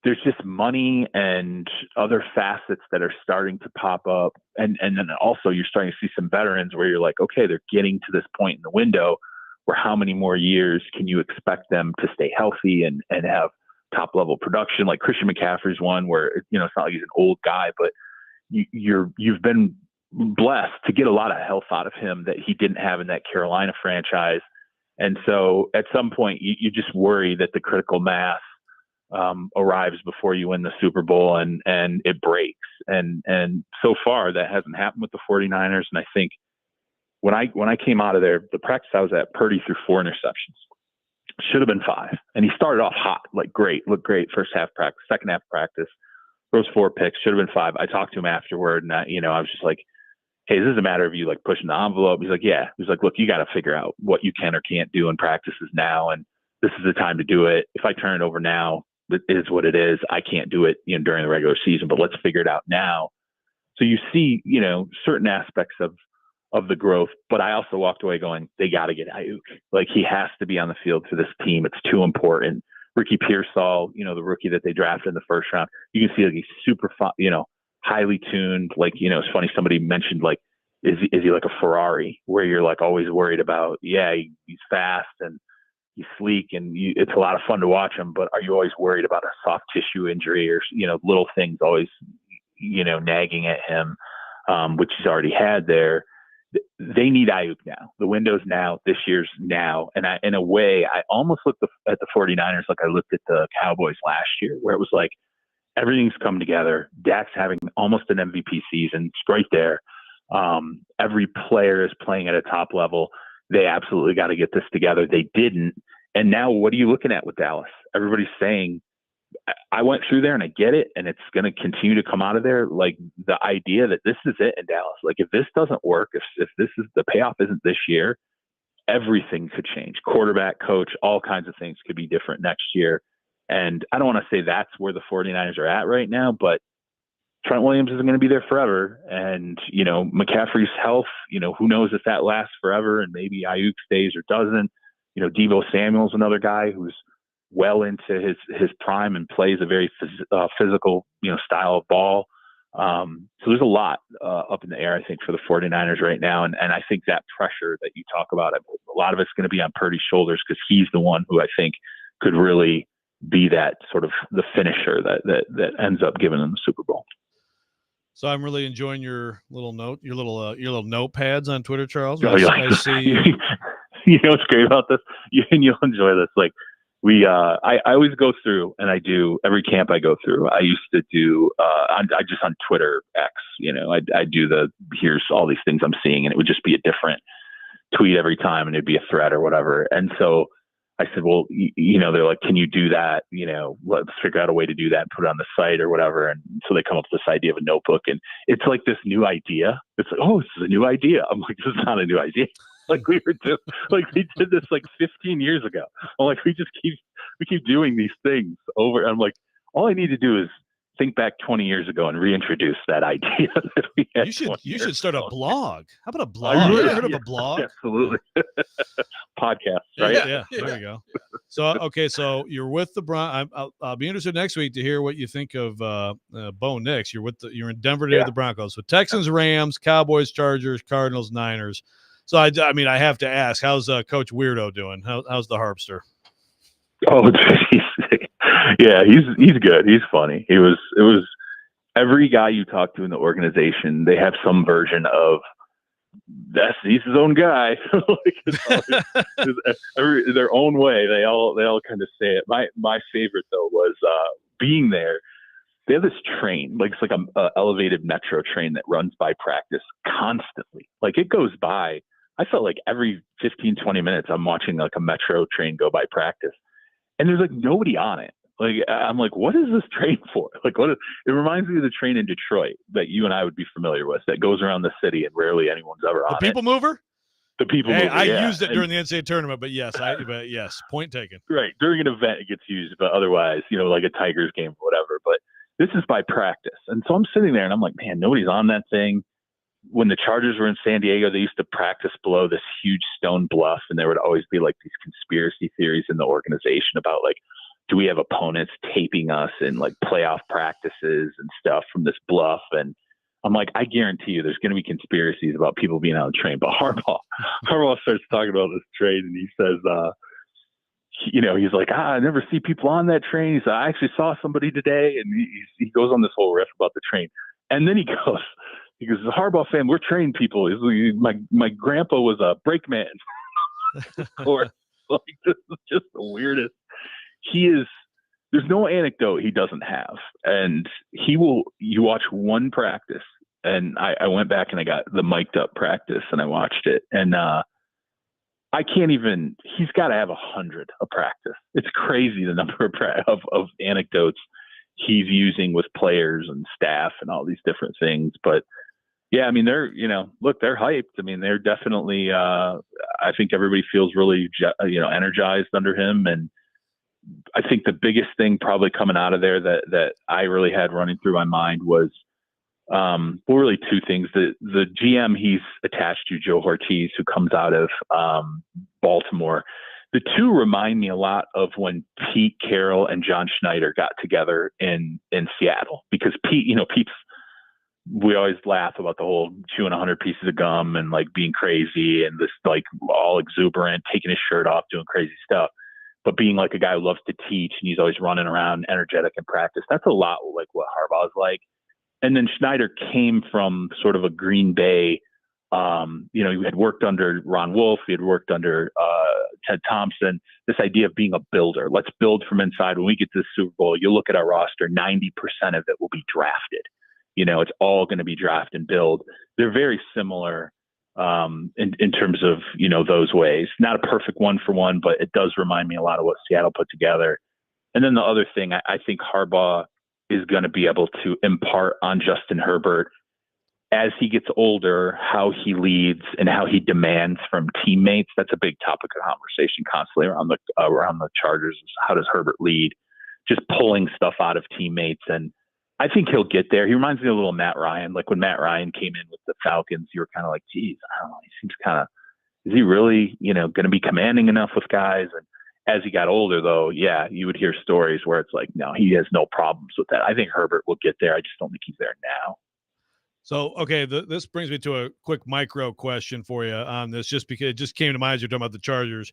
there's just money and other facets that are starting to pop up, and then also you're starting to see some veterans where you're like, okay, they're getting to this point in the window where how many more years can you expect them to stay healthy and have top level production? Like Christian McCaffrey's one where it's not like he's an old guy, but you've been blessed to get a lot of health out of him that he didn't have in that Carolina franchise. And so at some point you just worry that the critical mass arrives before you win the Super Bowl and it breaks. And so far that hasn't happened with the 49ers. And I think, when I came out of there, the practice I was at, Purdy threw 4 interceptions. Should have been 5. And he started off hot, like looked great first half practice, second half practice, throws 4 picks, should have been 5. I talked to him afterward, and I was just like, hey, this is a matter of you like pushing the envelope. He's like, yeah. He's like, look, you got to figure out what you can or can't do in practices now, and this is the time to do it. If I turn it over now, it is what it is. I can't do it, during the regular season, but let's figure it out now. So you see, certain aspects of the growth, but I also walked away going, they got to get Ayuk. Like, he has to be on the field for this team. It's too important. Ricky Pearsall, the rookie that they drafted in the first round, you can see like he's super fun, highly tuned. Like, it's funny, somebody mentioned like, is he like a Ferrari, where you're like always worried about, he's fast and he's sleek and it's a lot of fun to watch him, but are you always worried about a soft tissue injury or, little things always, nagging at him, which he's already had there. They need Ayuk now. The window's now. This year's now. And in a way, I almost looked at the 49ers like I looked at the Cowboys last year, where it was like everything's come together. Dak's having almost an MVP season. It's right there. Every player is playing at a top level. They absolutely got to get this together. They didn't. And now what are you looking at with Dallas? Everybody's saying, I went through there and I get it, and it's going to continue to come out of there. Like, the idea that this is it in Dallas. Like, if this doesn't work, if this is the payoff isn't this year, everything could change. Quarterback, coach, all kinds of things could be different next year. And I don't want to say that's where the 49ers are at right now, but Trent Williams isn't going to be there forever. And, McCaffrey's health, who knows if that lasts forever, and maybe Ayuk stays or doesn't. Deebo Samuel's another guy who's well into his prime and plays a very physical, style of ball. So there's a lot up in the air, I think, for the 49ers right now. And I think that pressure that you talk about, a lot of it's going to be on Purdy's shoulders, because he's the one who I think could really be that sort of the finisher that ends up giving them the Super Bowl. So I'm really enjoying your little notepads on Twitter, Charles. Oh, I see. What's great about this? You'll enjoy this. Like, I always go through, and I do every camp I go through. I used to do, I just on Twitter X, I do here's all these things I'm seeing, and it would just be a different tweet every time, and it'd be a thread or whatever. And so I said, well, they're like, can you do that? Let's figure out a way to do that and put it on the site or whatever. And so they come up with this idea of a notebook, and it's like this new idea. It's like, oh, this is a new idea. I'm like, this is not a new idea. Like, we did this like 15 years ago. I'm like, we keep doing these things over. I'm like, all I need to do is think back 20 years ago and reintroduce that idea that we had. You should start a blog. How about a blog? I You would, ever heard of a blog? Absolutely. Podcast, right? Yeah, there you go. So, okay, so you're with the Broncos. I'll be interested next week to hear what you think of Bo Nix. You're in Denver today with the Broncos. So Texans, Rams, Cowboys, Chargers, Cardinals, Niners. So I mean, I have to ask, how's Coach Weirdo doing? How's the Harpster? Oh, yeah, he's good. He's funny. It was every guy you talk to in the organization, they have some version of he's his own guy. Their own way. They all kind of say it. My favorite though was being there. They have this train, like it's like a elevated metro train that runs by practice constantly. Like, it goes by. I felt like every 15, 20 minutes I'm watching like a metro train go by practice, and there's like nobody on it. Like, I'm like, what is this train for? Like, it reminds me of the train in Detroit that you and I would be familiar with that goes around the city and rarely anyone's ever on it. The People Mover? The People Mover, I used it during the NCAA tournament, but yes, point taken. Right. During an event, it gets used, but otherwise, like a Tigers game or whatever. But this is by practice. And so I'm sitting there and I'm like, man, nobody's on that thing. When the Chargers were in San Diego, they used to practice below this huge stone bluff, and there would always be like these conspiracy theories in the organization about like, do we have opponents taping us in like playoff practices and stuff from this bluff? And I'm like, I guarantee you there's going to be conspiracies about people being on the train. But Harbaugh starts talking about this train, and he says, he's like, I never see people on that train. He said, I actually saw somebody today. And he goes on this whole riff about the train. And then he goes, the Harbaugh fan, we're trained people. My grandpa was a brakeman. Or like, this is just the weirdest. There's no anecdote he doesn't have. And you watch one practice and I went back and I got the mic'd up practice and I watched it, and I can't even. He's got to have 100 a practice. It's crazy the number of anecdotes he's using with players and staff and all these different things. But yeah, I mean, they're they're hyped. I mean, they're definitely. I think everybody feels really energized under him, and I think the biggest thing probably coming out of there that I really had running through my mind was. Really two things. The GM he's attached to, Joe Ortiz, who comes out of Baltimore. The two remind me a lot of when Pete Carroll and John Schneider got together in Seattle, because Pete's, we always laugh about the whole chewing 100 pieces of gum and like being crazy and this like all exuberant, taking his shirt off, doing crazy stuff. But being like a guy who loves to teach and he's always running around energetic in practice, that's a lot like what Harbaugh's like. And then Schneider came from sort of a Green Bay, he had worked under Ron Wolf, he had worked under Ted Thompson, this idea of being a builder. Let's build from inside. When we get to the Super Bowl, you look at our roster, 90% of it will be drafted. It's all going to be draft and build. They're very similar in terms of, those ways. Not a perfect one for one, but it does remind me a lot of what Seattle put together. And then the other thing, I think Harbaugh is going to be able to impart on Justin Herbert as he gets older, how he leads and how he demands from teammates. That's a big topic of conversation constantly around the Chargers. How does Herbert lead? Just pulling stuff out of teammates. And I think he'll get there. He reminds me a little of Matt Ryan. Like when Matt Ryan came in with the Falcons, you were kind of like, geez, I don't know. He seems is he really, going to be commanding enough with guys? And as he got older, though, yeah, you would hear stories where it's like, no, he has no problems with that. I think Herbert will get there. I just don't think he's there now. So, okay, this brings me to a quick micro question for you on this, just because it just came to mind as you're talking about the Chargers,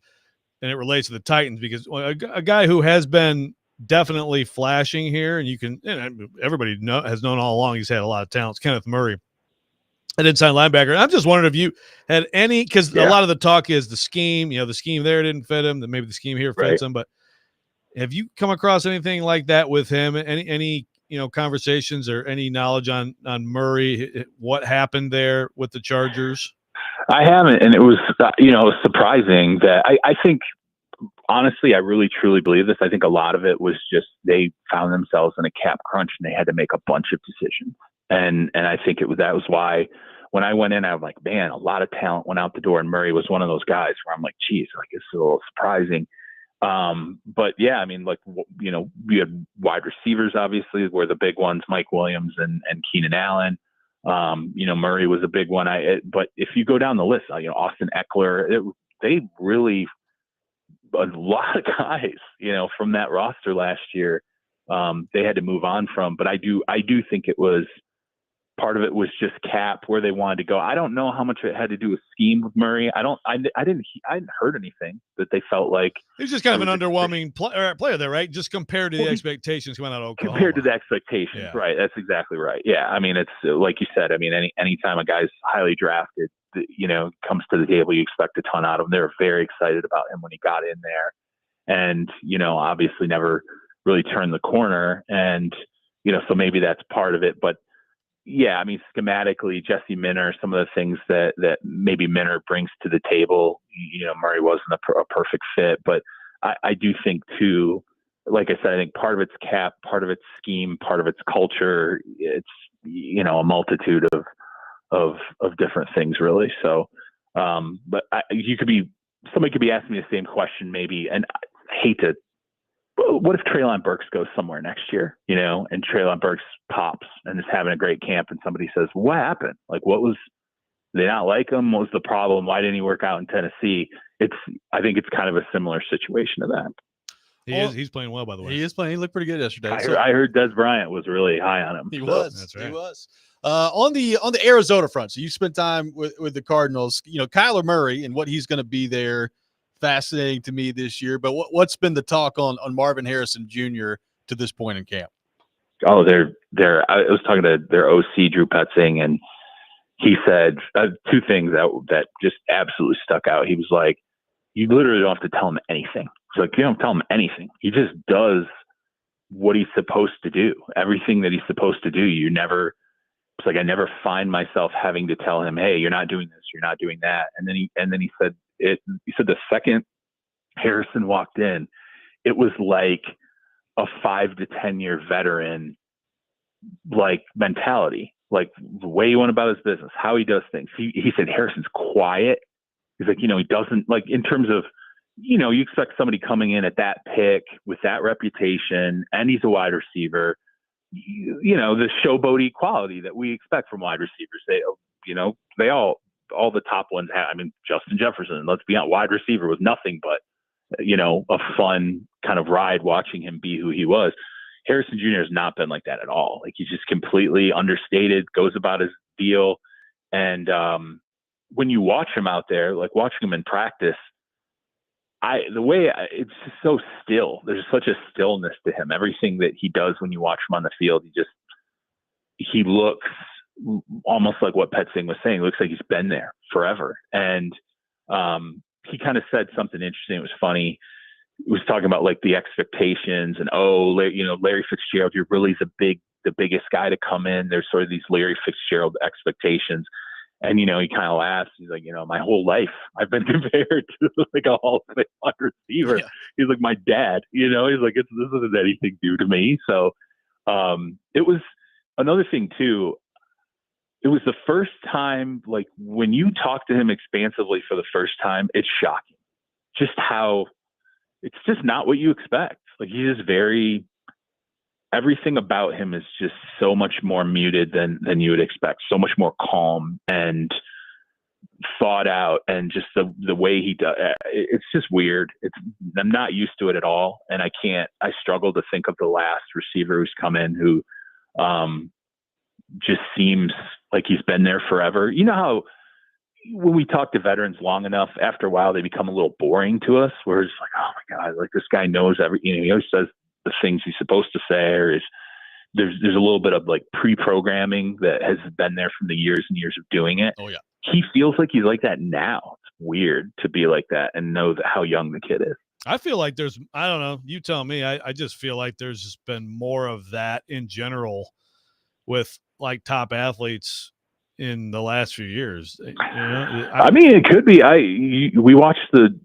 and it relates to the Titans, because a guy who has been definitely flashing here, and everybody has known all along he's had a lot of talent, Kenneth Murray, an inside linebacker. And I'm just wondering if you had any, because a lot of the talk is the scheme, the scheme there didn't fit him, then maybe the scheme here fits him, but have you come across anything like that with him? Any conversations or any knowledge on Murray, what happened there with the Chargers? I haven't, and it was surprising that I think, honestly, I really truly believe this. I think a lot of it was just they found themselves in a cap crunch and they had to make a bunch of decisions. And I think that was why when I went in, I was like, man, a lot of talent went out the door, and Murray was one of those guys where I'm like, geez, like it's a little surprising. But yeah, I mean, like, we had wide receivers, obviously, were the big ones, Mike Williams and Keenan Allen. Murray was a big one. But if you go down the list, Austin Eckler, they really, a lot of guys, from that roster last year, they had to move on from. But I do think it was, part of it was just cap, where they wanted to go. I don't know how much it had to do with scheme with Murray. I hadn't heard anything that they felt like he was just kind of an underwhelming player there, right? Just compared to the expectations coming out of Oklahoma. Compared to the expectations, right? That's exactly right. Yeah, I mean, it's like you said. I mean, anytime a guy's highly drafted, comes to the table, you expect a ton out of him. They were very excited about him when he got in there, and obviously never really turned the corner, and so maybe that's part of it, but. Yeah, I mean, schematically, Jesse Minter, some of the things that maybe Minter brings to the table, Murray wasn't a perfect fit. But I do think, too, like I said, I think part of it's cap, part of it's scheme, part of it's culture. It's, a multitude of different things, really. So, but somebody could be asking me the same question maybe, and I hate to. What if Treylon Burks goes somewhere next year, and Treylon Burks pops and is having a great camp, and somebody says, what happened? Like, did they not like him? What was the problem? Why didn't he work out in Tennessee? I think it's kind of a similar situation to that. He's playing well, by the way. He is playing. He looked pretty good yesterday. I heard Des Bryant was really high on him. He was. That's right. He was. On the Arizona front, so you spent time with the Cardinals. Kyler Murray and what he's going to be there. Fascinating to me this year, but what's been the talk on Marvin Harrison Jr. to this point in camp? Oh, I was talking to their OC Drew Petzing, and he said two things that just absolutely stuck out. He was like, "You literally don't have to tell him anything." He's like, "You don't tell him anything. He just does what he's supposed to do. Everything that he's supposed to do. You never it's like I never find myself having to tell him, hey, you're not doing this, you're not doing that. And then he said it. He said the second Harrison walked in, it was like a 5 to 10 year veteran like mentality, like the way he went about his business, how he does things. He said Harrison's quiet. He's like, he doesn't, like, in terms of, you expect somebody coming in at that pick with that reputation, and he's a wide receiver, the showboaty quality that we expect from wide receivers. They all the top ones have. I mean, Justin Jefferson, let's be honest, wide receiver was nothing but, a fun kind of ride watching him be who he was. Harrison Jr. has not been like that at all. Like, he's just completely understated, goes about his deal. And when you watch him out there, like watching him in practice, it's just so still. There's such a stillness to him. Everything that he does when you watch him on the field, he looks almost like what Pet Singh was saying. It looks like he's been there forever. And he kind of said something interesting. It was funny. He was talking about like the expectations and, Larry Fitzgerald, you're really the biggest guy to come in. There's sort of these Larry Fitzgerald expectations. And, he kind of laughs. He's like, my whole life I've been compared to like a Hall of Fame wide receiver. Yeah. He's like my dad, he's like, this isn't anything new to me. So it was another thing too. It was the first time, like when you talk to him expansively for the first time, it's shocking just how it's just not what you expect. Like, he's just everything about him is just so much more muted than you would expect, so much more calm and thought out, and just the way he does it's just weird. I'm not used to it at all, and I struggle to think of the last receiver who's come in who just seems like he's been there forever. You know how when we talk to veterans long enough, after a while they become a little boring to us, where it's like, oh my God, like this guy knows everything. He always says the things he's supposed to say, or there's a little bit of like pre-programming that has been there from the years and years of doing it. Oh yeah. He feels like he's like that now. It's weird to be like that and know how young the kid is. I feel like I don't know, you tell me. I just feel like there's just been more of that in general with like top athletes in the last few years. I mean, it could be. We watched the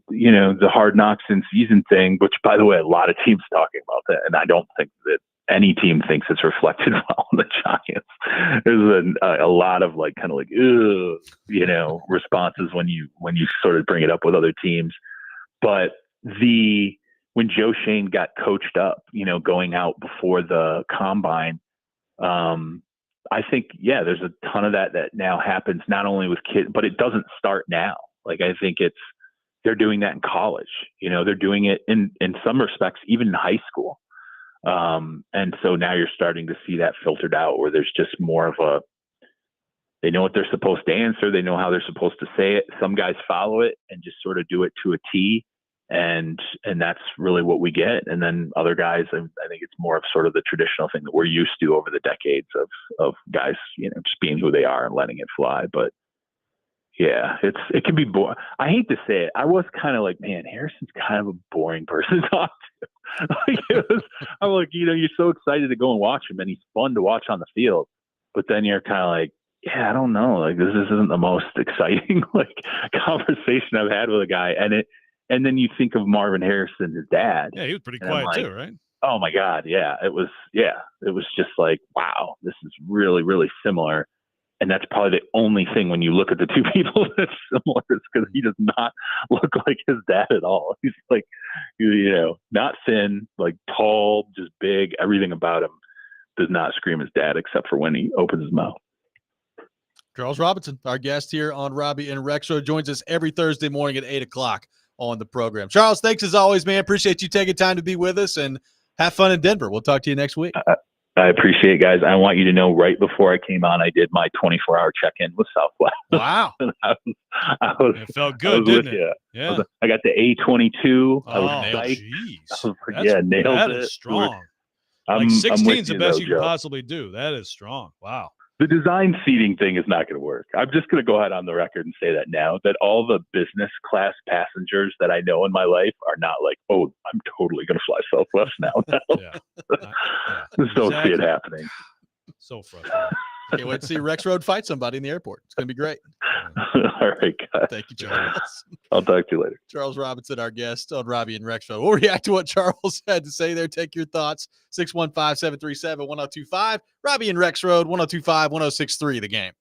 Hard Knocks in season thing, which, by the way, a lot of teams talking about that, and I don't think that any team thinks it's reflected well on the Giants. There's a lot of like kind of like responses when you sort of bring it up with other teams. But when Joe Shane got coached up, going out before the combine, I think, there's a ton of that now happens not only with kids, but it doesn't start now. Like, I think they're doing that in college. They're doing it in some respects, even in high school. And so now you're starting to see that filtered out, where there's just more of they know what they're supposed to answer. They know how they're supposed to say it. Some guys follow it and just sort of do it to a T. And that's really what we get. And then other guys, I think it's more of sort of the traditional thing that we're used to over the decades of guys, just being who they are and letting it fly. But yeah, it can be boring. I hate to say it. I was kind of like, man, Harrison's kind of a boring person to talk to. I'm like, you're so excited to go and watch him, and he's fun to watch on the field. But then you're kind of like, yeah, I don't know. Like, this isn't the most exciting conversation I've had with a guy. And then you think of Marvin Harrison, his dad. Yeah, he was pretty quiet too, right? Oh my God, yeah. It was just like, wow, this is really, really similar. And that's probably the only thing when you look at the two people that's similar, is because he does not look like his dad at all. He's like, not thin, like tall, just big. Everything about him does not scream his dad, except for when he opens his mouth. Charles Robinson, our guest here on Robby and Rexrode, joins us every Thursday morning at 8:00 on the program. Charles, thanks as always, man. Appreciate you taking time to be with us, and have fun in Denver. We'll talk to you next week. I appreciate it, guys. I want you to know, right before I came on, I did my 24-hour check-in with Southwest. Wow. It felt good, didn't it? Yeah. I got the A22. I was psyched. Nailed that it. Is strong. Like 16 is the best you can possibly do. That is strong. Wow. The design seating thing is not going to work. I'm just going to go ahead on the record and say that now, that all the business class passengers that I know in my life are not like, oh, I'm totally going to fly Southwest now. Yeah. Just don't see it happening. So frustrating. Can't wait to see Rexrode fight somebody in the airport. It's going to be great. All right, guys. Thank you, Charles. I'll talk to you later. Charles Robinson, our guest on Robby and Rexrode. We'll react to what Charles had to say there. Take your thoughts. 615-737-1025. Robby and Rexrode, 1025-1063, the game.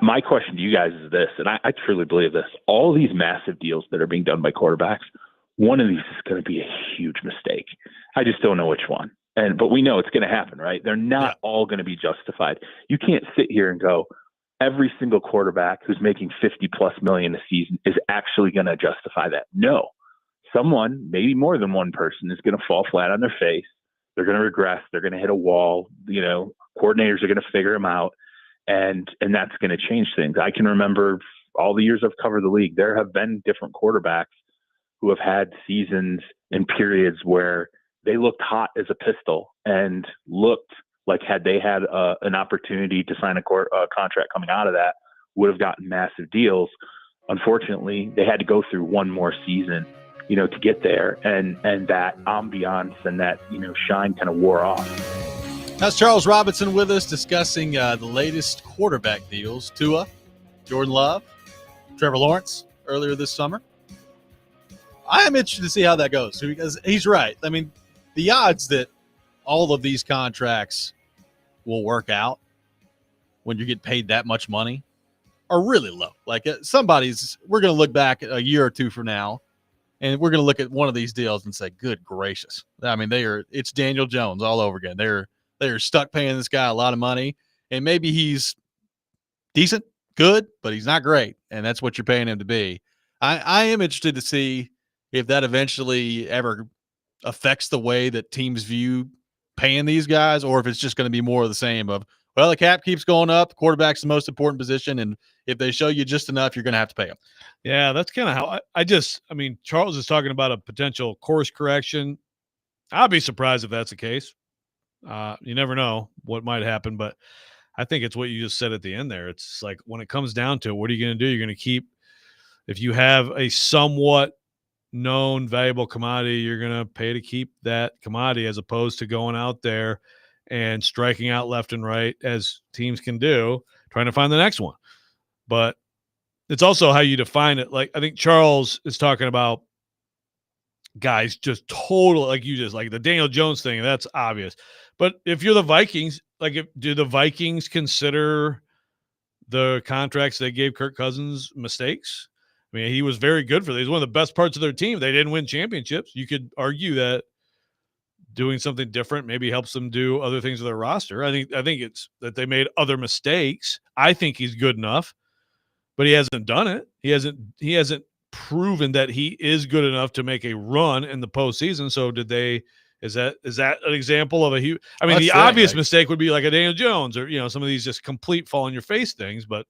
My question to you guys is this, and I truly believe this. All these massive deals that are being done by quarterbacks, one of these is going to be a huge mistake. I just don't know which one. But we know it's going to happen, right? They're not all going to be justified. You can't sit here and go, every single quarterback who's making 50+ million a season is actually going to justify that. No. Someone, maybe more than one person, is going to fall flat on their face. They're going to regress. They're going to hit a wall. Coordinators are going to figure them out. And that's going to change things. I can remember all the years I've covered the league, there have been different quarterbacks who have had seasons and periods where they looked hot as a pistol and looked like had they had an opportunity to sign a contract coming out of that, would have gotten massive deals. Unfortunately, they had to go through one more season, to get there. And that ambiance and that, shine kind of wore off. That's Charles Robinson with us discussing the latest quarterback deals. Tua, Jordan Love, Trevor Lawrence earlier this summer. I am interested to see how that goes because he's right. I mean, the odds that all of these contracts will work out when you get paid that much money are really low. Like we're going to look back a year or two from now and we're going to look at one of these deals and say, good gracious. I mean, it's Daniel Jones all over again. They're stuck paying this guy a lot of money, and maybe he's decent, good, but he's not great, and that's what you're paying him to be. I am interested to see if that eventually ever affects the way that teams view paying these guys, or if it's just going to be more of the same of, well, the cap keeps going up, the quarterback's the most important position, and if they show you just enough, you're going to have to pay them. Yeah, that's kind of how I mean, Charles is talking about a potential course correction. I'd be surprised if that's the case. You never know what might happen, but I think it's what you just said at the end there. It's like when it comes down to it, what are you going to do? You're going to keep, if you have a somewhat known valuable commodity, you're going to pay to keep that commodity as opposed to going out there and striking out left and right as teams can do, trying to find the next one. But it's also how you define it. Like, I think Charles is talking about guys just total, like you just like the Daniel Jones thing. That's obvious. But if you're the Vikings, do the Vikings consider the contracts they gave Kirk Cousins mistakes? I mean, he was very good for this. He's one of the best parts of their team. They didn't win championships. You could argue that doing something different maybe helps them do other things with their roster. I think it's that they made other mistakes. I think he's good enough, but he hasn't done it. He hasn't proven that he is good enough to make a run in the postseason. So is that an example of a huge, I mean, the obvious mistake would be like a Daniel Jones or, some of these just complete fall in your face things, but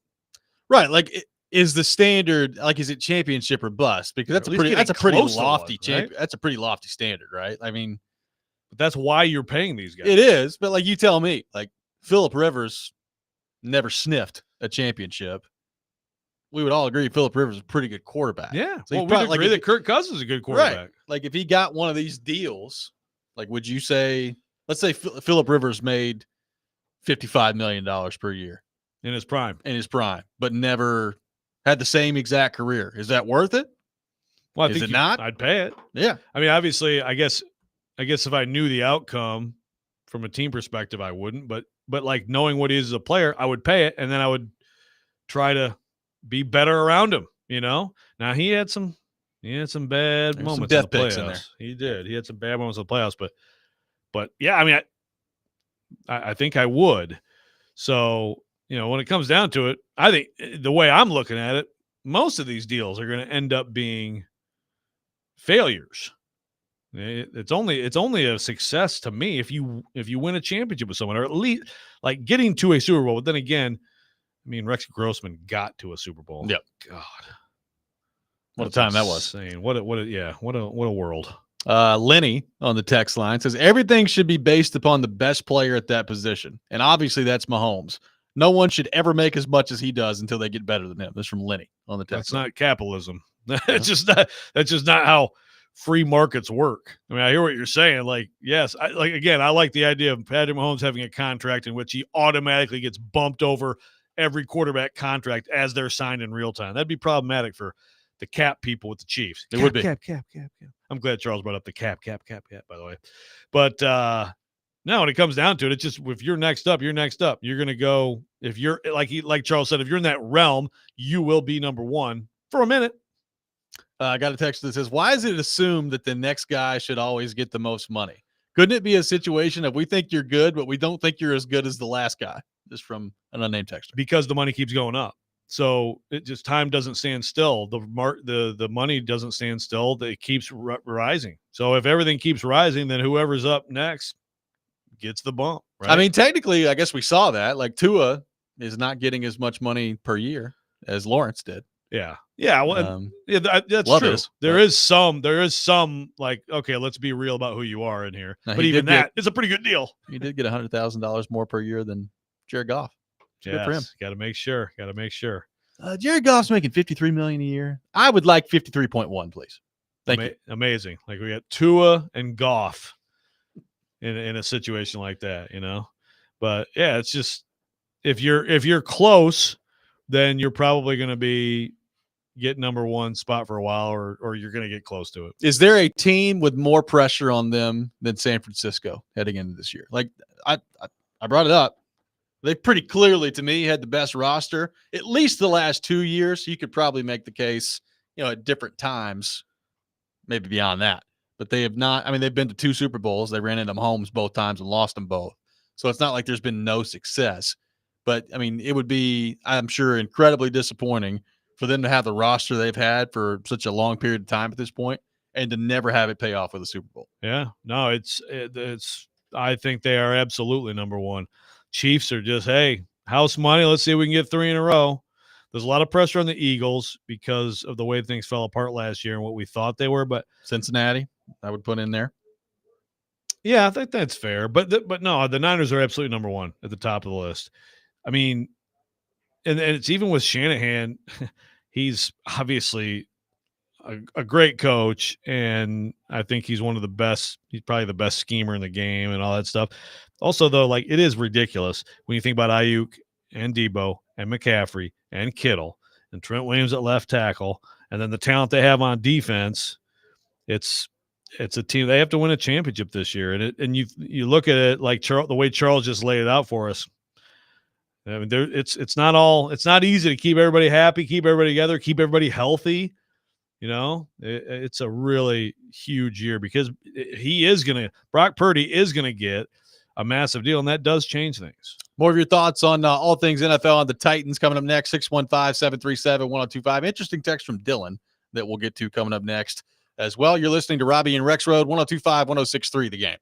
right. Like is the standard, like, is it championship or bust? Because that's a pretty lofty champion. Right? That's a pretty lofty standard, right? I mean, but that's why you're paying these guys. It is. But like you tell me, like Phillip Rivers never sniffed a championship. We would all agree Phillip Rivers is a pretty good quarterback. Yeah. So we'd agree that Kirk Cousins is a good quarterback. Right. Like if he got one of these deals, like would you say, let's say Phillip Rivers made $55 million per year. In his prime, but never had the same exact career. Is that worth it? Well, I think not? I'd pay it. Yeah. I mean, obviously, I guess if I knew the outcome from a team perspective, I wouldn't. But like knowing what he is as a player, I would pay it, and then I would try to be better around him. Now he had some bad moments. Some death in the picks playoffs. in there. He did. He had some bad moments in the playoffs, but yeah, I mean, I think I would. So. When it comes down to it, I think the way I'm looking at it, most of these deals are going to end up being failures. It's only a success to me if you win a championship with someone, or at least like getting to a Super Bowl. But then again, I mean, Rex Grossman got to a Super Bowl. Yep. God, what a time that was! Insane. What a world. Lenny on the text line says everything should be based upon the best player at that position, and obviously that's Mahomes. No one should ever make as much as he does until they get better than him. This is from Lenny on the text. That's not capitalism. That's just not how free markets work. I mean, I hear what you're saying. Like, yes, I like the idea of Patrick Mahomes having a contract in which he automatically gets bumped over every quarterback contract as they're signed in real time. That'd be problematic for the cap people with the Chiefs. It would be. Cap. I'm glad Charles brought up the cap, by the way. But No, when it comes down to it, it's just if you're next up, you're next up. You're going to go, if you're like Charles said, if you're in that realm, you will be number one for a minute. I got a text that says, why is it assumed that the next guy should always get the most money? Couldn't it be a situation of we think you're good, but we don't think you're as good as the last guy? Just from an unnamed texter. Because the money keeps going up. So it just time doesn't stand still. The money doesn't stand still. It keeps rising. So if everything keeps rising, then whoever's up next gets the bump. Right? I mean, technically, I guess we saw that. Like Tua is not getting as much money per year as Lawrence did. Yeah. Yeah. Well, that's true. Is, there is some like, okay, let's be real about who you are in here. Now, but even that is a pretty good deal. He did get $100,000 more per year than Jared Goff. Good for him. Got to make sure. Jared Goff's making $53 million a year. I would like 53.1, please. Thank you. Amazing. Like we got Tua and Goff in a situation like that, But yeah, it's just if you're close, then you're probably going to be get number one spot for a while, or you're going to get close to it. Is there a team with more pressure on them than San Francisco heading into this year? Like I brought it up. They pretty clearly, to me, had the best roster, at least the last 2 years. You could probably make the case, at different times, maybe beyond that. But they have not. I mean, they've been to 2 Super Bowls. They ran into Mahomes both times and lost them both. So it's not like there's been no success. But, I mean, it would be, I'm sure, incredibly disappointing for them to have the roster they've had for such a long period of time at this point and to never have it pay off with a Super Bowl. Yeah. No, it's I think they are absolutely number one. Chiefs are just, hey, house money. Let's see if we can get 3 in a row. There's a lot of pressure on the Eagles because of the way things fell apart last year and what we thought they were. But Cincinnati, I would put in there. Yeah, I think that's fair. But no, the Niners are absolutely number one at the top of the list. I mean, and it's even with Shanahan, he's obviously a great coach, and I think he's one of the best. He's probably the best schemer in the game and all that stuff. Also, though, like it is ridiculous when you think about Ayuk and Debo and McCaffrey and Kittle and Trent Williams at left tackle, and then the talent they have on defense. It's a team. They have to win a championship this year, and you look at it like the way Charles just laid it out for us. I mean, it's not easy to keep everybody happy, keep everybody together, keep everybody healthy. It's a really huge year because Brock Purdy is going to get a massive deal, and that does change things. More of your thoughts on all things NFL on the Titans coming up next, 615-737-1025. Interesting text from Dylan that we'll get to coming up next as well. You're listening to Robby and Rexrode, 102.5, 106.3 The Game.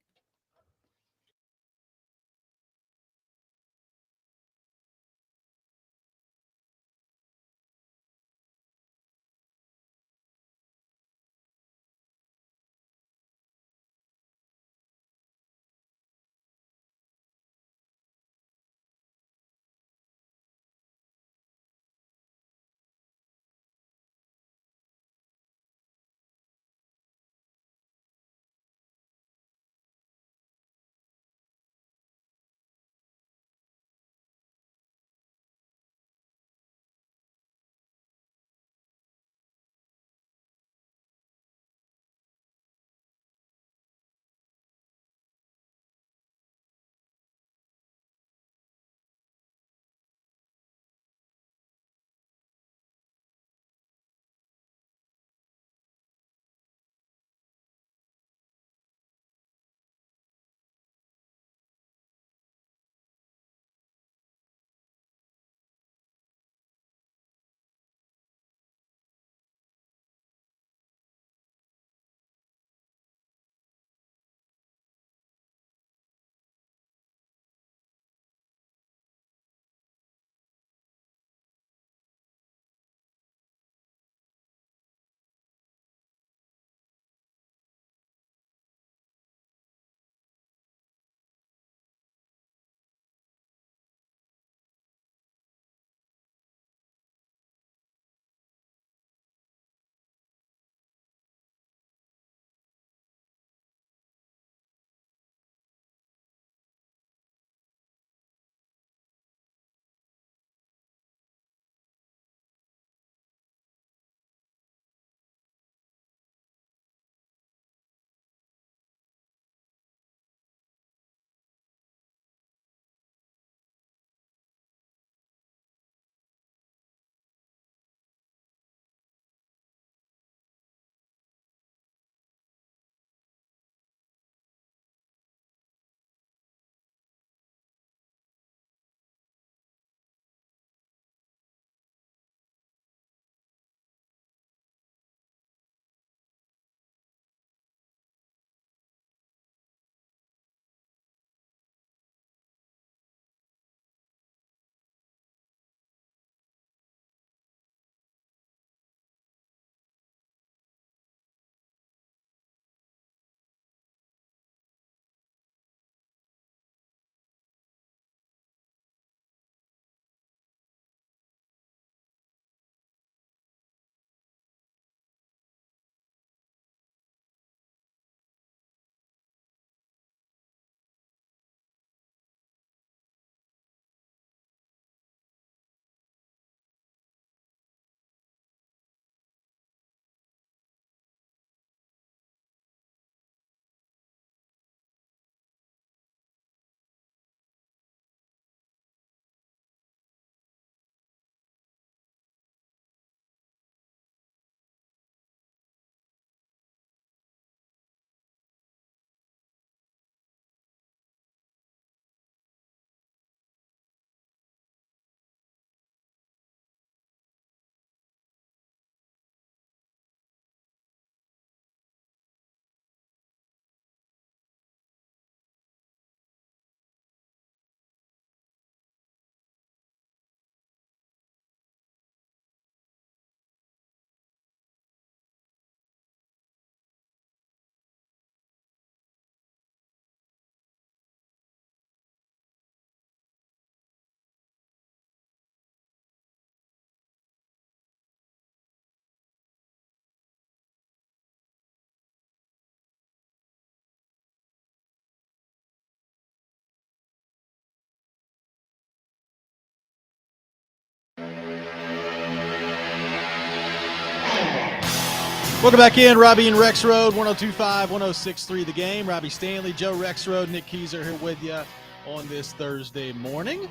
Welcome back in, Robby and Rexrode, 102.5, 106.3 The Game. Robbie Stanley, Joe Rexrode, Nick Keyser here with you on this Thursday morning.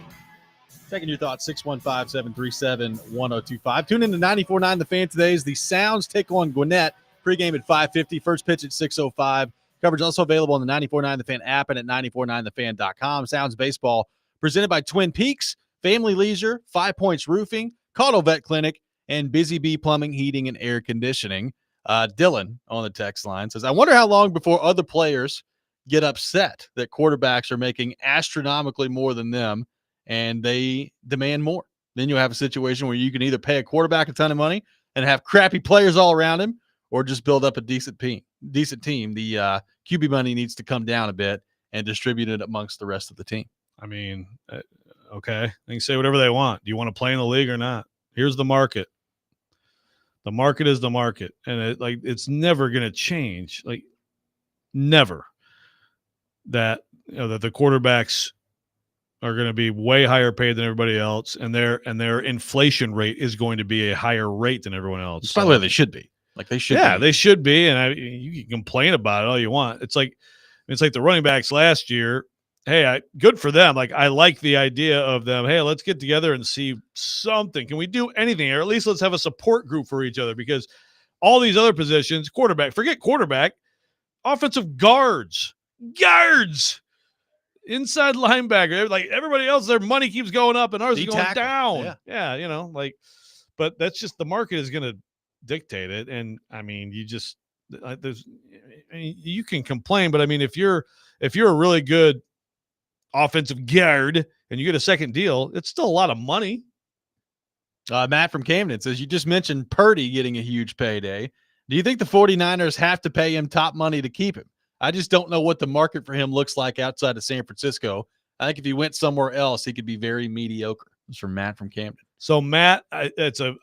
Taking your thoughts, 615-737-1025. Tune in to 94.9 The Fan today as the Sounds take on Gwinnett. Pregame at 5:50, first pitch at 6:05. Coverage also available on the 94.9 The Fan app and at 949thefan.com. Sounds baseball presented by Twin Peaks, Family Leisure, 5 Points Roofing, Caudill Vet Clinic, and Busy Bee Plumbing, Heating, and Air Conditioning. Dylan on the text line says, I wonder how long before other players get upset that quarterbacks are making astronomically more than them and they demand more. Then you'll have a situation where you can either pay a quarterback a ton of money and have crappy players all around him or just build up a decent team. The QB money needs to come down a bit and distribute it amongst the rest of the team. I mean, okay. They can say whatever they want. Do you want to play in the league or not? Here's the market. The market is the market, and it's never going to change. Like, never. That that the quarterbacks are going to be way higher paid than everybody else, and their inflation rate is going to be a higher rate than everyone else. By the way, they should be. Like they should. Yeah, be. they should be, and you can complain about it all you want. It's like the running backs last year. Hey, good for them. Like, I like the idea of them. Hey, let's get together and see something. Can we do anything? Or at least let's have a support group for each other, because all these other positions, forget quarterback, offensive guards, inside linebacker, like everybody else, their money keeps going up and ours is going down. Yeah, but that's just the market is going to dictate it. And I mean, you can complain, but I mean, if you're a really good offensive guard and you get a second deal, it's still a lot of money. Matt from Camden says, you just mentioned Purdy getting a huge payday. Do you think the 49ers have to pay him top money to keep him? I just don't know what the market for him looks like outside of San Francisco. I think if he went somewhere else, he could be very mediocre. It's from Matt from Camden. So Matt, it's a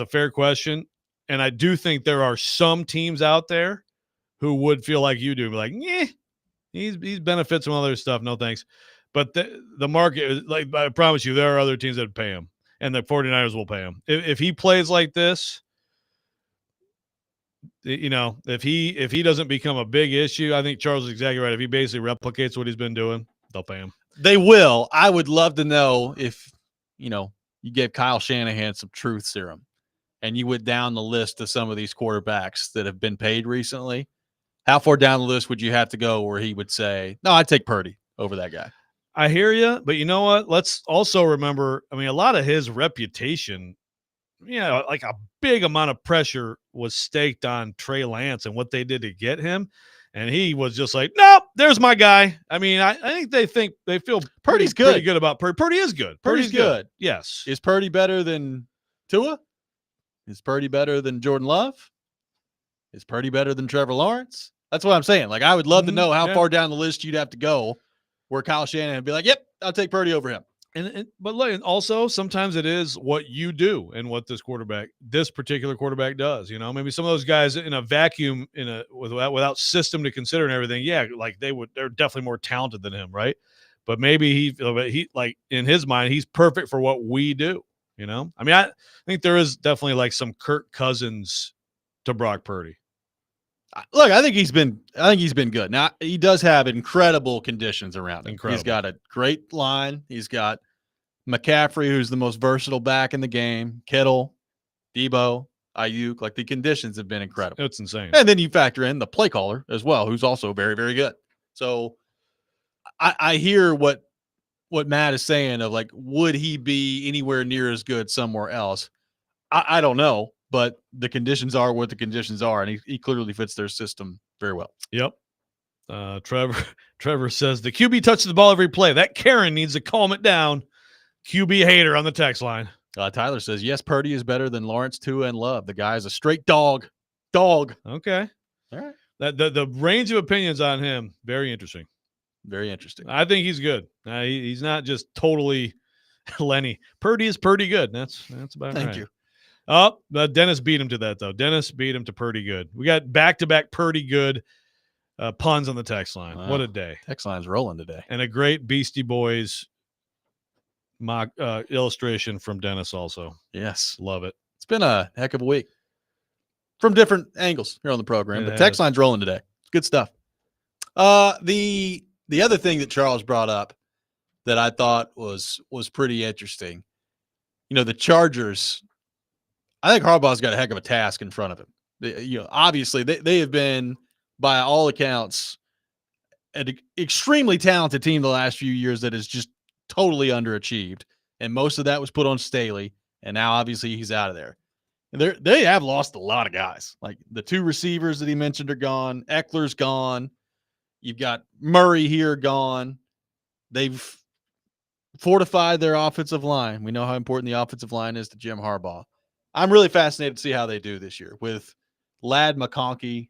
fair question. And I do think there are some teams out there who would feel like you do, be like, yeah, He's benefits from other stuff. No thanks. But the market, like, I promise you, there are other teams that pay him, and the 49ers will pay him. If he plays like this, if he doesn't become a big issue, I think Charles is exactly right. If he basically replicates what he's been doing, they'll pay him. They will. I would love to know if, you gave Kyle Shanahan some truth serum and you went down the list of some of these quarterbacks that have been paid recently. How far down the list would you have to go where he would say, no, I'd take Purdy over that guy? I hear you, but you know what? Let's also remember, I mean, a lot of his reputation, like a big amount of pressure was staked on Trey Lance and what they did to get him. And he was just like, nope, there's my guy. I mean, I think they feel Purdy's pretty good about Purdy. Purdy is good. Purdy's good. Yes. Is Purdy better than Tua? Is Purdy better than Jordan Love? Is Purdy better than Trevor Lawrence? That's what I'm saying. Like, I would love to know how far down the list you'd have to go where Kyle Shanahan would be like, yep, I'll take Purdy over him. But look, and also sometimes it is what you do and what this particular quarterback does. Maybe some of those guys in a vacuum, without system to consider and everything. Yeah, like they're definitely more talented than him, right? But maybe he like in his mind, he's perfect for what we do. I mean, I think there is definitely like some Kirk Cousins to Brock Purdy. Look, I think he's been good. Now, he does have incredible conditions around him. Incredible. He's got a great line. He's got McCaffrey, who's the most versatile back in the game, Kittle, Debo, Ayuk. Like, the conditions have been incredible. It's insane. And then you factor in the play caller as well, who's also very, very good. So I hear what Matt is saying of, like, would he be anywhere near as good somewhere else? I don't know. But the conditions are what the conditions are, and he clearly fits their system very well. Yep. Trevor says the QB touches the ball every play. That Karen needs to calm it down. QB hater on the text line. Tyler says, yes, Purdy is better than Lawrence, Tua, and Love. The guy is a straight dog. Okay. All right. The range of opinions on him, very interesting. Very interesting. I think he's good. He's not just totally Lenny. Purdy is pretty good. That's about right. Thank you. Oh, Dennis beat him to that, though. Dennis beat him to Purdy good. We got back-to-back Purdy good puns on the text line. Wow. What a day. Text line's rolling today. And a great Beastie Boys mock illustration from Dennis also. Yes. Love it. It's been a heck of a week. from different angles here on the program. The text line's rolling today. Good stuff. The other thing that Charles brought up that I thought was pretty interesting, the Chargers, I think Harbaugh's got a heck of a task in front of him. Obviously they have been, by all accounts, an extremely talented team the last few years that has just totally underachieved. And most of that was put on Staley. And now obviously he's out of there. And they have lost a lot of guys. Like the 2 receivers that he mentioned are gone. Eckler's gone. You've got Murray here gone. They've fortified their offensive line. We know how important the offensive line is to Jim Harbaugh. I'm really fascinated to see how they do this year with Ladd McConkey,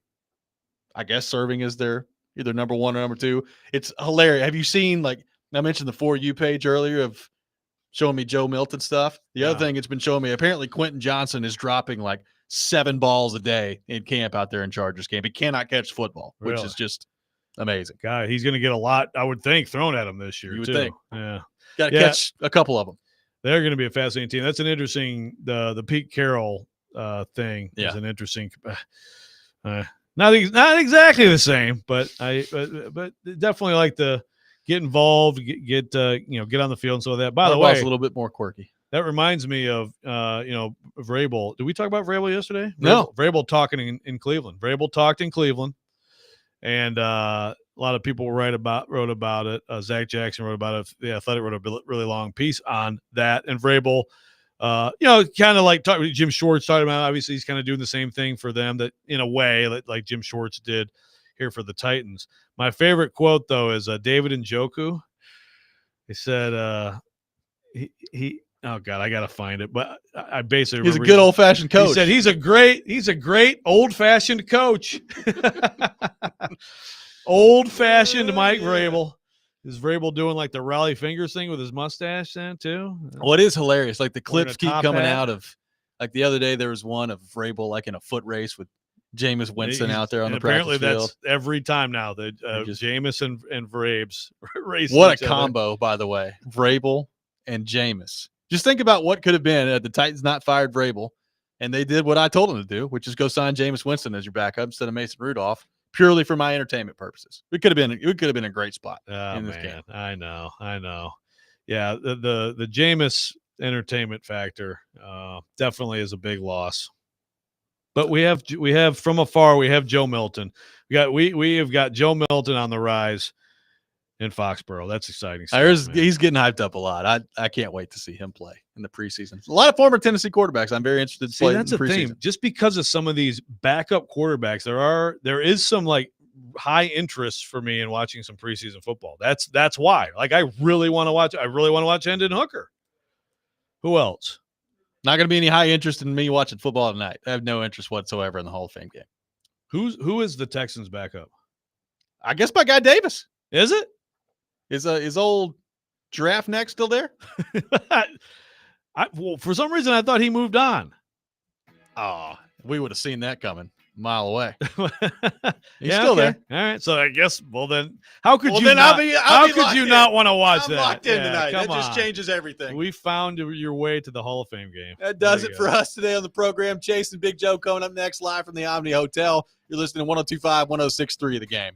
I guess, serving as their either number 1 or number 2. It's hilarious. Have you seen, like I mentioned the For You page earlier of showing me Joe Milton stuff? The other thing it's been showing me, apparently Quentin Johnson is dropping like 7 balls a day in camp out there in Chargers camp. He cannot catch football, which is just amazing. God, he's going to get a lot, I would think, thrown at him this year. You would too. think. Yeah. Got to catch a couple of them. They're going to be a fascinating team. That's an interesting, the Pete Carroll thing is an interesting, not exactly the same, but but definitely like to get involved, get on the field and so of that. By the way, a little bit more quirky. That reminds me of Vrabel. Did we talk about Vrabel yesterday? No. Vrabel talking in Cleveland. Vrabel talked in Cleveland, and a lot of people wrote about it. Zach Jackson wrote about it. The Athletic wrote a really long piece on that. And Vrabel, kind of like Jim Schwartz talking about. Obviously, he's kind of doing the same thing for them, that in a way like Jim Schwartz did here for the Titans. My favorite quote though is David Njoku. He said, he. Oh God, I gotta find it. But I basically he's a good old fashioned coach. He said he's a great old fashioned coach. Old fashioned Mike Vrabel. Is Vrabel doing like the Raleigh Fingers thing with his mustache then too? Well, it is hilarious. Like the clips keep coming hat. out of, like the other day there was one of Vrabel like in a foot race with Jameis Winston out there on the practice field. Apparently that's every time now that Jameis and Vrabes race. What a combo, by the way. Vrabel and Jameis. Just think about what could have been had the Titans not fired Vrabel, and they did what I told them to do, which is go sign Jameis Winston as your backup instead of Mason Rudolph, purely for my entertainment purposes. It could have been a great spot in this game. I know. Yeah, the Jameis entertainment factor definitely is a big loss. But we have from afar, we have Joe Milton. We have got Joe Milton on the rise in Foxborough. That's exciting stuff, he's getting hyped up a lot. I can't wait to see him play in the preseason. A lot of former Tennessee quarterbacks I'm very interested to play in the preseason. That's the thing. Just because of some of these backup quarterbacks, there is some like high interest for me in watching some preseason football. That's why. Like I really want to watch Hendon Hooker. Who else? Not going to be any high interest in me watching football tonight. I have no interest whatsoever in the Hall of Fame game. Who is the Texans backup? I guess my guy Davis. Is it? Is old giraffe neck still there? Well, for some reason I thought he moved on. Oh, we would have seen that coming a mile away. He's yeah, still okay. there. All right. So I guess, well then, how could you then not, I'll be not want to watch I'm that? locked in tonight. Come That just on. changes everything. We found your way to the Hall of Fame game. That does it for us today on the program. Chase and Big Joe coming up next live from the Omni Hotel. You're listening to 102.5, 106.3 The Game.